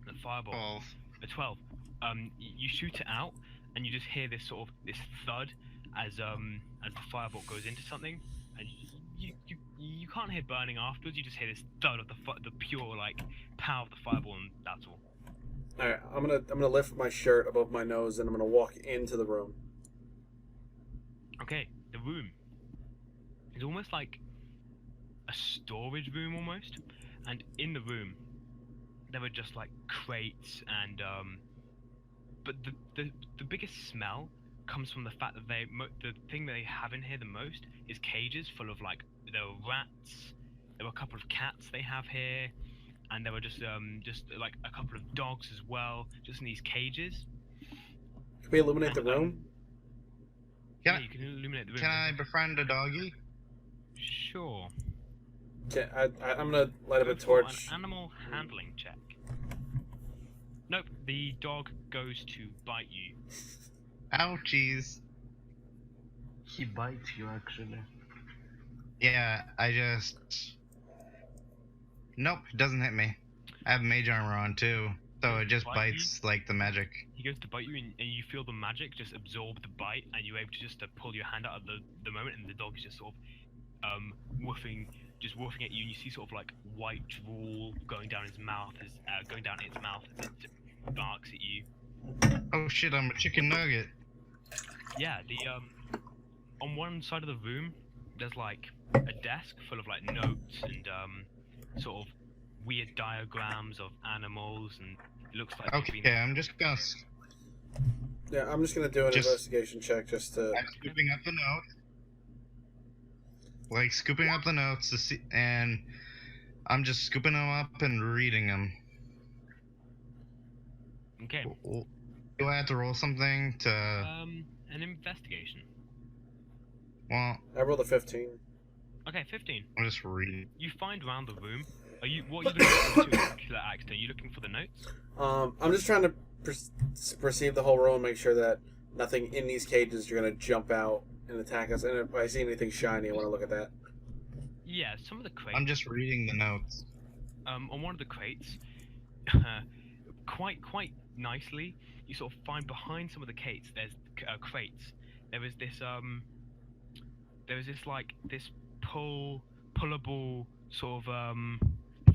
The fireball. 12. A 12. You shoot it out, and you just hear this sort of thud as the fireball goes into something, and you can't hear burning afterwards. You just hear this thud of the pure like power of the fireball, and that's all. All right, I'm gonna lift my shirt above my nose, and I'm gonna walk into the room. Okay, the room is almost like a storage room almost, and in the room there were just like crates and but the biggest smell comes from the fact that the thing they have in here the most is cages full of like, there were rats, there were a couple of cats they have here, and there were just like a couple of dogs as well, just in these cages. Can we illuminate the room? Yeah, you can illuminate the room. Can I befriend a doggy? Sure. Okay, I'm gonna light up a Go for torch. An animal handling check. Nope, the dog goes to bite you. Ouchies. He bites you actually. Yeah, I just... Nope, it doesn't hit me. I have mage armor on too. So it just Bite you. bites like the magic. He goes to bite you, and you feel the magic just absorb the bite, and you're able to just pull your hand out at the moment, and the dog is just sort of woofing at you, and you see sort of like white drool going down its mouth as it barks at you. Oh shit! I'm a chicken nugget. Yeah, on one side of the room, there's like a desk full of like notes and sort of weird diagrams of animals, and it looks like Okay, I'm just gonna. Yeah, I'm just gonna do an Just- investigation check just to. I'm scooping up the notes. Like scooping up the notes to see, and I'm just scooping them up and reading them. Okay. Do I have to roll something to? An investigation. Well, I rolled a 15. Okay, 15. I'll just read. You find around the room. What are you looking for to a particular act? Are you looking for the notes? I'm just trying to perceive the whole room and make sure that nothing in these cages are gonna jump out and attack us. And if I see anything shiny, I want to look at that. Yeah, some of the crates. I'm just reading the notes. On one of the crates, quite nicely, you sort of find behind some of the crates. There's crates. There is this like this pullable sort of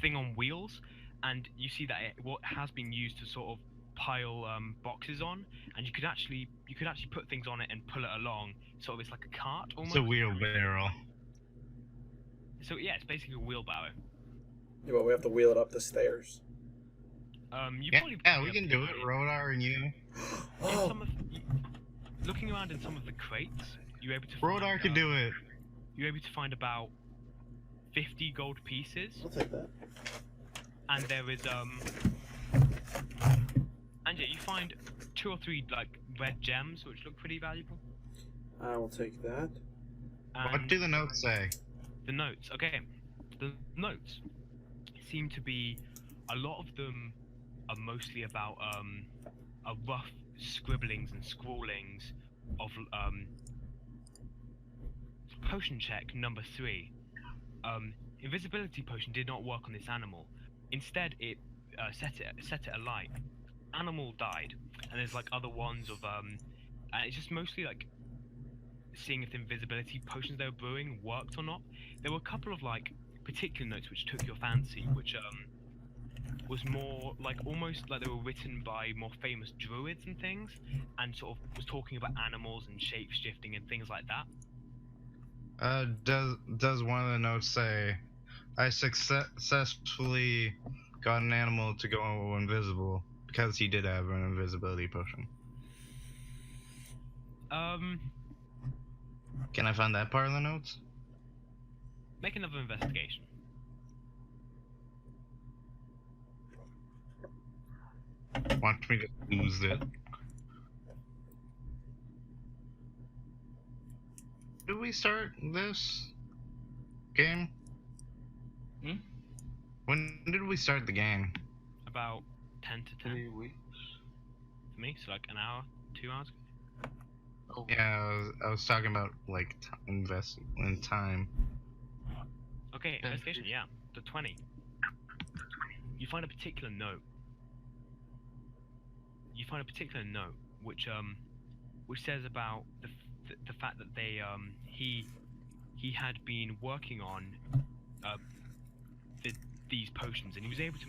thing on wheels, and you see that what has been used to sort of pile boxes on, and you could actually put things on it and pull it along. Sort of it's like a cart almost. It's a wheelbarrow. So yeah, it's basically a wheelbarrow. Yeah, but we have to wheel it up the stairs. Yeah, we can do it, Rodar and you. Looking around in some of the crates, you're able to. Rodar can do it. You're able to find about 50 gold pieces, I'll take that. and there is and yeah, you find 2 or 3 like red gems which look pretty valuable. I will take that. And What do the notes say? the notes? Okay, the notes seem to be, a lot of them are mostly about a rough scribblings and scrawlings of potion check number 3. Invisibility potion did not work on this animal. Instead, it set it alight. Animal died, and there's like other ones of and it's just mostly like seeing if the invisibility potions they were brewing worked or not. There were a couple of like particular notes which took your fancy, which was more like almost like they were written by more famous druids and things, and sort of was talking about animals and shape shifting and things like that. Does one of the notes say, I successfully got an animal to go invisible, because he did have an invisibility potion? Can I find that part of the notes? Make another investigation. Watch me just lose it. Did we start this game? When did we start the game? About 10 to 10 3 weeks. for me, so like an hour, 2 hours. Oh. Yeah, I was talking about like invest in time. Okay, Yeah. investigation. Yeah, the 20. You find a particular note. Which says about the fact that they he had been working on these potions, and he was able to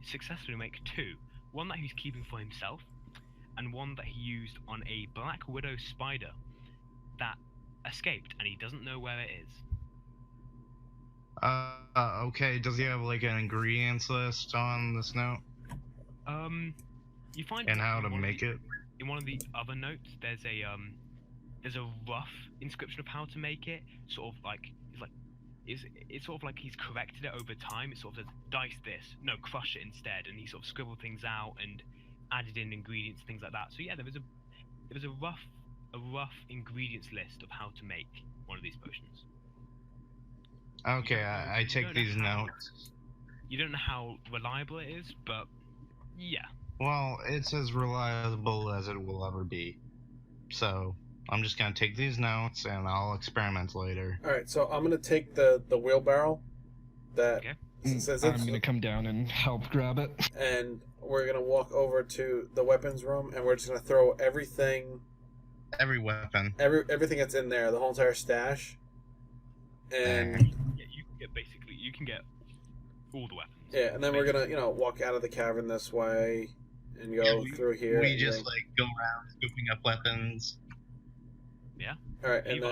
successfully make 2. One that he was keeping for himself, and one that he used on a black widow spider that escaped, and he doesn't know where it is. Okay, does he have like an ingredients list on this note? You find And how in to one of make the- it? In one of the other notes, there's a rough inscription of how to make it. Sort of like it's sort of like he's corrected it over time. It sort of says dice this, no, crush it instead, and he sort of scribbled things out and added in ingredients, things like that. So yeah, there was a rough ingredients list of how to make one of these potions. Okay, I You take don't know these how- notes. You don't know how reliable it is, but yeah. Well, it's as reliable as it will ever be. So, I'm just gonna take these notes and I'll experiment later. All right, so I'm gonna take the wheelbarrow that Okay. I'm gonna come down and help grab it. And we're gonna walk over to the weapons room, and we're just gonna throw everything, Every weapon. everything that's in there, the whole entire stash. And Yeah, you can get all the weapons. yeah, and then we're gonna walk out of the cavern this way, and go through here. We just like go around scooping up weapons. Yeah. All right, and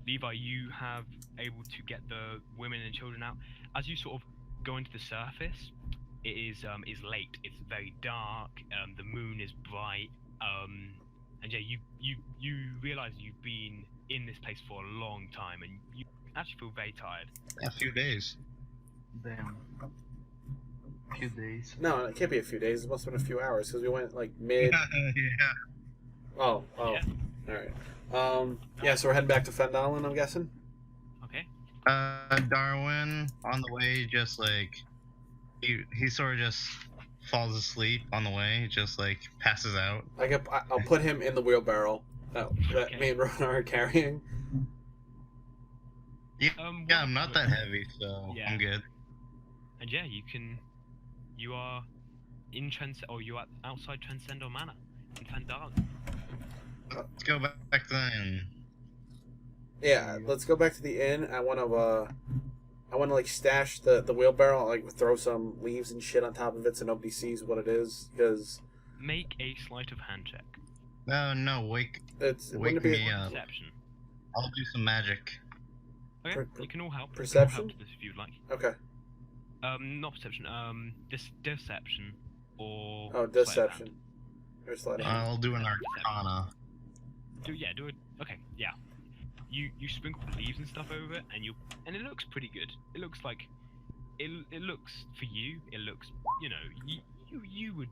Levi, you have able to get the women and children out. As you sort of go into the surface, it is late. It's very dark. The moon is bright. And yeah, you realize you've been in this place for a long time, and you actually feel very tired. A few days. Damn. Few days. No, it can't be a few days. It must have been a few hours because we went like mid. Yeah. Oh. Yeah. All right. Yeah, so we're heading back to Phandelver, I'm guessing. Okay. Darwin on the way just like he sort of just falls asleep on the way, just like passes out. I'll put him in the wheelbarrow that Okay. me and Rona are carrying. Yeah, I'm not that heavy, so Yeah. I'm good. And yeah, you are in you're outside Transcendor Manor in Phandelver. Let's go back then. Yeah, let's go back to the inn. I want to like stash the wheelbarrow, like throw some leaves and shit on top of it so nobody sees what it is. Because Make a sleight of hand check. No, wake wouldn't me it be up. Perception. I'll do some magic. Okay, you can all help. perception? You can all help with this if you'd like. okay? Not perception. Deception or. Oh, sleight of deception. hand. Or sleight of hand. I'll do an arcana. Do it. Okay, yeah. You sprinkle leaves and stuff over it, and it looks pretty good. It looks like it looks for you. It looks, you would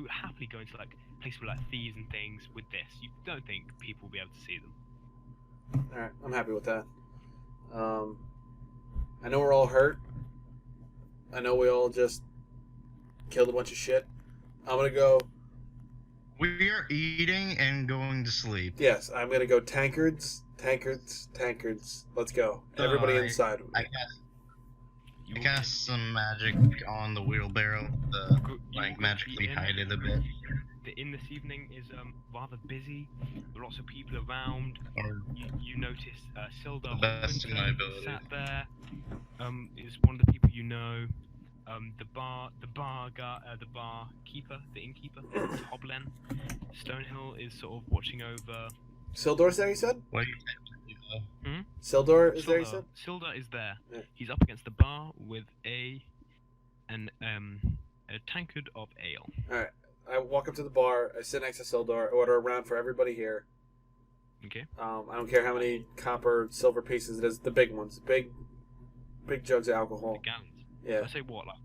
happily go into like places with like thieves and things with this. You don't think people will be able to see them. All right, I'm happy with that. I know we're all hurt. I know we all just killed a bunch of shit. I'm gonna go. We are eating and going to sleep. Yes, I'm gonna go tankards. Let's go. Everybody inside. I cast some magic on the wheelbarrow to like magically hide it a bit. The inn this evening is rather busy. There are lots of people around. Or You notice Silda the best of my ability. sat there. Is one of the people you know. The barkeeper, the innkeeper, Hoblen. Stonehill is sort of watching over. Sildor's there, you said? What do you think? Sildor is there, you said? Silda is there. Yeah. He's up against the bar with a tankard of ale. Alright. I walk up to the bar, I sit next to Sildor, order a round for everybody here. Okay. I don't care how many copper, silver pieces it is, the big ones. Big jugs of alcohol. The gallons. Yeah. I say what, like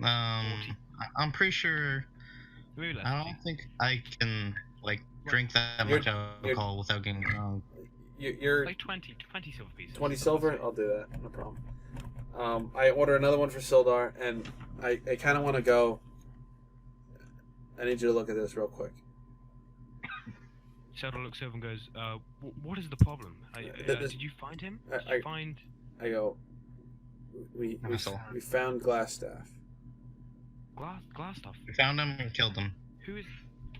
40? I'm pretty sure. Maybe less. I don't think I can like drink that much alcohol without getting drunk. You're Like 20 silver pieces. 20 silver? I'll do that. No problem. I order another one for Sildar, and I kind of want to go. I need you to look at this real quick. Silda looks over and goes, what is the problem? Did you find him? Did you find... I go, we found Glassstaff. Glass stuff? We found him and killed him. Who is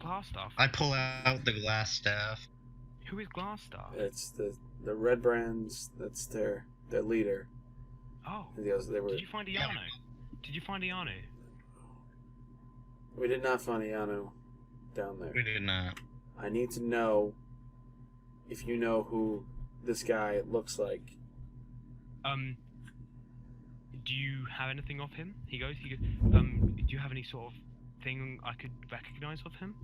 Glass stuff? I pull out the glass staff. Who is Glass stuff? It's the Red Brands. That's their leader. Oh. He goes, they were. Did you find Iano? Did you find Iano? We did not find Iano down there. We did not. I need to know if you know who this guy looks like. Do you have anything of him? He goes, do you have any sort of thing I could recognize of him?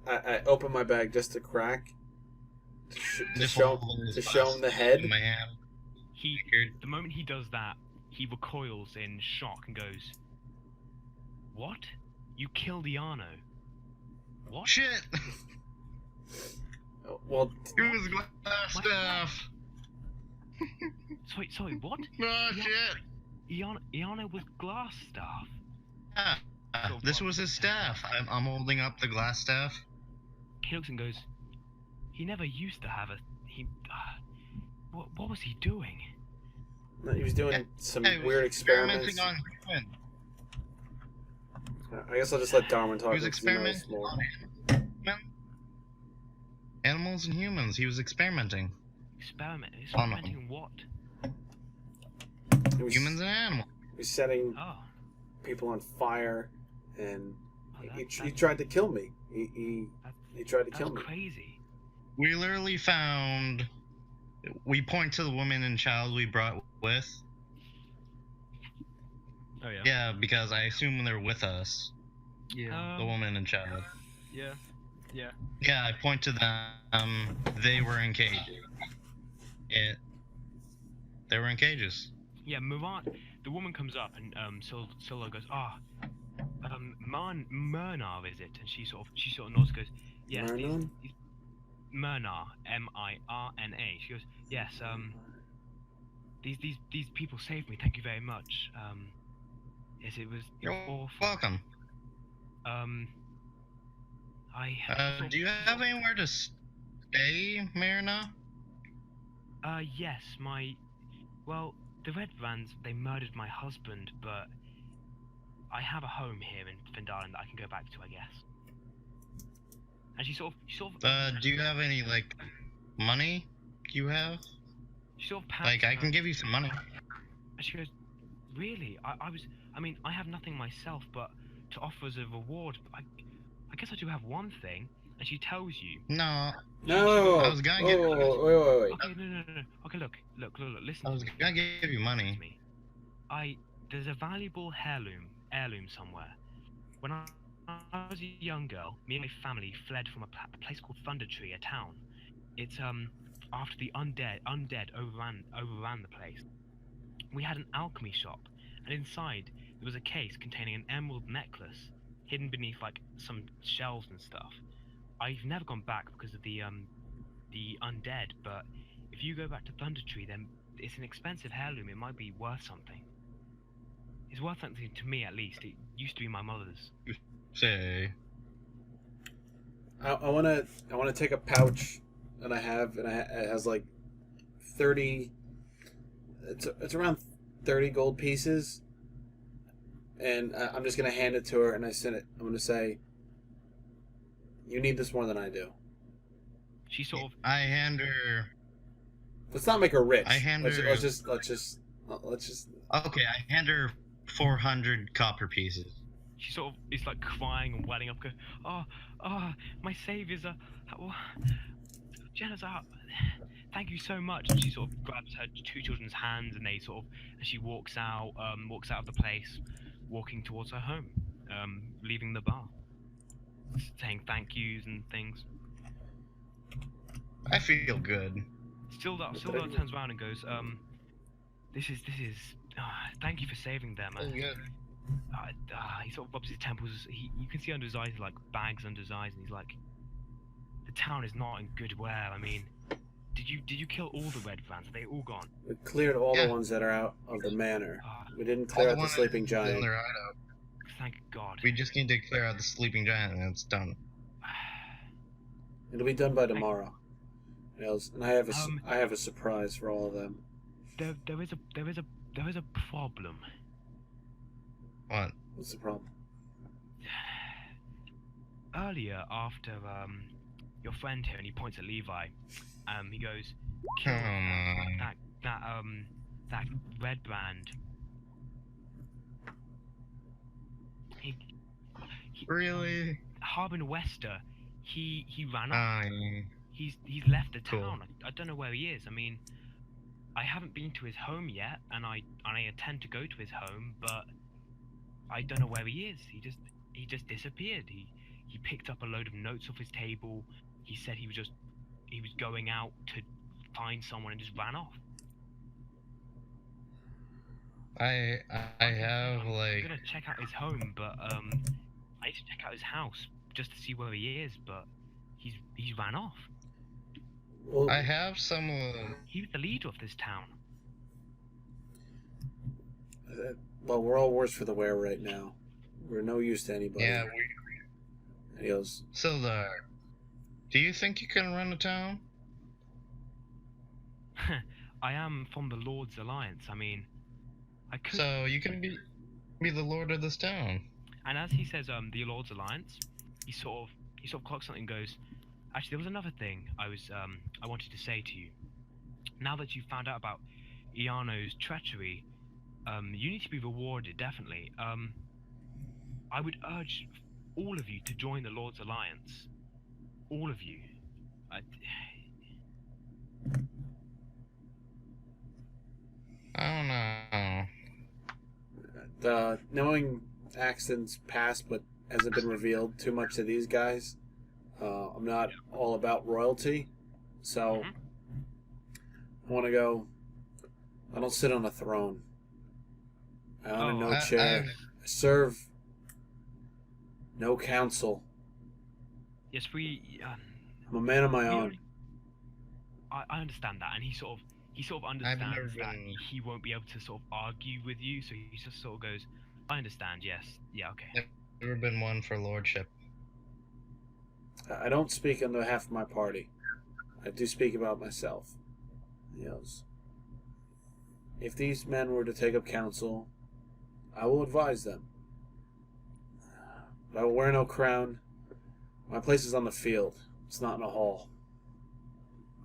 I open my bag just to crack. To Just show hold his him the head. in my hand. The moment he does that, he recoils in shock and goes, "What? You killed Iano? What?" Shit! Well, It was glass staff! Sorry, what? Oh shit! Iano was Glass staff. Yeah, this was his staff. I'm holding up the glass staff. He looks and goes, "He never used to have a... What was he doing?" He was doing Yeah, some he was weird experiments. experimenting on humans. I guess I'll just let Darwin talk He was because he knows experimenting more. on animals and humans. He was experimenting Experimenting on what? He was, humans and animals. he was setting Oh. people on fire, and Oh, he tried to kill me. He tried to That's kill me. crazy. We literally found. We point to the woman and child we brought with. Oh yeah. Yeah, because I assume they're with us. Yeah. The woman and child. Yeah. Yeah. Yeah, I point to them. They were in cages. They were in cages. Yeah, Murat, the woman comes up and Scylla goes, Myrnar is it? And she sort of nods, goes, yes, Myrna? these Myrnar, Mirna. She goes, yes, these people saved me. Thank you very much. Yes, it was You're awful. welcome. Do you have anywhere to stay, Marina? Yes, well, the Red Brands, they murdered my husband, but I have a home here in Phandelver that I can go back to, I guess. And she sort of Do you have any, like, money you have? she sort of pats Like, I her- can give you some money. And she goes, really? I mean, I have nothing myself, but to offer as a reward, I guess I do have one thing. And she tells you. No. No. I was gonna get. Wait. Okay, no. Okay, look. Listen. I was to me. gonna give you money. There's a valuable heirloom somewhere. When I was a young girl, me and my family fled from a place called Thunder Tree, a town. It's after the undead overran the place. We had an alchemy shop, and inside there was a case containing an emerald necklace hidden beneath like some shelves and stuff. I've never gone back because of the undead, but if you go back to Thunder Tree, then it's an expensive heirloom. It might be worth something. It's worth something to me, at least. It used to be my mother's. Say. I wanna take a pouch that I have, and it has like 30. It's around 30 gold pieces, and I'm just gonna hand it to her, and I'm gonna say, you need this more than I do. She sort of. I hand her. Let's not make her rich. I hand her. Let's just. Okay, I hand her 400 copper pieces. She sort of is like crying and welling up, going, my saviors are. Jenna's out. Thank you so much. And she sort of grabs her two children's hands, and they sort of, as she walks out of the place, walking towards her home, leaving the bar, saying thank yous and things. I feel good. Still turns around and goes, this is. Thank you for saving them. Good. He sort of rubs his temples. You can see under his eyes, like bags under his eyes, and he's like, the town is not in good wear. I mean, did you kill all the Red Brands? Are they all gone? We cleared all Yeah. the ones that are out of the manor. Ah, We didn't clear out the ones sleeping in giant. their hideout. thank God. We just need to clear out the sleeping giant, and it's done. It'll be done by tomorrow. And I have a surprise for all of them. There is a problem. What? What's the problem? Earlier, after your friend here, and he points at Levi, he goes, kill that Red Brand. He Really? Harbin Wester, he ran off. He's left the Cool. town. I don't know where he is. I mean, I haven't been to his home yet, and I intend to go to his home, but I don't know where he is. He just disappeared. He picked up a load of notes off his table. He said he was going out to find someone and just ran off. I have I'm like. gonna check out his home, but I need to check out his house just to see where he is. But he's ran off. Well, I have some. He was the leader of this town. well, we're all worse for the wear right now. We're no use to anybody. Yeah. And he goes, Do you think you can run a town? I am from the Lord's Alliance. I mean, I could. So you can be the lord of this town. And as he says, the Lord's Alliance, he sort of clocks something and goes, actually, there was another thing I wanted to say to you. Now that you've found out about Iano's treachery, you need to be rewarded, definitely. I would urge all of you to join the Lord's Alliance. All of you. I don't know. Knowing Axton's past, but hasn't been revealed too much to these guys, I'm not all about royalty, so I want to go. I don't sit on a throne. I own no chair. I serve no council. Yes, I'm a man of my own. I understand that, and he sort of understands that he won't be able to sort of argue with you, so he just sort of goes, I understand, yes. Yeah, okay. Never been one for lordship. I don't speak on behalf of my party. I do speak about myself. If these men were to take up counsel, I will advise them. But I will wear no crown. My place is on the field. It's not in a hall.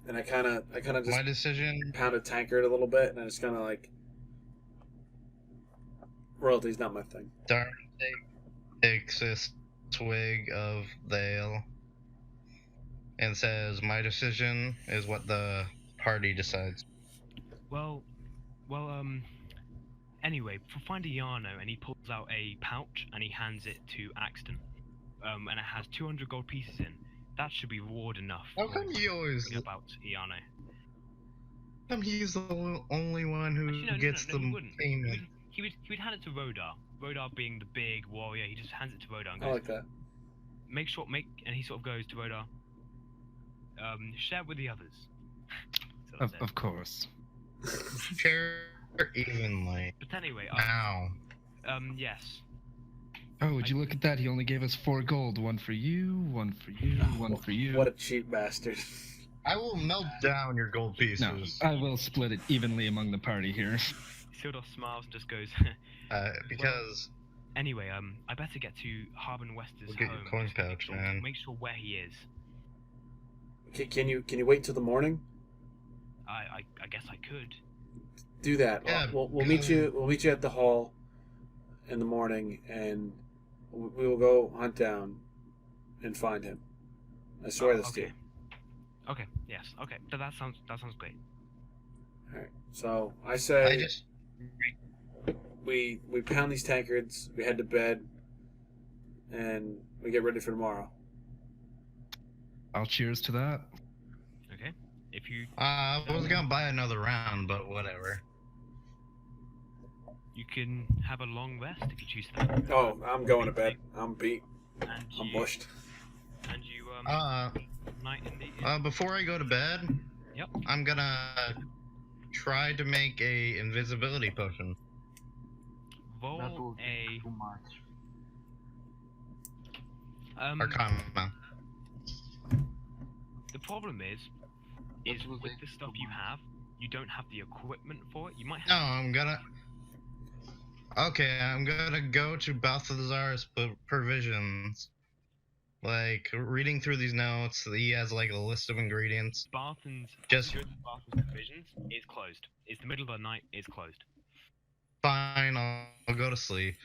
And I kind of just My decision. pound a tankard a little bit, and I just kind of like, royalty's not my thing. Darn takes a swig of the ale and says, "My decision is what the party decides." Anyway, find Iano, and he pulls out a pouch and he hands it to Axton. And it has 200 gold pieces in. That should be reward enough. How come he always? About Iano. How come he's the only one who gets the payment? He would hand it to Rodar. Rodar being the big warrior, he just hands it to Rodar and I goes, like that. and he sort of goes to Rodar. Share it with the others. Of course. Share evenly. But anyway, Ow. yes. Oh, would you look at that? He only gave us 4 gold. 1 for you, 1 for you, 1 for you. What a cheap bastard. I will melt down your gold pieces. No, I will split it evenly among the party here. Sildar smiles and just goes, because... Anyway, I better get to Harbin Wester's Look at home. your coin pouch, man. Make sure where he is. Can you wait till the morning? I guess I could. Do that. Yeah, We'll meet you. We'll meet you at the hall in the morning, and we will go hunt down and find him. I swear this to you. Okay. Yes. Okay. That sounds great. All right. So I say we pound these tankards. We head to bed, and we get ready for tomorrow. I'll cheers to that. Okay. If you. I was gonna buy another round, but whatever. You can have a long rest if you choose that. Oh, I'm going to bed. I'm beat. And I'm bushed. And you night in the. Before I go to bed, Yep. I'm gonna try to make a invisibility potion. Roll That will a. be too much. Arcana. The problem is That will with take the stuff too you much. have, you don't have the equipment for it. You might No, have. I'm gonna go to Balthazar's provisions. Like, reading through these notes, he has like a list of ingredients. Barthen's Just- Barthen's provisions is closed. It's the middle of the night. It's closed. Fine, I'll go to sleep.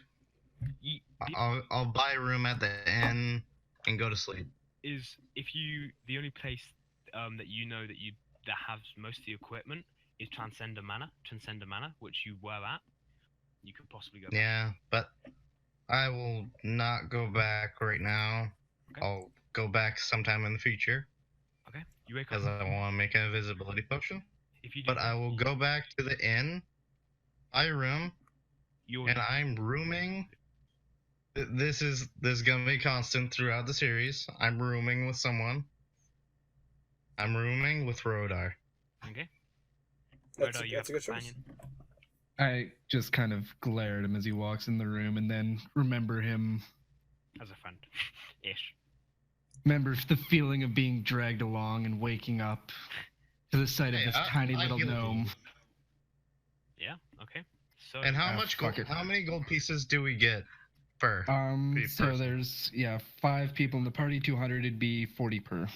I'll buy a room at the inn and go to sleep. Is if you the only place that you know that has most of the equipment is Transcender Manor, which you were at. You could possibly go back. Yeah, but I will not go back right now. Okay. I'll go back sometime in the future Okay. You wake because up. I want to make an invisibility potion. If you do But that, I will go back to the inn, buy a room, you're and I'm rooming. This is gonna be constant throughout the series. I'm rooming with someone. I'm rooming with Rodar. okay. That's Rodar, you a have good choice. companion. I just kind of glare at him as he walks in the room and then remember As a friend, ish. remember the feeling of being dragged along and waking up to the sight of Hey, this I- tiny I little healed gnome. you. Yeah. Okay. So. And how fuck it. how many gold pieces do we get per? So person. there's 5 people in the party, 200. It'd be 40 per.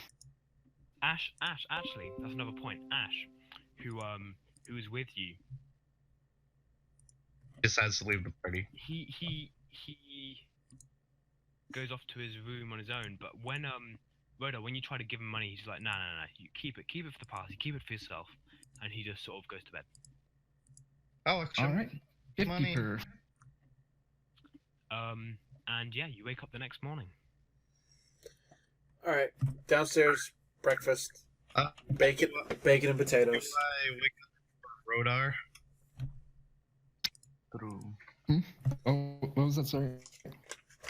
Ash, actually, that's another point. Ash, who's with you, Decides to leave the party. he goes off to his room on his own. But when Rhoda, when you try to give him money, he's like, no, you keep it for the party, keep it for yourself, and he just sort of goes to bed. Oh, actually, All right, 50 money. per. And yeah, you wake up the next morning. All right, downstairs, breakfast, Uh, bacon and potatoes. I wake up for Rodar. True. Oh, what was that? Sorry.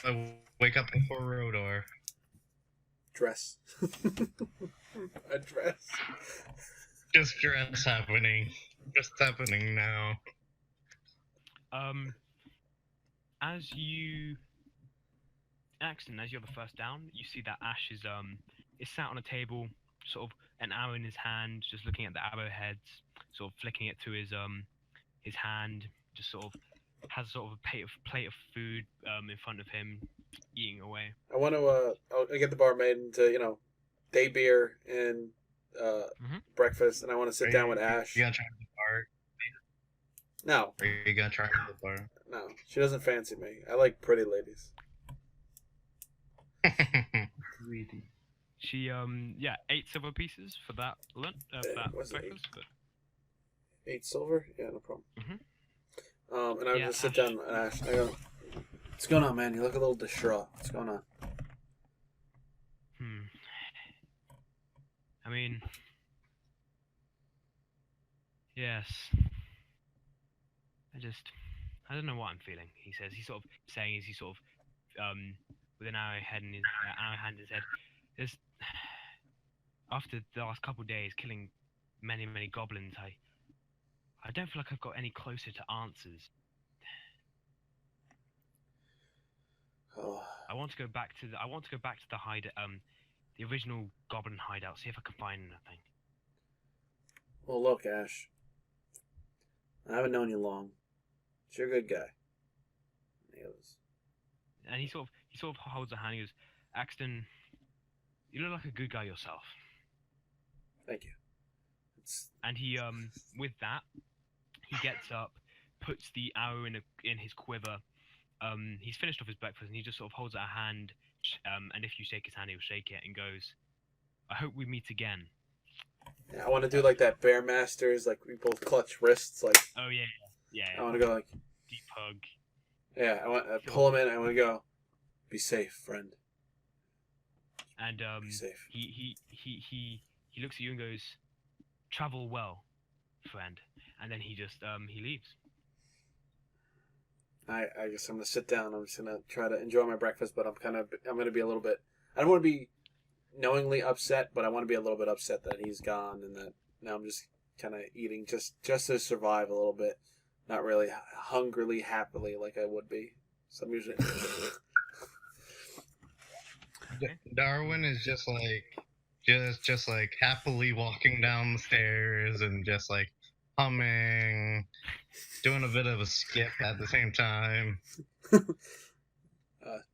I wake up before Rodar. Dress. A dress. Just dress happening. Just happening now. As you're the first down, you see that Ash is sat on a table, sort of an arrow in his hand, just looking at the arrowheads, sort of flicking it to his hand, just sort of has sort of a plate of food in front of him, eating away. I want to I'll get the barmaid to day beer and breakfast, and I want to sit down with Ash. You gonna try the bar? No, Are you gonna try the bar? no, she doesn't fancy me. I like pretty ladies. Sweetie. She 8 silver pieces for that lunch, for that what's it, breakfast. But 8 silver? Yeah, no problem. Mhm. And I Yeah, just sit Ash. down with Ash. I go, what's going on, man? You look a little distraught. What's going on? I mean, yes. I don't know what I'm feeling. He says. He's sort of saying, with an arrow hand in his head. There's after the last couple of days killing many goblins, I don't feel like I've got any closer to answers. Oh, I want to go back to the hide, the original goblin hideout. See if I can find anything. well, look, Ash. I haven't known you long. But you're a good guy. He goes, And he sort of holds a hand. He goes, Axton, you look like a good guy yourself. thank you. It's, And he with that, he gets up, puts the arrow in his quiver. He's finished off his breakfast, and he just sort of holds out a hand. And if you shake his hand, he'll shake it and goes, I hope we meet again. yeah, I want to do like that Bear Masters, like we both clutch wrists, like. Oh yeah. I want to go like. Deep hug. Yeah, I want to pull him in. I want to go. Be safe, friend. And Be safe. he looks at you and goes, travel well, friend. And then he just he leaves. I guess I'm gonna sit down. I'm just gonna try to enjoy my breakfast, but I'm gonna be a little bit. I don't want to be knowingly upset, but I want to be a little bit upset that he's gone and that now I'm just kind of eating just to survive a little bit, not really hungrily happily like I would be. So I'm usually. Darwin is just like happily walking down the stairs and just like humming, doing a bit of a skip at the same time.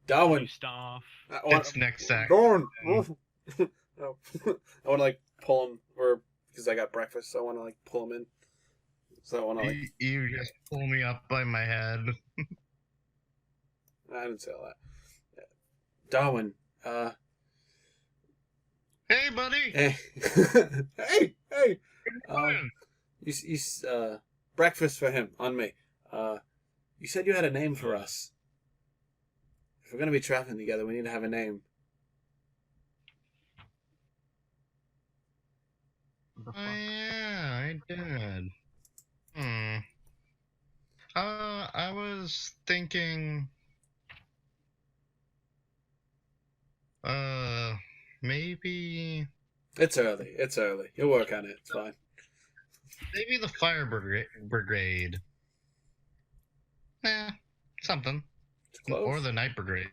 Darwin. New staff. It's next act. Darwin. I want to like pull him, or because I got breakfast, so I want to like pull him in. So I want to like. You just pull me up by my head. I didn't say all that. Yeah. Darwin. Hey, buddy. Hey. hey. You breakfast for him on me. You said you had a name for us. If we're gonna be traveling together, we need to have a name. What the Oh, fuck? yeah, I did. I was thinking. Maybe. It's early. You'll work on it. It's fine. Maybe the fire brigade. Something. It's close. Or the night brigade.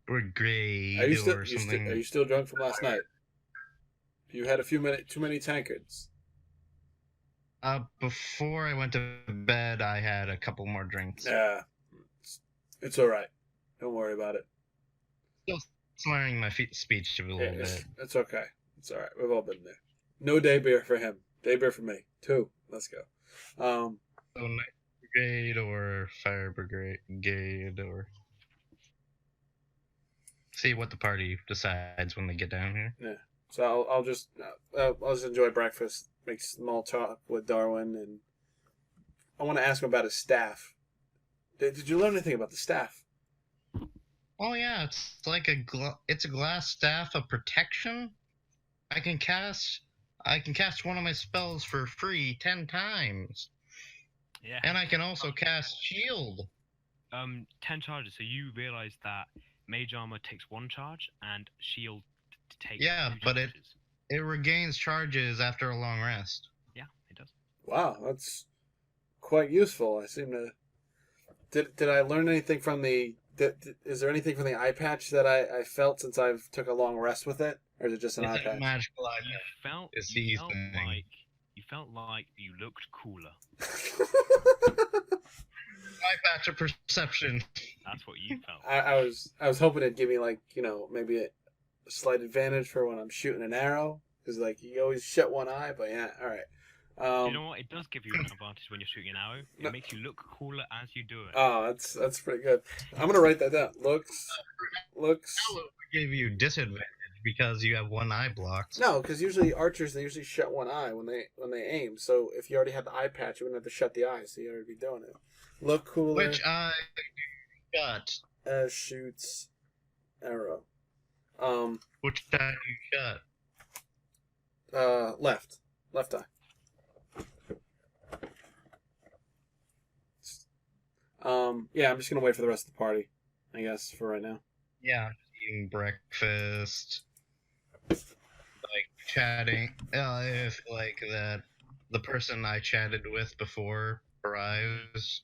brigade Are you still or something. are you still drunk from last night? You had too many tankards. Before I went to bed, I had a couple more drinks. Yeah, it's all right. Don't worry about it. Still slurring my speech a little bit. It's okay. It's all right. We've all been there. No day beer for him. Day beer for me. 2. Let's go. So night brigade or fire brigade or see what the party decides when they get down here. Yeah. So I'll just enjoy breakfast, make small talk with Darwin, and I want to ask him about his staff. Did you learn anything about the staff? Oh yeah, it's like it's a glass staff of protection. I can cast one of my spells for free 10 times. Yeah. And I can also cast shield. 10 charges. So you realize that mage armor takes 1 charge and shield takes 2 but charges. it regains charges after a long rest. Yeah, it does. Wow, that's quite useful. I seem to. Did I learn anything from the? Is there anything from the eye patch that I felt since I've took a long rest with it, or is it just an eye It's a patch? magical eye You patch. felt It's you the felt thing. you felt like you looked cooler. Eye patch of perception. That's what you felt. I was hoping it'd give me like maybe a slight advantage for when I'm shooting an arrow, because like you always shut one eye. But yeah, all right. You know what? It does give you an advantage when you're shooting an arrow. It makes you look cooler as you do it. Oh, that's pretty good. I'm gonna write that down. Looks. That would give you disadvantage because you have one eye blocked. No, because usually archers they usually shut one eye when they aim. So if you already had the eye patch, you wouldn't have to shut the eye. So you already be doing it. Look cooler. Which eye shut? As shoots arrow. Which eye you shut? Left eye. Yeah, I'm just gonna wait for the rest of the party, I guess, for right now. Yeah, eating breakfast, like chatting. If like that, the person I chatted with before arrives,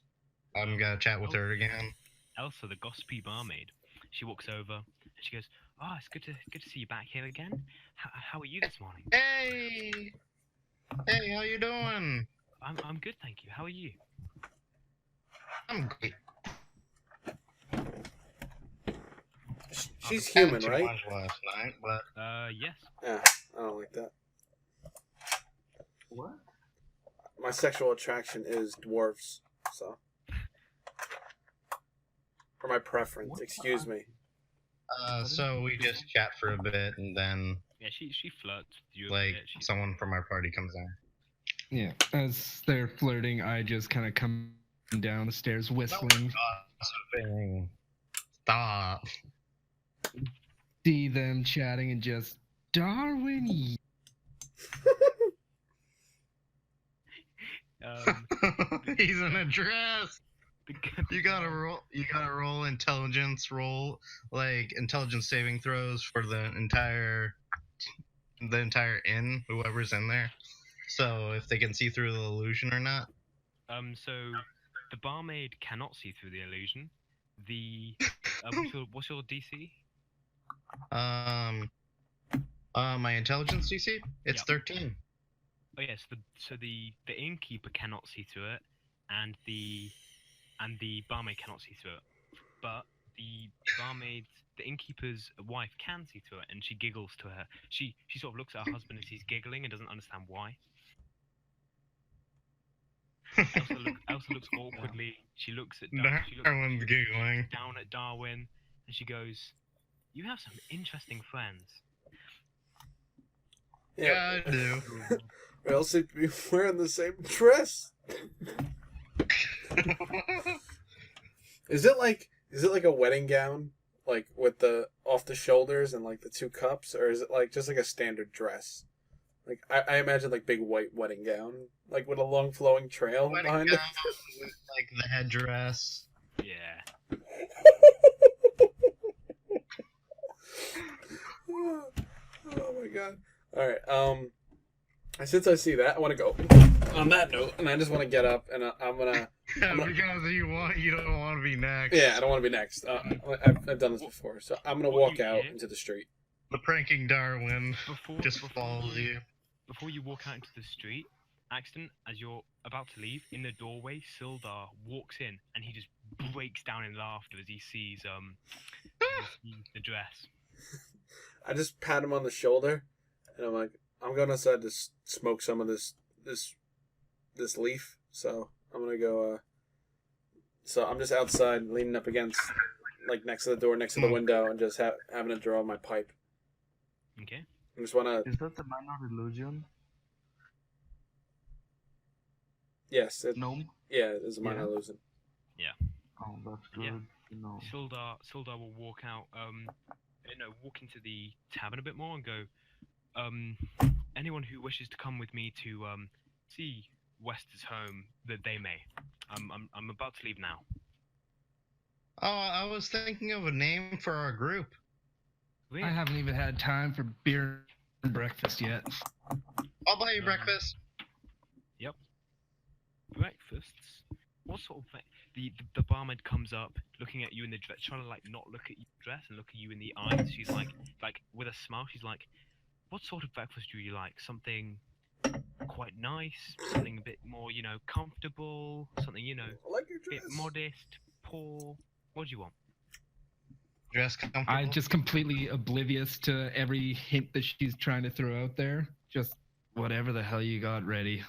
I'm gonna chat with her again. Elsa, the gossipy barmaid, she walks over and she goes, "Oh, it's good to see you back here again. How are you this morning?" Hey, how you doing? I'm good, thank you. How are you? I'm great. She's I had human, too right? much last night, but Yes. Yeah, I don't like that. What? My sexual attraction is dwarves, so. Or my preference, excuse me. so we just chat for a bit, and then Yeah, she flirts with you a like bit. someone from our party comes in. Yeah, as they're flirting, I just kind of come down the stairs whistling. Gossiping. Stop. See them chatting and just Darwin. He's in a dress. You gotta roll intelligence like intelligence saving throws for the entire inn, whoever's in there. So if they can see through the illusion or not. So the barmaid cannot see through the illusion. What's your DC? My intelligence DC? It's 13. Oh yes, the innkeeper cannot see through it, and the barmaid cannot see through it. But the innkeeper's wife can see through it, and she giggles to her. She sort of looks at her husband as he's giggling and doesn't understand why. Elsa looks awkwardly. She looks at Darwin's giggling. Down at Darwin, and she goes, "You have some interesting friends." Yeah, I do. Or else they'd be wearing the same dress. Is it like a wedding gown, like with the off the shoulders and like the 2 cups, or is it like just like a standard dress? Like I imagine like big white wedding gown, like with a long flowing trail Wedding behind gown it. with like the headdress. Yeah. Oh my god. Alright, since I see that, I want to go on that note, and I just want to get up, and I'm gonna Because you don't want to be next. Yeah, I don't want to be next. I've done this before, so I'm gonna What walk you out hear- into the street. The pranking Darwin Before just before follows you. Before you walk out into the street, Axton, as you're about to leave, in the doorway, Sildar walks in and he just breaks down in laughter as he sees the dress. I just pat him on the shoulder, and I'm like, I'm going outside to smoke some of this leaf. So I'm gonna go. So I'm just outside, leaning up against, like next to the door, next to the window, and just having to draw my pipe. Okay. I just wanna. Is that a minor illusion? Yes. Gnome? Yeah, it's a minor Yeah. illusion. Oh, that's good. Yeah. No. Sildar will walk out, walk into the tavern a bit more and go, anyone who wishes to come with me to see Wester's home, that they may. I'm about to leave now. Oh, I was thinking of a name for our group. Really? I haven't even had time for beer and breakfast yet. I'll buy you breakfast. Breakfasts? What sort of the barmaid comes up, looking at you in the dress, trying to like not look at your dress and look at you in the eyes. She's like with a smile, she's like, "What sort of breakfast do you like? Something quite nice, something a bit more, comfortable, something, I like your a bit dress. modest, poor. What do you want?" Dress comfortable. I'm just completely oblivious to every hint that she's trying to throw out there. Just whatever the hell you got ready.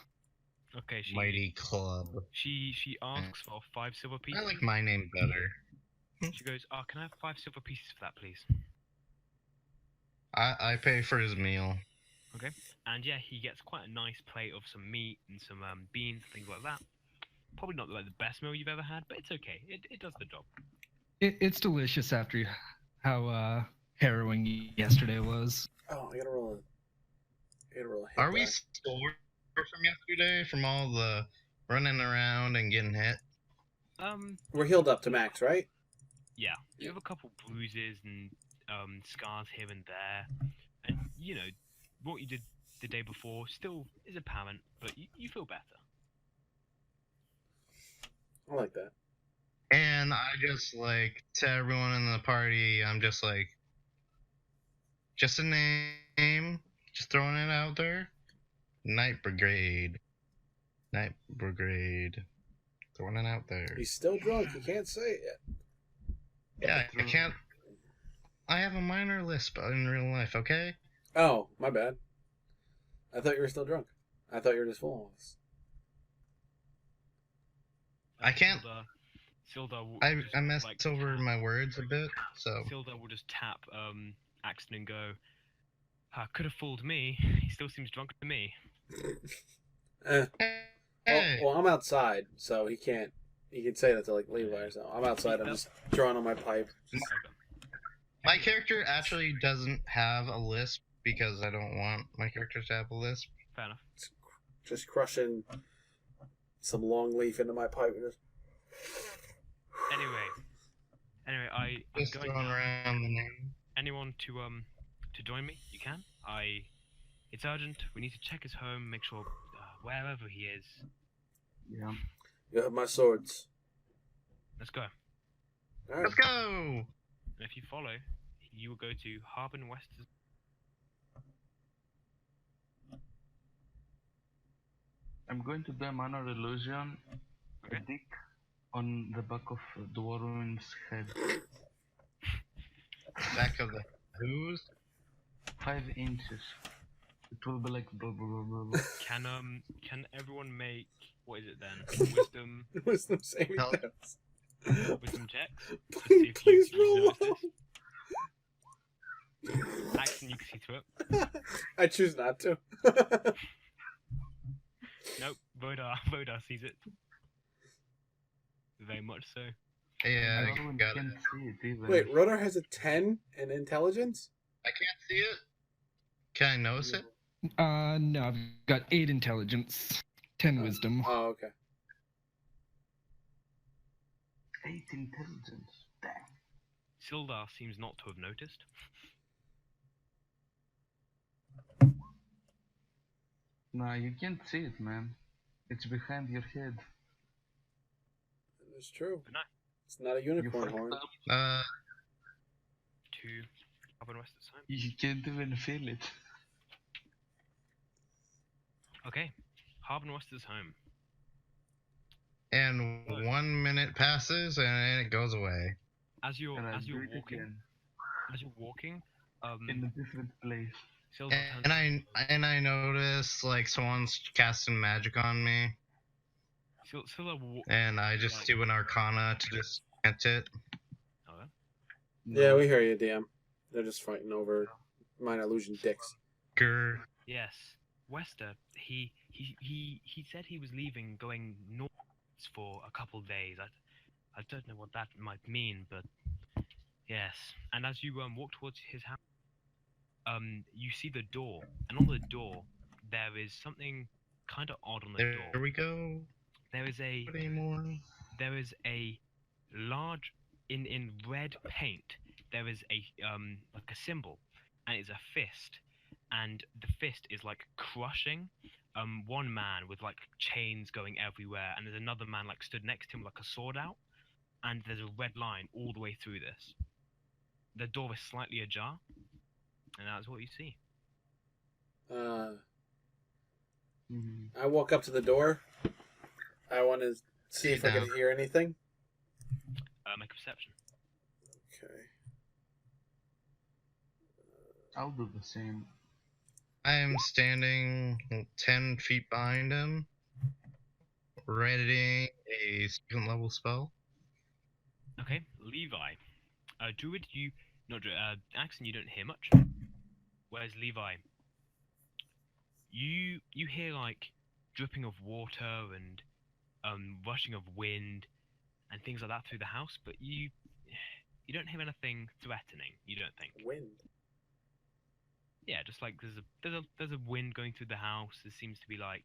Okay, Mighty Club. she asks for 5 silver pieces. I like my name better. She goes, "Oh, can I have 5 silver pieces for that, please?" I pay for his meal. And yeah, he gets quite a nice plate of some meat and some beans, things like that. Probably not like the best meal you've ever had, but it's okay. It does the job. It's delicious after how harrowing yesterday was. Oh, I gotta roll a hit Are we back. sore from yesterday from all the running around and getting hit? We're healed up to max, right? Yeah, you have a couple bruises and scars here and there, and what you did the day before still is apparent, but you feel better. I like that. And I just like to everyone in the party, I'm just like, just a name, just throwing it out there. Night Brigade. Night Brigade. Throwing it out there. He's still drunk. He can't say it yet. Yeah, I can't. I have a minor lisp in real life, okay? Oh, my bad. I thought you were still drunk. I thought you were just fooling us. I can't. Sildar will I just, messed like, over tap- my words a bit, so. Sildar will just tap Axton and go, "Could have fooled me. He still seems drunk to me." Hey, Well, I'm outside, so he can't. He can say that to like Levi or something. I'm outside. I'm just drawing on my pipe. my character actually doesn't have a lisp because I don't want my characters to have a lisp. Fair enough. Just crushing some long leaf into my pipe. Just... Anyway, I'm Just going throwing now. around the name. Anyone to join me? You can. It's urgent. We need to check his home, make sure wherever he is. Yeah. You have my swords. Let's go. All right. Let's go! And if you follow, you will go to Harbin West. I'm going to do a minor illusion. Okay. A dick on the back of Dwarwin's head. Back of the who's? 5 inches. It will be like blah blah blah blah blah. Can everyone make, what is it then? Wisdom Wisdom saving Help. throws. wisdom checks? To see Please, if please you roll notice low. this. Axton, you can see through it. I choose not to. Nope, Vodar sees it. Very much so. Yeah, I Dwarwin got it. can't see it even. Wait, Rodar has a 10 in intelligence? I can't see it. Can I notice it? No, I've got 8 intelligence, 10 wisdom. Oh, okay. 8 intelligence. Damn. Sildar seems not to have noticed. Nah, you can't see it, man. It's behind your head. It's true. But no, It's not a You unicorn fucked horn. up. to Harbour West this time. You can't even feel it. Okay, Harbour West is home. And 1 minute passes and it goes away. As you're And I do it walking, again. In a different place. Silver turns. And I notice like someone's casting magic on me, Silver and I just do an Arcana to disconnect it. Okay. Yeah, we hear you, DM. They're just fighting over minor illusion dicks. Grr. Yes, Wester. He said he was leaving, going north for a couple days. I don't know what that might mean, but yes. And as you walk towards his house, you see the door, and on the door there is something kind of odd on the door. There we go. There is a What anymore? there is a large in red paint. There is a like a symbol, and it's a fist, and the fist is like crushing one man with like chains going everywhere, and there's another man like stood next to him like a sword out, and there's a red line all the way through this. The door is slightly ajar, and that's what you see. I walk up to the door. I want to see if I can hear anything. Make a perception. Okay. I'll do the same. I am standing 10 feet behind him, readying a second level spell. Okay, Levi. Druid, Axon, you don't hear much. Whereas Levi, you hear like dripping of water and rushing of wind and things like that through the house, but you don't hear anything threatening. You don't think. Wind. Yeah, just like there's a wind going through the house. There seems to be like,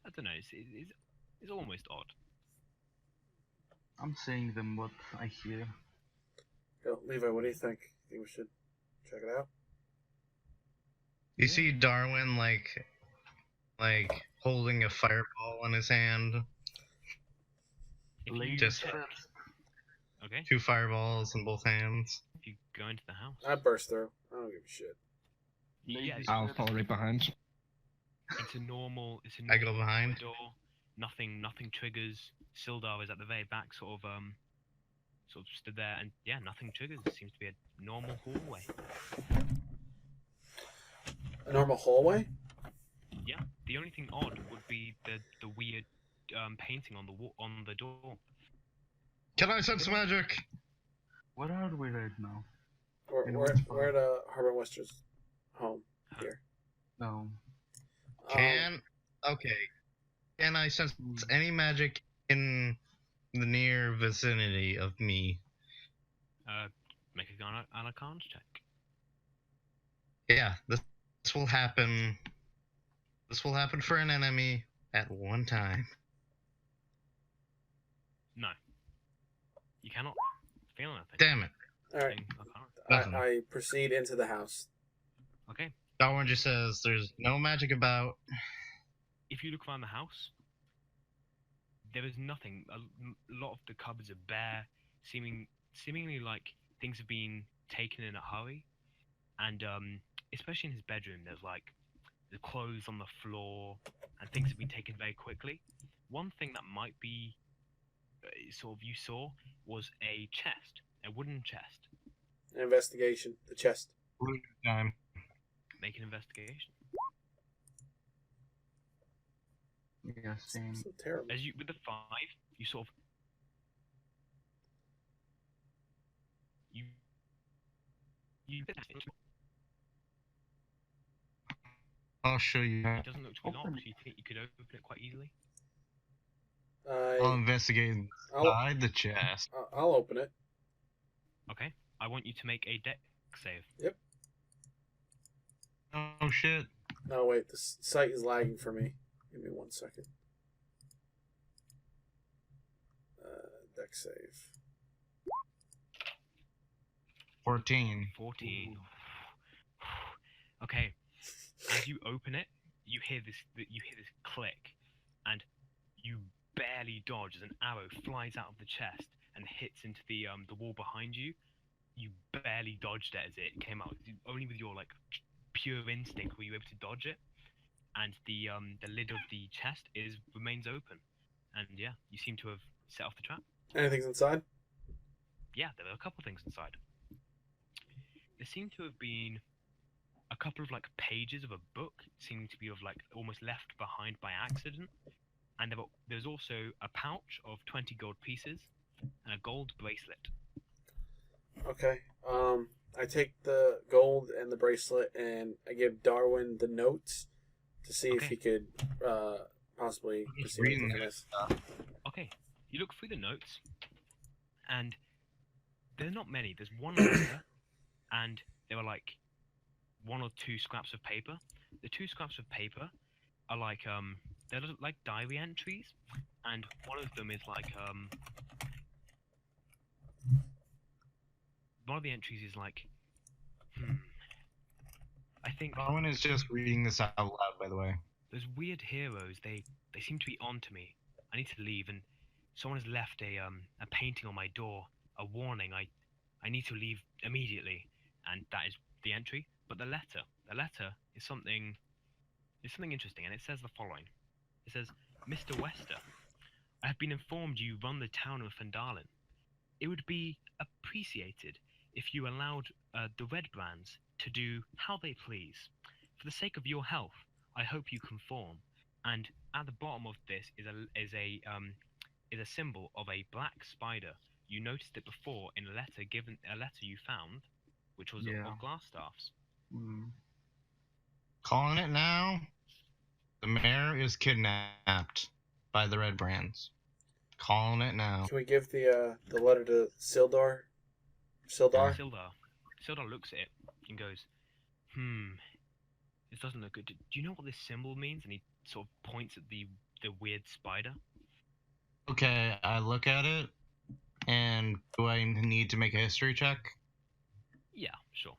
I don't know. It's almost odd. I'm saying them what I hear. Yo, Levi, what do you think? Think we should check it out? You see Darwin like holding a fireball in his hand. If you Ladies Just- first. Okay, 2 fireballs in both hands. if you go into the house, I burst through. I don't give a shit. yeah, Ladies I'll first. follow right behind. it's a normal I go behind. door. Nothing triggers. Sildar is at the very back, sort of stood there, and yeah, nothing triggers. It seems to be a normal hallway. A normal hallway? Yeah, the only thing odd would be the weird painting on the door. Can I sense magic? Where are we right now? We're at Harbor Wester's home here. No. Can I sense any magic in the near vicinity of me? Make a Arcana check. Yeah, this will happen. This will happen for an enemy at one time. No, you cannot feel anything. Damn it. All right. Nothing. I proceed into the house. Okay, Darwin just says there's no magic about. if you look around the house, there is nothing. A lot of the cupboards are bare, seemingly like things have been taken in a hurry, and especially in his bedroom, there's like the clothes on the floor, and things have been taken very quickly. One thing that might be you saw was a chest, a wooden chest. An investigation. The chest. Time. Make an investigation. Yeah, same. So terrible. As you with the 5, you sort of you I'll show you. it doesn't look to be locked, Open so you think you could open it quite easily. I'll investigate inside the chest. I'll open it. Okay, I want you to make a dex save. Oh shit. Oh wait, the site is lagging for me. Give me 1 second. Deck save. 14. 14. Okay, as you open it, you hear this click, and you barely dodge as an arrow flies out of the chest and hits into the wall behind you. You barely dodged it as it came out. Only with your like pure instinct were you able to dodge it. And the lid of the chest remains open. And yeah, you seem to have set off the trap. Anything's inside? Yeah, there were a couple things inside. There seemed to have been a couple of like pages of a book, seeming to be of like almost left behind by accident. And there's also a pouch of 20 gold pieces and a gold bracelet. Okay. I take the gold and the bracelet and I give Darwin the notes to see if Okay. he could possibly Just receive reading anything from this this. stuff. Okay, you look through the notes, and there are not many. There's one letter, and there are like one or two scraps of paper. The two scraps of paper are like they're like diary entries, and one of them is like one of the entries is like I think Darwin is just reading this out loud, by the way. those weird heroes, they seem to be on to me. I need to leave, and someone has left a painting on my door, a warning. I need to leave immediately, and that is the entry. But the letter is something interesting, and it says the following. It says, Mr. Wester, I have been informed you run the town of Fandalen. It would be appreciated if you allowed the Red Brands to do how they please. For the sake of your health, I hope you conform. And at the bottom of this is a symbol of a black spider. You noticed it before in a letter you found, which was Yeah. of glass staffs. Mm. Calling it now. The mayor is kidnapped by the Red Brands. Calling it now. Can we give the letter to Sildar? Sildar? Sildar looks at it and goes, this doesn't look good. Do you know what this symbol means? And he sort of points at the weird spider. Okay, I look at it, and do I need to make a history check? Yeah, sure.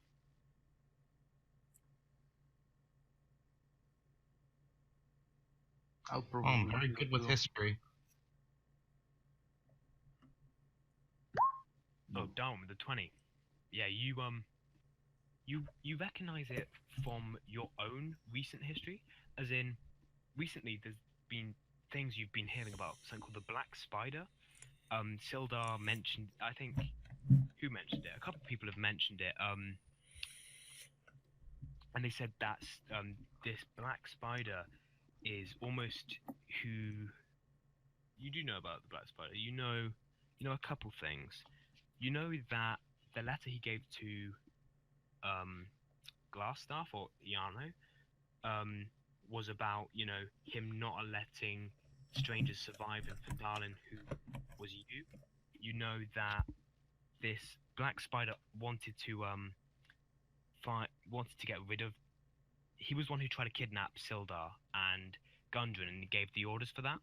I'll Oh, probably. I'm very do good it with too. history. Oh, Darwin with the 20. Yeah, you recognize it from your own recent history, as in recently there's been things you've been hearing about, something called the Black Spider. Sildar mentioned, I think, who mentioned it? A couple of people have mentioned it. And they said that this Black Spider is almost who you do know about the Black Spider. You know a couple things. You know that the letter he gave to Glassstaff or Iano was about him not letting strangers survive in Fandalen who was you. You know that this Black Spider wanted to get rid of. He was one who tried to kidnap Sildar and Gundren, and he gave the orders for that.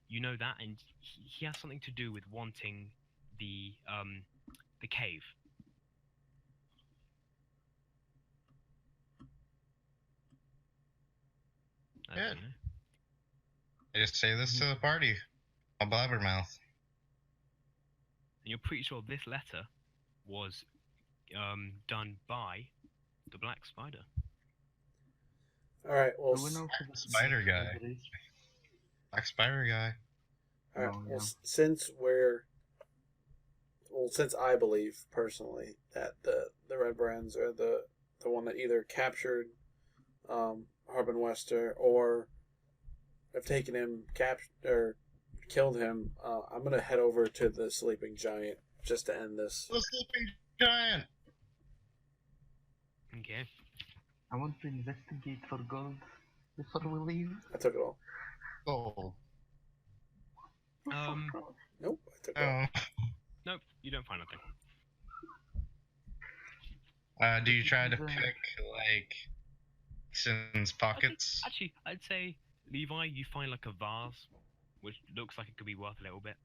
You know that, and he has something to do with wanting the cave. I don't Good. know. I just say this to the party. A blabbermouth. And you're pretty sure this letter was done by the Black Spider. All right. Well, Do we know who the Spider guy. spider is? Black spider guy. all right. No, Well, yeah. since I believe personally that the Red Brands are the one that either captured Harbin Wester or have taken him, or killed him, I'm gonna head over to the Sleeping Giant just to end this. The sleeping giant. Okay. I want to investigate for gold before we leave. I took it all. Oh. Nope, I took it all. Oh. Nope, you don't find nothing. Do you try to pick like Sin's pockets? Actually, I'd say Levi, you find like a vase, which looks like it could be worth a little bit.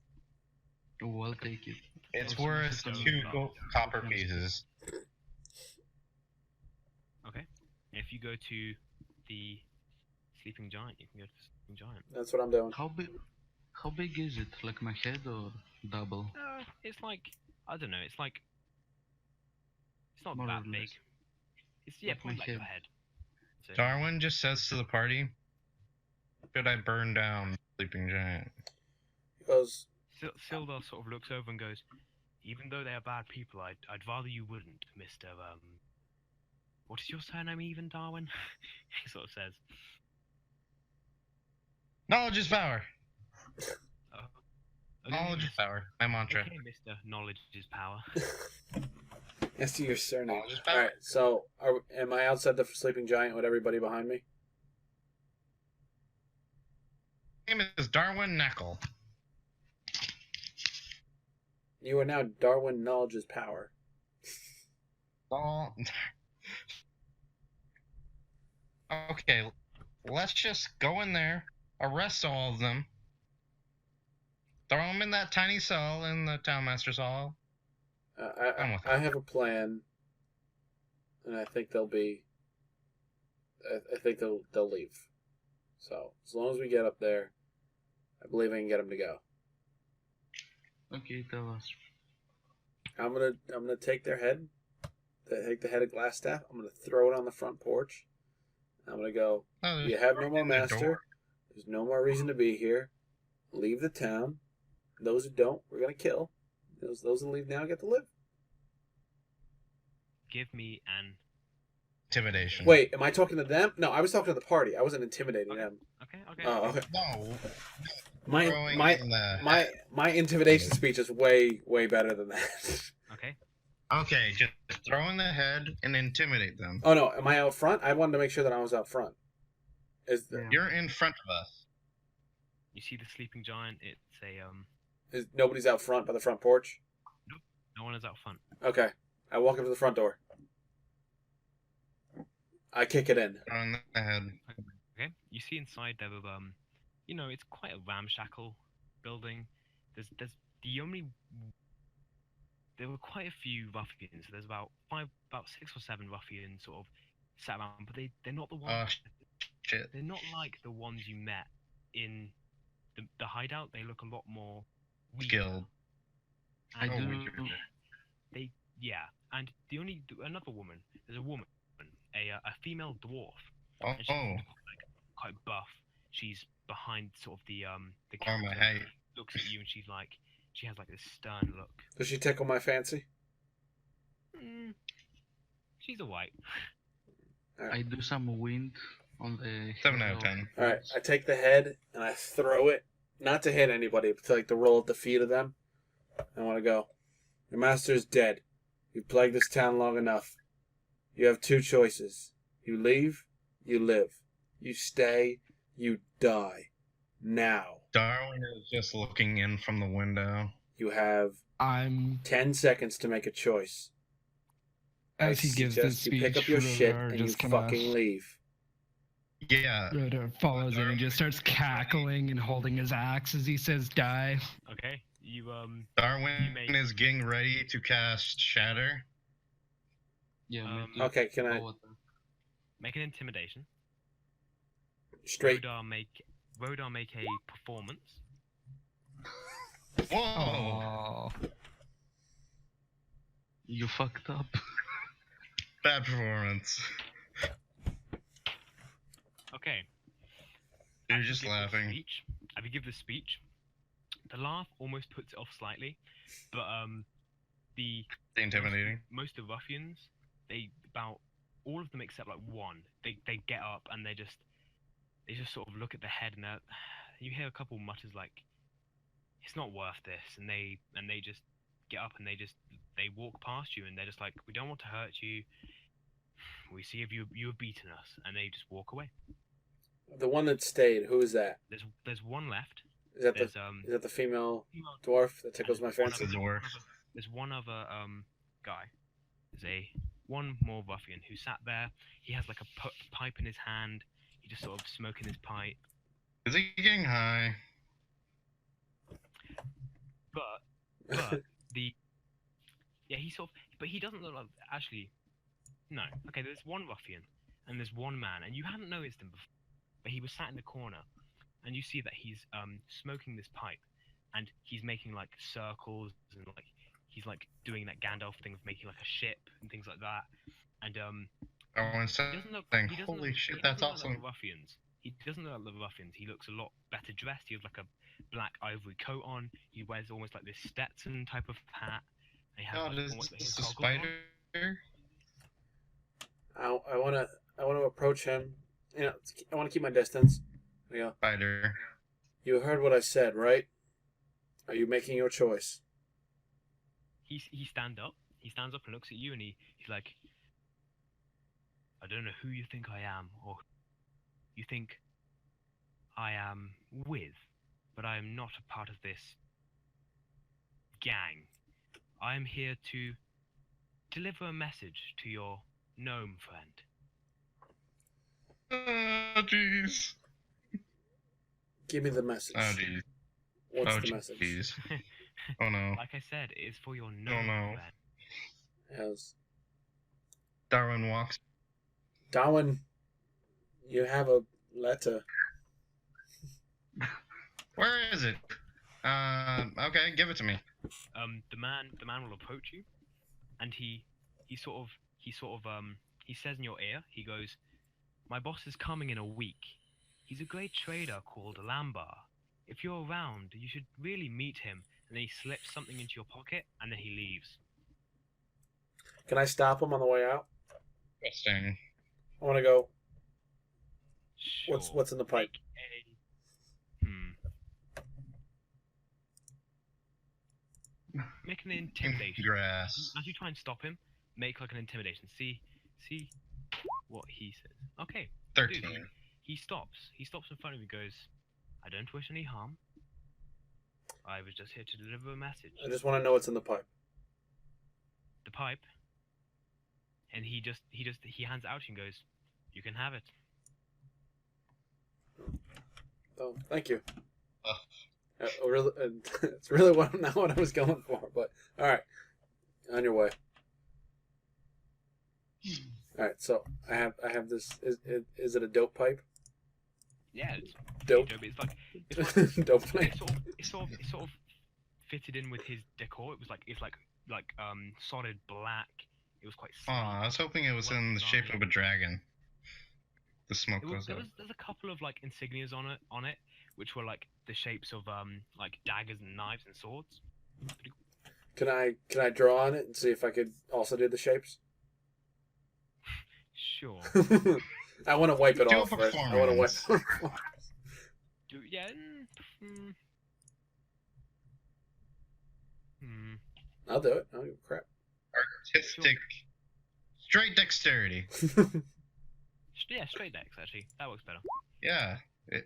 Oh, I'll take it. It's Also, worth some 2 copper defense. pieces. Okay. If you go to the Sleeping Giant, you can go to the Sleeping Giant. That's what I'm doing. How big? How big is it? Like my head or double? It's like, I don't know. It's like, it's not More that or big. less. It's yeah, Like my probably like your head. head. So, Darwin just says to the party, "Should I burn down Sleeping Giant?" He goes, Sildar sort of looks over and goes, even though they are bad people, I'd rather you wouldn't, Mister. What is your surname, even, Darwin? He sort of says. Knowledge is power. Oh, Knowledge is power. My mantra. Okay, Mister. Knowledge is power. "Yes, to your surname." Knowledge is All power. right. So, am I outside the sleeping giant with everybody behind me? Name is Darwin Knackle. You are now Darwin. Knowledge is power. Oh. Okay, let's just go in there, arrest all of them, throw them in that tiny cell in the townmaster's hall. I'm with I have a plan, and I think they'll be. I think they'll leave. So as long as we get up there, I believe I can get them to go. Okay, tell us. I'm gonna take their head, take the head of Glassstaff. I'm gonna throw it on the front porch. I'm gonna go. Oh, You have no more in the master. door. There's no more reason to be here. Leave the town. Those who don't, we're gonna kill. Those who leave now get to live. Give me an. Intimidation. Wait, am I talking to them? No, I was talking to the party. I wasn't intimidating them. Okay. Oh, okay. No. My Throwing my in the my intimidation speech is way better than that. Okay. Okay, just throw in the head and intimidate them. Oh no, am I out front? I wanted to make sure that I was out front. Yeah. You're in front of us. You see the sleeping giant? It's a Is nobody's out front by the front porch? No one is out front. Okay, I walk up to the front door. I kick it in. Throw in the head. Okay. You see inside there of it's quite a ramshackle building. There's the only. There were quite a few ruffians. There's about 6 or 7 ruffians sort of sat around, but they're not the ones. Shit. They're not like the ones you met in the hideout. They look a lot more weaker. Skilled. I And do. and another woman. There's a woman, a female dwarf, Oh, and she's quite buff. She's behind sort of the my counter, height. looks at you, and she has like this stern look. Does she tickle my fancy? She's a white. I do some wind on the. 7 out head of 10. All right, I take the head and I throw it, not to hit anybody, but to roll at the feet of them. I want to go. Your master is dead. You've plagued this town long enough. You have 2 choices. You leave, you live. You stay, you die. Now. Darwin is just looking in from the window. You have I'm 10 seconds to make a choice. as he gives this suggest speech. you pick up your shit Rodar and you just kinda- fucking leave. Yeah. Rodar follows in and just starts cackling and holding his axe as he says, "Die." Okay. You Darwin You may- is getting ready to cast Shatter. Yeah. me Um, too. Okay, can I Go attack. make an intimidation. straight? Rodar make a performance. Whoa! Oh. You fucked up. Bad performance. Okay. You're As you just give the laughing. Speech, as you give the speech, the laugh almost puts it off slightly, but the Intimidating. most of the ruffians, about all of them except like one, they get up and they just sort of look at the head and you hear a couple mutters like, "It's not worth this," and they just get up and they walk past you and they're just like, "We don't want to hurt you. We see if you have beaten us," and they just walk away. The one that stayed, who is that? There's one left. Is that There's the female female dwarf that tickles my and one fancy? It's a dwarf. There's one other guy. There's one more ruffian who sat there. He has like a pipe in his hand. He just sort of smoking his pipe. Is he getting high? But he sort of, but he doesn't look like, actually, no. Okay, there's one ruffian and there's one man, and you hadn't noticed him before, but he was sat in the corner, and you see that he's smoking this pipe, and he's making like circles and like he's like doing that Gandalf thing of making like a ship and things like that. And I want to he doesn't look. saying, He doesn't look. holy shit, He that's doesn't look like awesome. the ruffians. He doesn't look like the ruffians. He looks a lot better dressed. He has like a black ivory coat on. He wears almost like this Stetson type of hat. And he has God, like is almost like his this a goggles on. spider? I want to approach him. You know, I want to keep my distance. You know, Spider. you heard what I said, right? Are you making your choice? He stands up. He stands up and looks at you, and he's like, I don't know who you think I am, or you think I am with, but I am not a part of this gang. I am here to deliver a message to your gnome friend. Oh, jeez. Give me the message. Oh, jeez. What's Oh, the message? jeez. Oh, no. Like I said, it is for your gnome no. friend. Yes. Darwin walks. Darwin, you have a letter. Where is it? Okay, give it to me. The man will approach you, and he says in your ear, he goes, my boss is coming in a week. He's a great trader called Lambar. If you're around, you should really meet him. And then he slips something into your pocket, and then he leaves. Can I stop him on the way out? Interesting. I want to go. Sure. What's in the pipe? Make an intimidation. Grass. As you try and stop him, make like an intimidation. See what he says. Okay. 13. Dude, he stops. He stops in front of you and goes, I don't wish any harm. I was just here to deliver a message. I just want to know what's in the pipe. The pipe. And he hands it out to you and goes, you can have it. Oh, thank you. Really, it's really not what I was going for, but all right, on your way. All right, so I have this. Is it a dope pipe? Yeah, it's Dope. It's like Dope pipe. It's sort of fitted in with his decor. It's like solid black. It was quite Aw, sleek. I was hoping it was well in the shape designed. of a dragon. The smoke There's goes up. a couple of like insignias on it, which were like the shapes of like daggers and knives and swords. Can I draw on it and see if I could also do the shapes? Sure. I want to wipe it Do a off first. I want to wipe performance. it off. Yeah. I'll do it. I don't give a crap. Artistic. Straight dexterity. Yeah, straight decks actually. That works better. Yeah.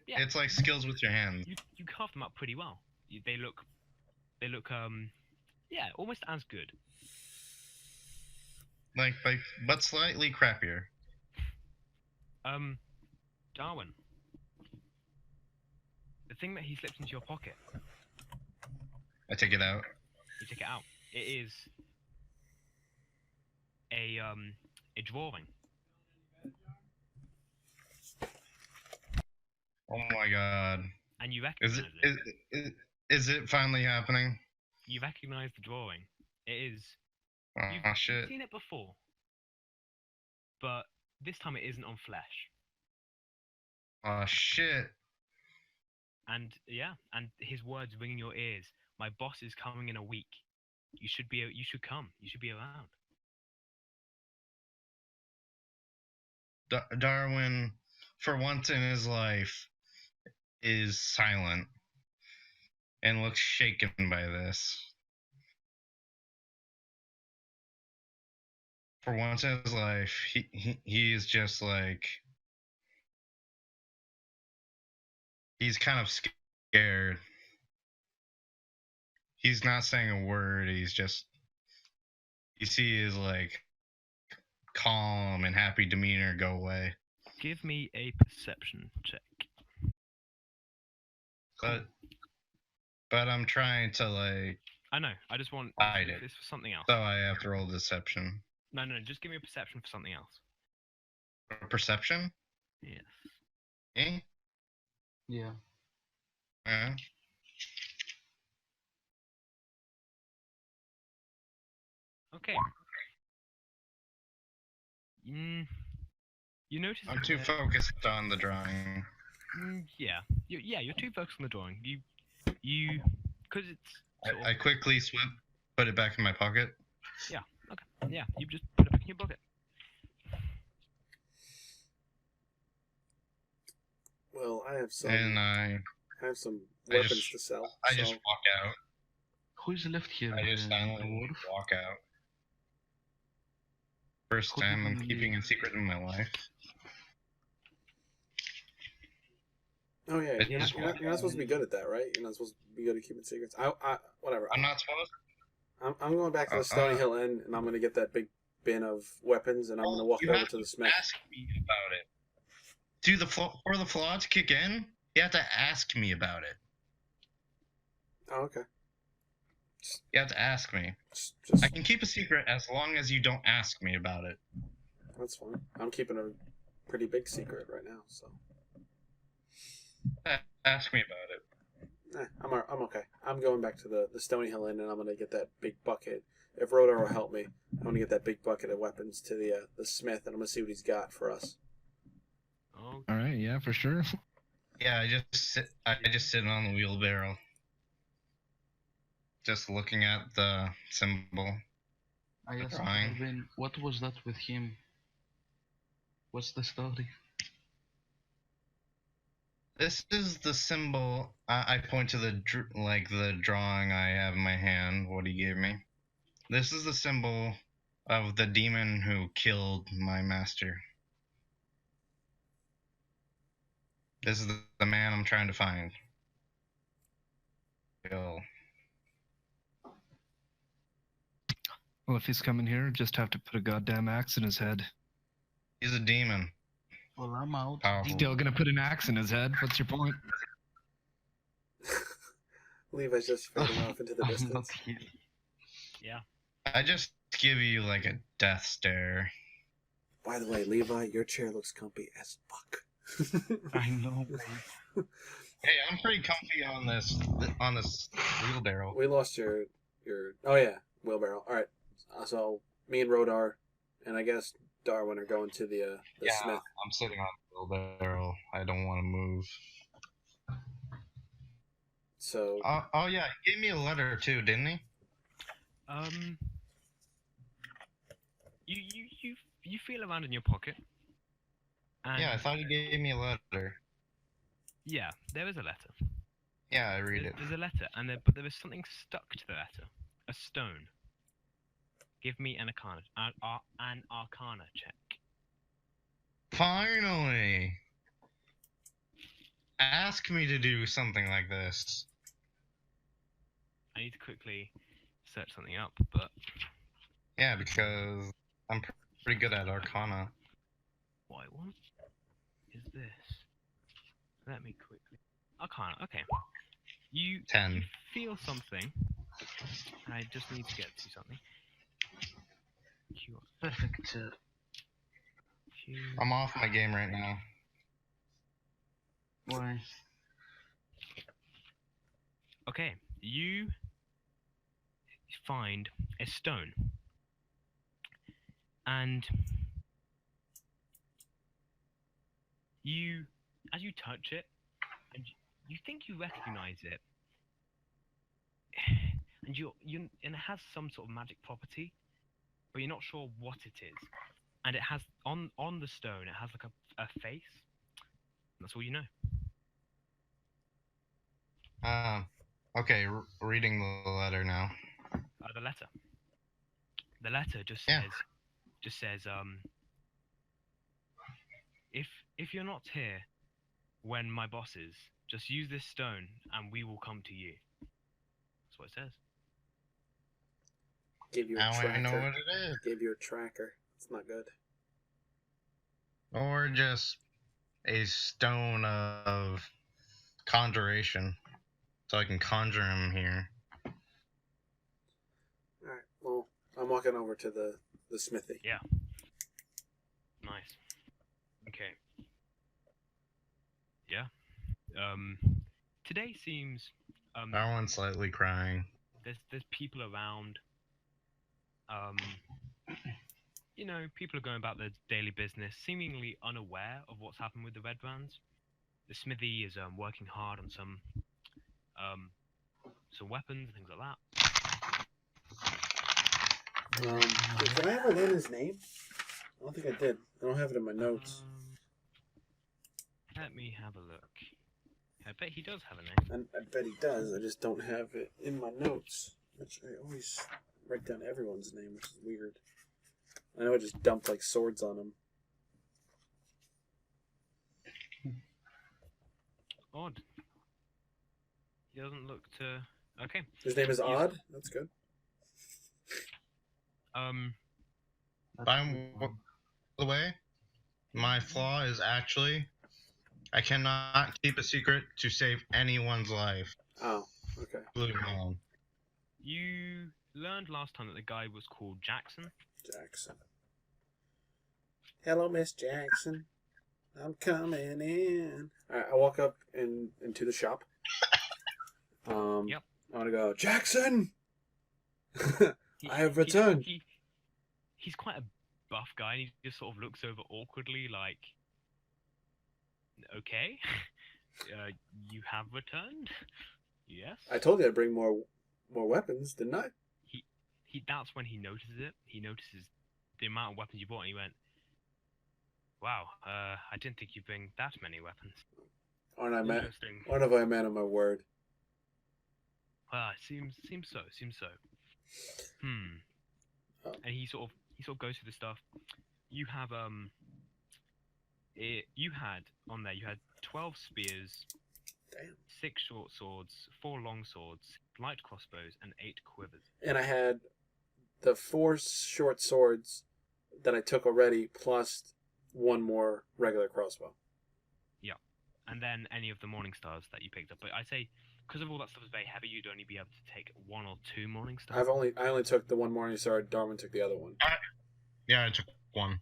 Yeah. It's like skills with your hands. You carved them up pretty well. They look yeah, almost as good. Like, but slightly crappier. Darwin. The thing that he slips into your pocket, I take it out. you take it out. It is a drawing. Oh my god. And you Is recognize it is it finally happening? You recognize the drawing. It is. Oh You've shit. seen it before, but this time it isn't on flesh. Oh shit. And yeah, and his words ring in your ears. My boss is coming in a week. You should come. You should be around. Darwin, for once in his life, is silent and looks shaken by this. For once in his life, he is just like, he's kind of scared. He's not saying a word. He's just, you see his like calm and happy demeanor go away. Give me a perception check. But I'm trying to like I know. I just want hide it. this for something else. So I have to roll deception. No. Just give me a perception for something else. Perception? Yes. Eh? Yeah. Yeah. Okay. You notice I'm that too focused on the drawing. yeah, you're too focused on the drawing. Because it's sort of, I quickly put it back in my pocket. okay, yeah, you just put it back in your pocket. Well, I have some. And I have some I weapons just- to sell. I so just walk out. Who's left here? I just the silently dwarf? walk out. First Who time I'm didn't keeping leave? a secret in my life. Oh yeah, I you're just not, you're not supposed to be good at that, right? You're not supposed to be good at keeping secrets. Whatever. I'm not supposed. I'm going back to the Stony Hill Inn, and I'm gonna get that big bin of weapons, and I'm gonna walk You over have to the smith. Ask me about it. For the flaw to kick in, you have to ask me about it. Oh, okay. You have to ask me. Just I can keep a secret as long as you don't ask me about it. that's fine. I'm keeping a pretty big secret right now, so Ask me about it. I'm okay. I'm going back to the Stony Hill Inn, and I'm gonna get that big bucket. If Rodar will help me, I'm gonna get that big bucket of weapons to the smith, and I'm gonna see what he's got for us. Oh, All right, yeah, for sure. Yeah, I just sit on the wheelbarrow. Just looking at the symbol. I asked Drawing. Alvin, what was that with him? What's the story? This is the symbol. I point to the the drawing I have in my hand. What he gave me. This is the symbol of the demon who killed my master. This is the man I'm trying to find. Kill. Well, if he's coming here, just have to put a goddamn axe in his head. He's a demon. Well, I'm out. Powerful. Still gonna put an axe in his head. What's your point? Levi's just fading off into the I'm distance. not here. yeah. I just give you like a death stare. By the way, Levi, your chair looks comfy as fuck. I know. Hey, I'm pretty comfy on this wheelbarrow. We lost your oh yeah, wheelbarrow. All right, so me and Rodar, and I guess Darwin are going to the Yeah, smith. I'm sitting on the wheelbarrow. I don't want to move. So Oh yeah, he gave me a letter too, didn't he? You feel around in your pocket. And Yeah, I thought he gave me a letter. yeah, there is a letter. Yeah, I read it. There's a letter, but there is something stuck to the letter. A stone. Give me an arcana check. Finally! Ask me to do something like this. I need to quickly search something up, but Yeah, because I'm pretty good at arcana. what I want is this. Let me quickly. Arcana. Okay. You 10. feel something. I just need to get to something. Perfect. I'm off my game right now. Why? Okay, you find a stone, and as you touch it, and you think you recognize it, and and it has some sort of magic property, but you're not sure what it is. And it has on the stone, it has like a face. That's all you know. Okay, reading the letter now. The letter. The letter just Yeah. says if you're not here when my boss is, just use this stone and we will come to you. That's what it says. give you a Now tracker. I know what it is. Give you a tracker. It's not good. Or just a stone of conjuration. So I can conjure him here. All right. Well, I'm walking over to the smithy. Yeah. Nice. Okay. Yeah. today seems Everyone's slightly crying. there's people around. You know, people are going about their daily business, seemingly unaware of what's happened with the red brands. The smithy is working hard on some weapons and things like that. Did I ever learn his name? I don't think I did. I don't have it in my notes. Let me have a look. I bet he does have a name. I bet he does. I just don't have it in my notes. Which I always write down everyone's name, which is weird. I know I just dumped like swords on him. Odd. He doesn't look to. Okay. His name is Odd. That's good. By the way, my flaw is actually I cannot keep a secret to save anyone's life. Oh, okay. Including my own. You learned last time that the guy was called Jackson. Jackson. Hello, Miss Jackson. I'm coming in. Alright, I walk up into the shop. Yep. I want to go, Jackson! I have returned. He's quite a buff guy, and he just sort of looks over awkwardly, like, okay, you have returned. Yes. I told you I'd bring more weapons, didn't I? That's when he notices it. He notices the amount of weapons you bought, and he went, "Wow, I didn't think you'd bring that many weapons." Aren't I man? Interesting. Aren't I a man of my word? Seems so. Oh. And he sort of goes through the stuff. You have you had 12 spears, Damn. 6 short swords, 4 long swords, light crossbows, and 8 quivers. And I had the 4 short swords that I took already, plus 1 more regular crossbow. Yeah, and then any of the morning stars that you picked up. But I say, because of all that stuff is very heavy, you'd only be able to take 1 or 2 morning stars. I only took the 1 morning star. Darwin took the other one. Yeah, I took 1.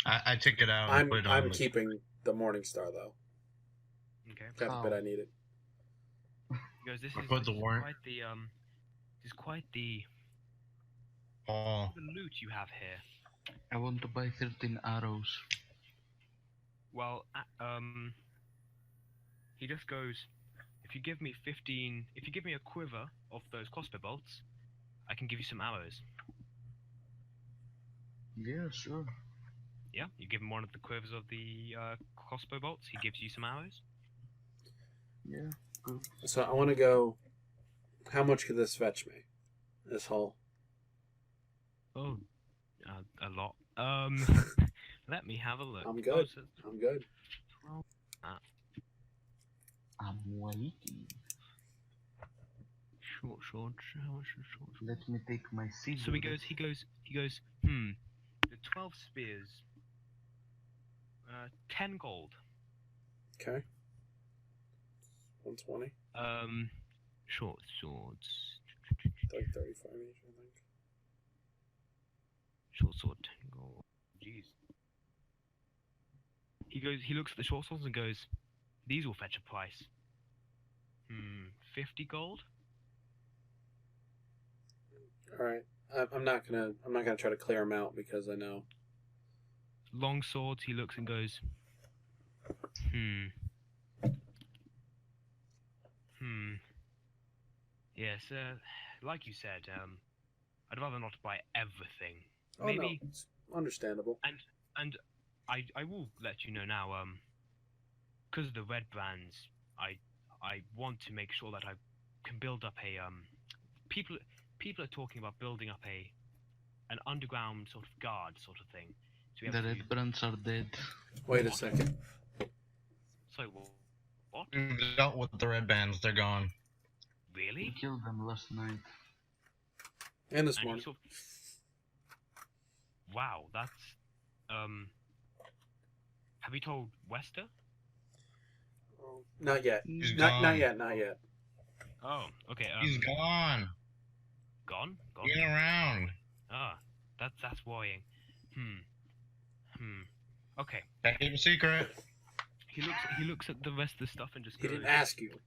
I took it out. And put it on I'm keeping the morning star though. Okay. Got the bit I needed. He goes, this is quite the Oh. loot you have here. I want to buy 13 arrows. Well, he just goes, if you give me a quiver of those crossbow bolts, I can give you some arrows. Yeah, sure. Yeah, you give him one of the quivers of the crossbow bolts, he gives you some arrows. Yeah, good. So I want to go. How much could this fetch me? This haul. Oh, a lot. Let me have a look. I'm good. Oh, so I'm good. 12. I'm waiting. Short sword. How much is short sword? Let me take my seed. So he goes. The 12 spears. 10 gold. Okay. 120. Short swords. Like 35 each, I think. Short sword, 10 gold. Jeez. He looks at the short swords and goes, these will fetch a price. 50 gold? Alright. I'm not gonna try to clear them out because I know. Long swords, he looks and goes, Yes, like you said, I'd rather not buy everything. Oh, Maybe. no, it's understandable. And I will let you know now, because of the red brands, I want to make sure that I can build up a people are talking about building up an underground sort of guard sort of thing. To The red brands are dead. Wait a second. So what? We dealt with the red bands. They're gone. We Really? killed them last night. And this And he morning. sort of, wow, that's have you told Wester? Not yet. He's Not gone. yet. Not yet. Oh, okay. He's gone. Gone. Get around. Ah, that's worrying. Okay. Can't keep a secret. He looks at the rest of the stuff and just He goes. didn't ask you.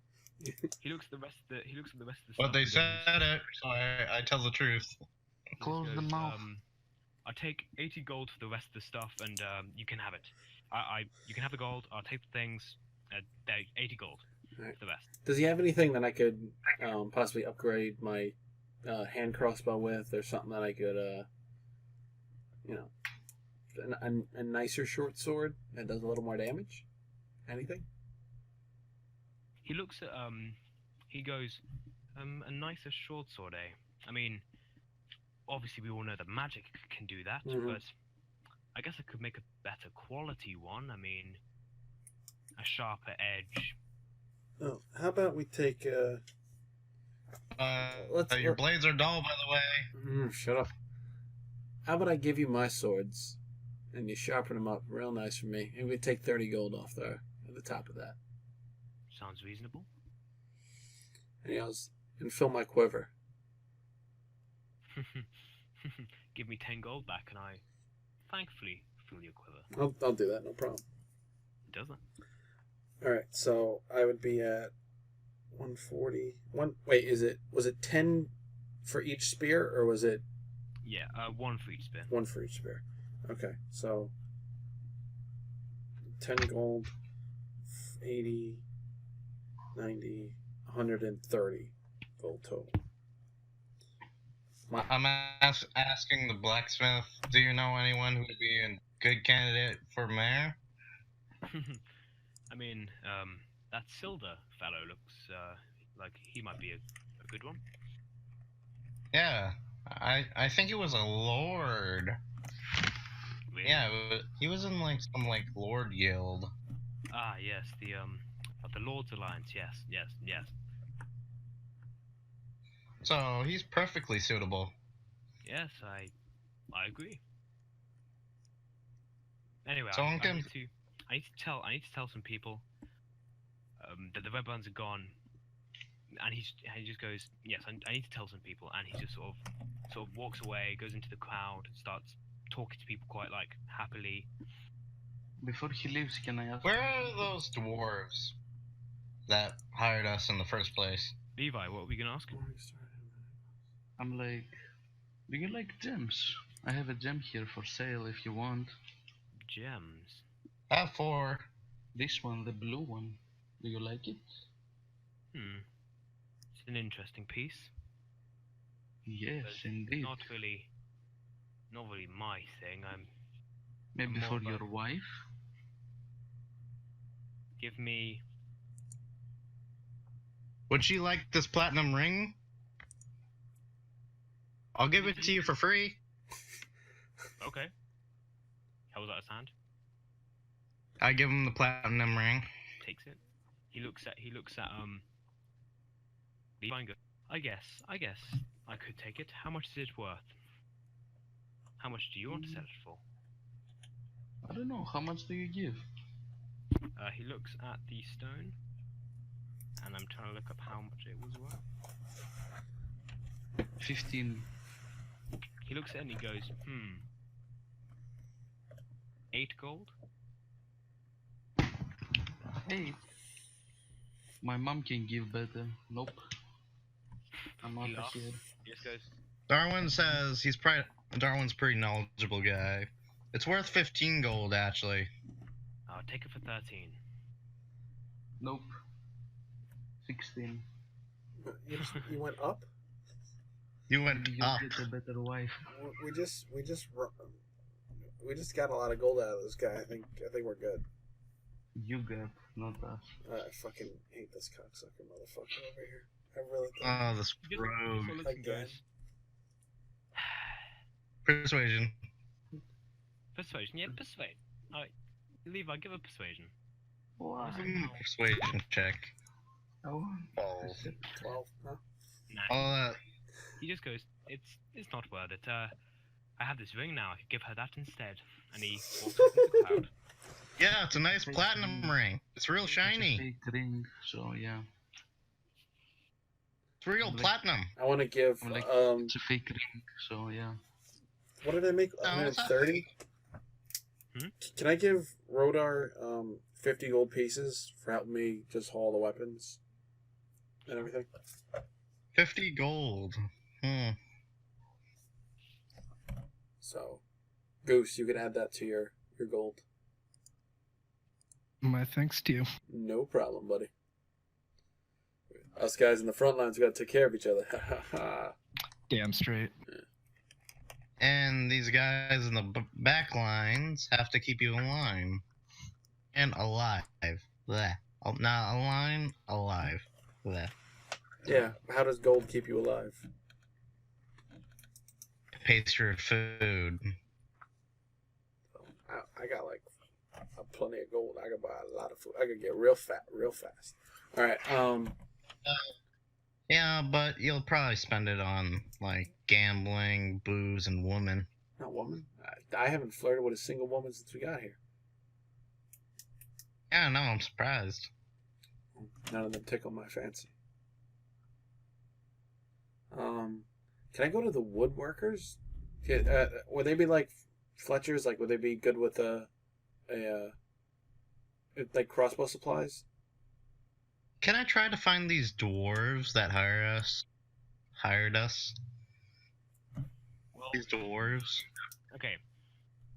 He looks at the rest of the. He looks at the rest of the But stuff. they and said goes, it, so I tell the truth. he just Close the goes, mouth. I'll take 80 gold for the rest of the stuff, and you can have it. You can have the gold. I'll take the things. They're 80 gold Alright. for the rest. Does he have anything that I could possibly upgrade my hand crossbow with, or something that I could, you know, a nicer short sword that does a little more damage? Anything? He looks at he goes, a nicer short sword, eh? I mean, obviously we all know that magic can do that, Mhm. but I guess I could make a better quality one. I mean, a sharper edge. Oh, how about we take Your blades are dull, by the way. shut up. How about I give you my swords, and you sharpen them up real nice for me, and we take 30 gold off there at the top of that. Sounds reasonable. And he goes, and fill my quiver. Give me 10 gold back, and I thankfully fill your quiver. I'll do that, no problem. Does it? All right, so I would be at 140. Was it 10 for each spear, or was it Yeah, 1 for each spear. 1 for each spear? Okay, so 10 gold, 80, 90, 130 gold total. I'm asking the blacksmith, do you know anyone who would be a good candidate for mayor? I mean, that Silda fellow looks like he might be a good one. Yeah, I think he was a lord. Really? Yeah, but he was in like some like lord guild. Ah, yes, the Lord's Alliance. Yes, yes, yes. So he's perfectly suitable. Yes, I agree. Anyway, So I I'm gonna- need to tell some people that the red buns are gone, and he just goes, yes, I need to tell some people, and he just sort of walks away, goes into the crowd, starts talking to people quite like happily. Before he leaves, can I ask? Where are those dwarves that hired us in the first place? Levi, what were we gonna ask? I'm like, do you like gems? I have a gem here for sale if you want. Gems. For This one, the blue one. Do you like it? It's an interesting piece. Yes, but indeed. Not really my thing. Maybe more for of a- your wife? Give me. would she like this platinum ring? I'll give it to you for free. Okay. How was that sound? I give him the platinum ring. Takes it. He looks at Levi and goes, I guess I could take it. How much is it worth? How much do you want to sell it for? I don't know, how much do you give? He looks at the stone, and I'm trying to look up how much it was worth. 15. He looks at it and he goes, 8 gold? 8. My mom can give better. Nope. I'm out He of laughs. here. He just goes, Darwin says Darwin's a pretty knowledgeable guy. It's worth 15 gold, actually. I'll take it for 13. Nope. 16. You went up? You went You up. get a better wife. We just got a lot of gold out of this guy. I think we're good. You got, not us. I fucking hate this cocksucker motherfucker over here. I really do. Oh, this He just rogue. looks and Again. goes, Persuasion. persuasion, yeah, persuade. Alright, Levi, give a persuasion. Why? Persuasion check. Oh, 12. 12, huh? Nah. All that. He just goes, it's not worth it. I have this ring now. I could give her that instead. And he walks into the crowd. Yeah, it's a nice platinum ring. It's real it's a shiny. fake ring, so yeah. It's real Like- platinum. I want to give, I'm like, It's a fake ring, so yeah. what did I make? No, it's not 130? Hmm? Can I give Rodar 50 gold pieces for helping me just haul the weapons? and everything. 50 gold. So, Goose, you can add that to your gold. My thanks to you. No problem, buddy. Us guys in the front lines, we gotta take care of each other. Damn straight. And these guys in the back lines have to keep you in line. And alive. Bleh. Not alive. Bleh. Yeah, how does gold keep you alive? Pays for your food. I got like plenty of gold. I could buy a lot of food. I could get real fat real fast. All right. Yeah, but you'll probably spend it on like gambling, booze, and women. Not woman. I haven't flirted with a single woman since we got here. Yeah, no, I'm surprised. None of them tickle my fancy. Can I go to the woodworkers? Would they be like Fletchers? Like, would they be good with like crossbow supplies? Can I try to find these dwarves that hired us? Well, These dwarves. okay.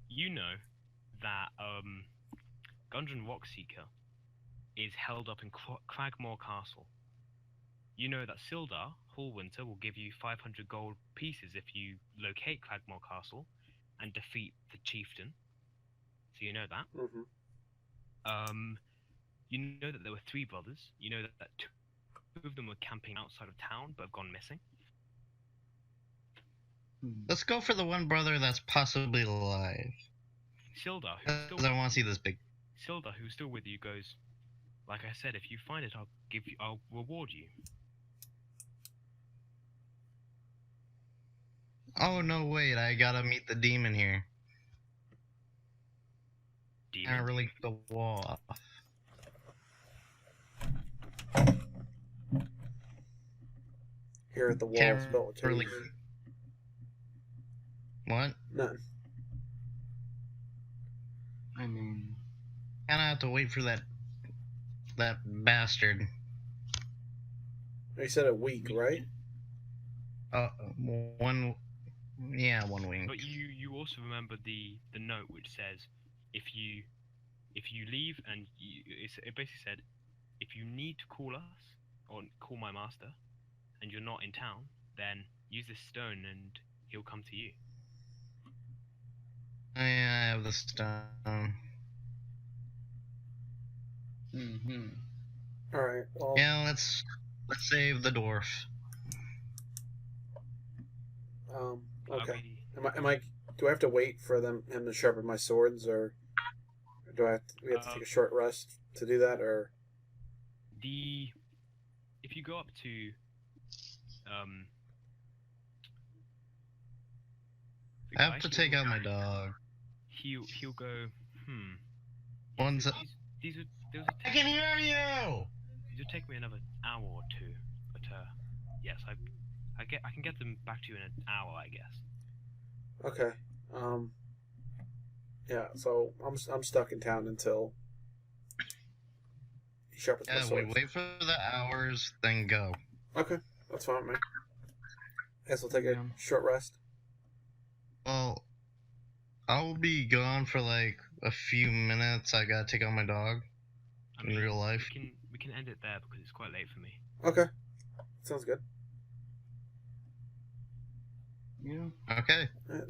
You know that Gundren Rockseeker is held up in Cragmore Castle. You know that Sildar Hallwinter will give you 500 gold pieces if you locate Cragmore Castle and defeat the chieftain. So you know that. Mm-hmm. You know that there were 3 brothers. You know that 2 of them were camping outside of town but have gone missing. Let's go for the one brother that's possibly alive. Sildar, Because I want to see this big. Sildar, who's still with you, goes, like I said, if you find it, I'll reward you. Oh no! Wait, I gotta meet the demon here. Demon. I really the wall off. Here at the wall, Can't spell really. What? None. I mean, Kinda have to wait for that bastard. You said a week, right? 1 week. But you also remember the note which says, if you leave and it basically said, if you need to call us or call my master, and you're not in town, then use this stone and he'll come to you. I have the stone. All right. Well, Yeah, let's save the dwarf. Okay. Am I? Do I have to wait for him to sharpen my swords, or do we have to take a short rest to do that, or? If you go up to I have to take out my dog. He'll go. One's. These would I can hear you. These would take me another hour or 2, but yes, I can get them back to you in an hour, I guess. Okay. Yeah. So I'm stuck in town until he sharpens my Yeah, swords. wait for the hours, then go. Okay, that's fine, man. Guess we'll take a Yeah. short rest. Well, I'll be gone for like a few minutes. I gotta take out my dog. In real life. We can end it there because it's quite late for me. Okay, sounds good. yeah. Okay. All right,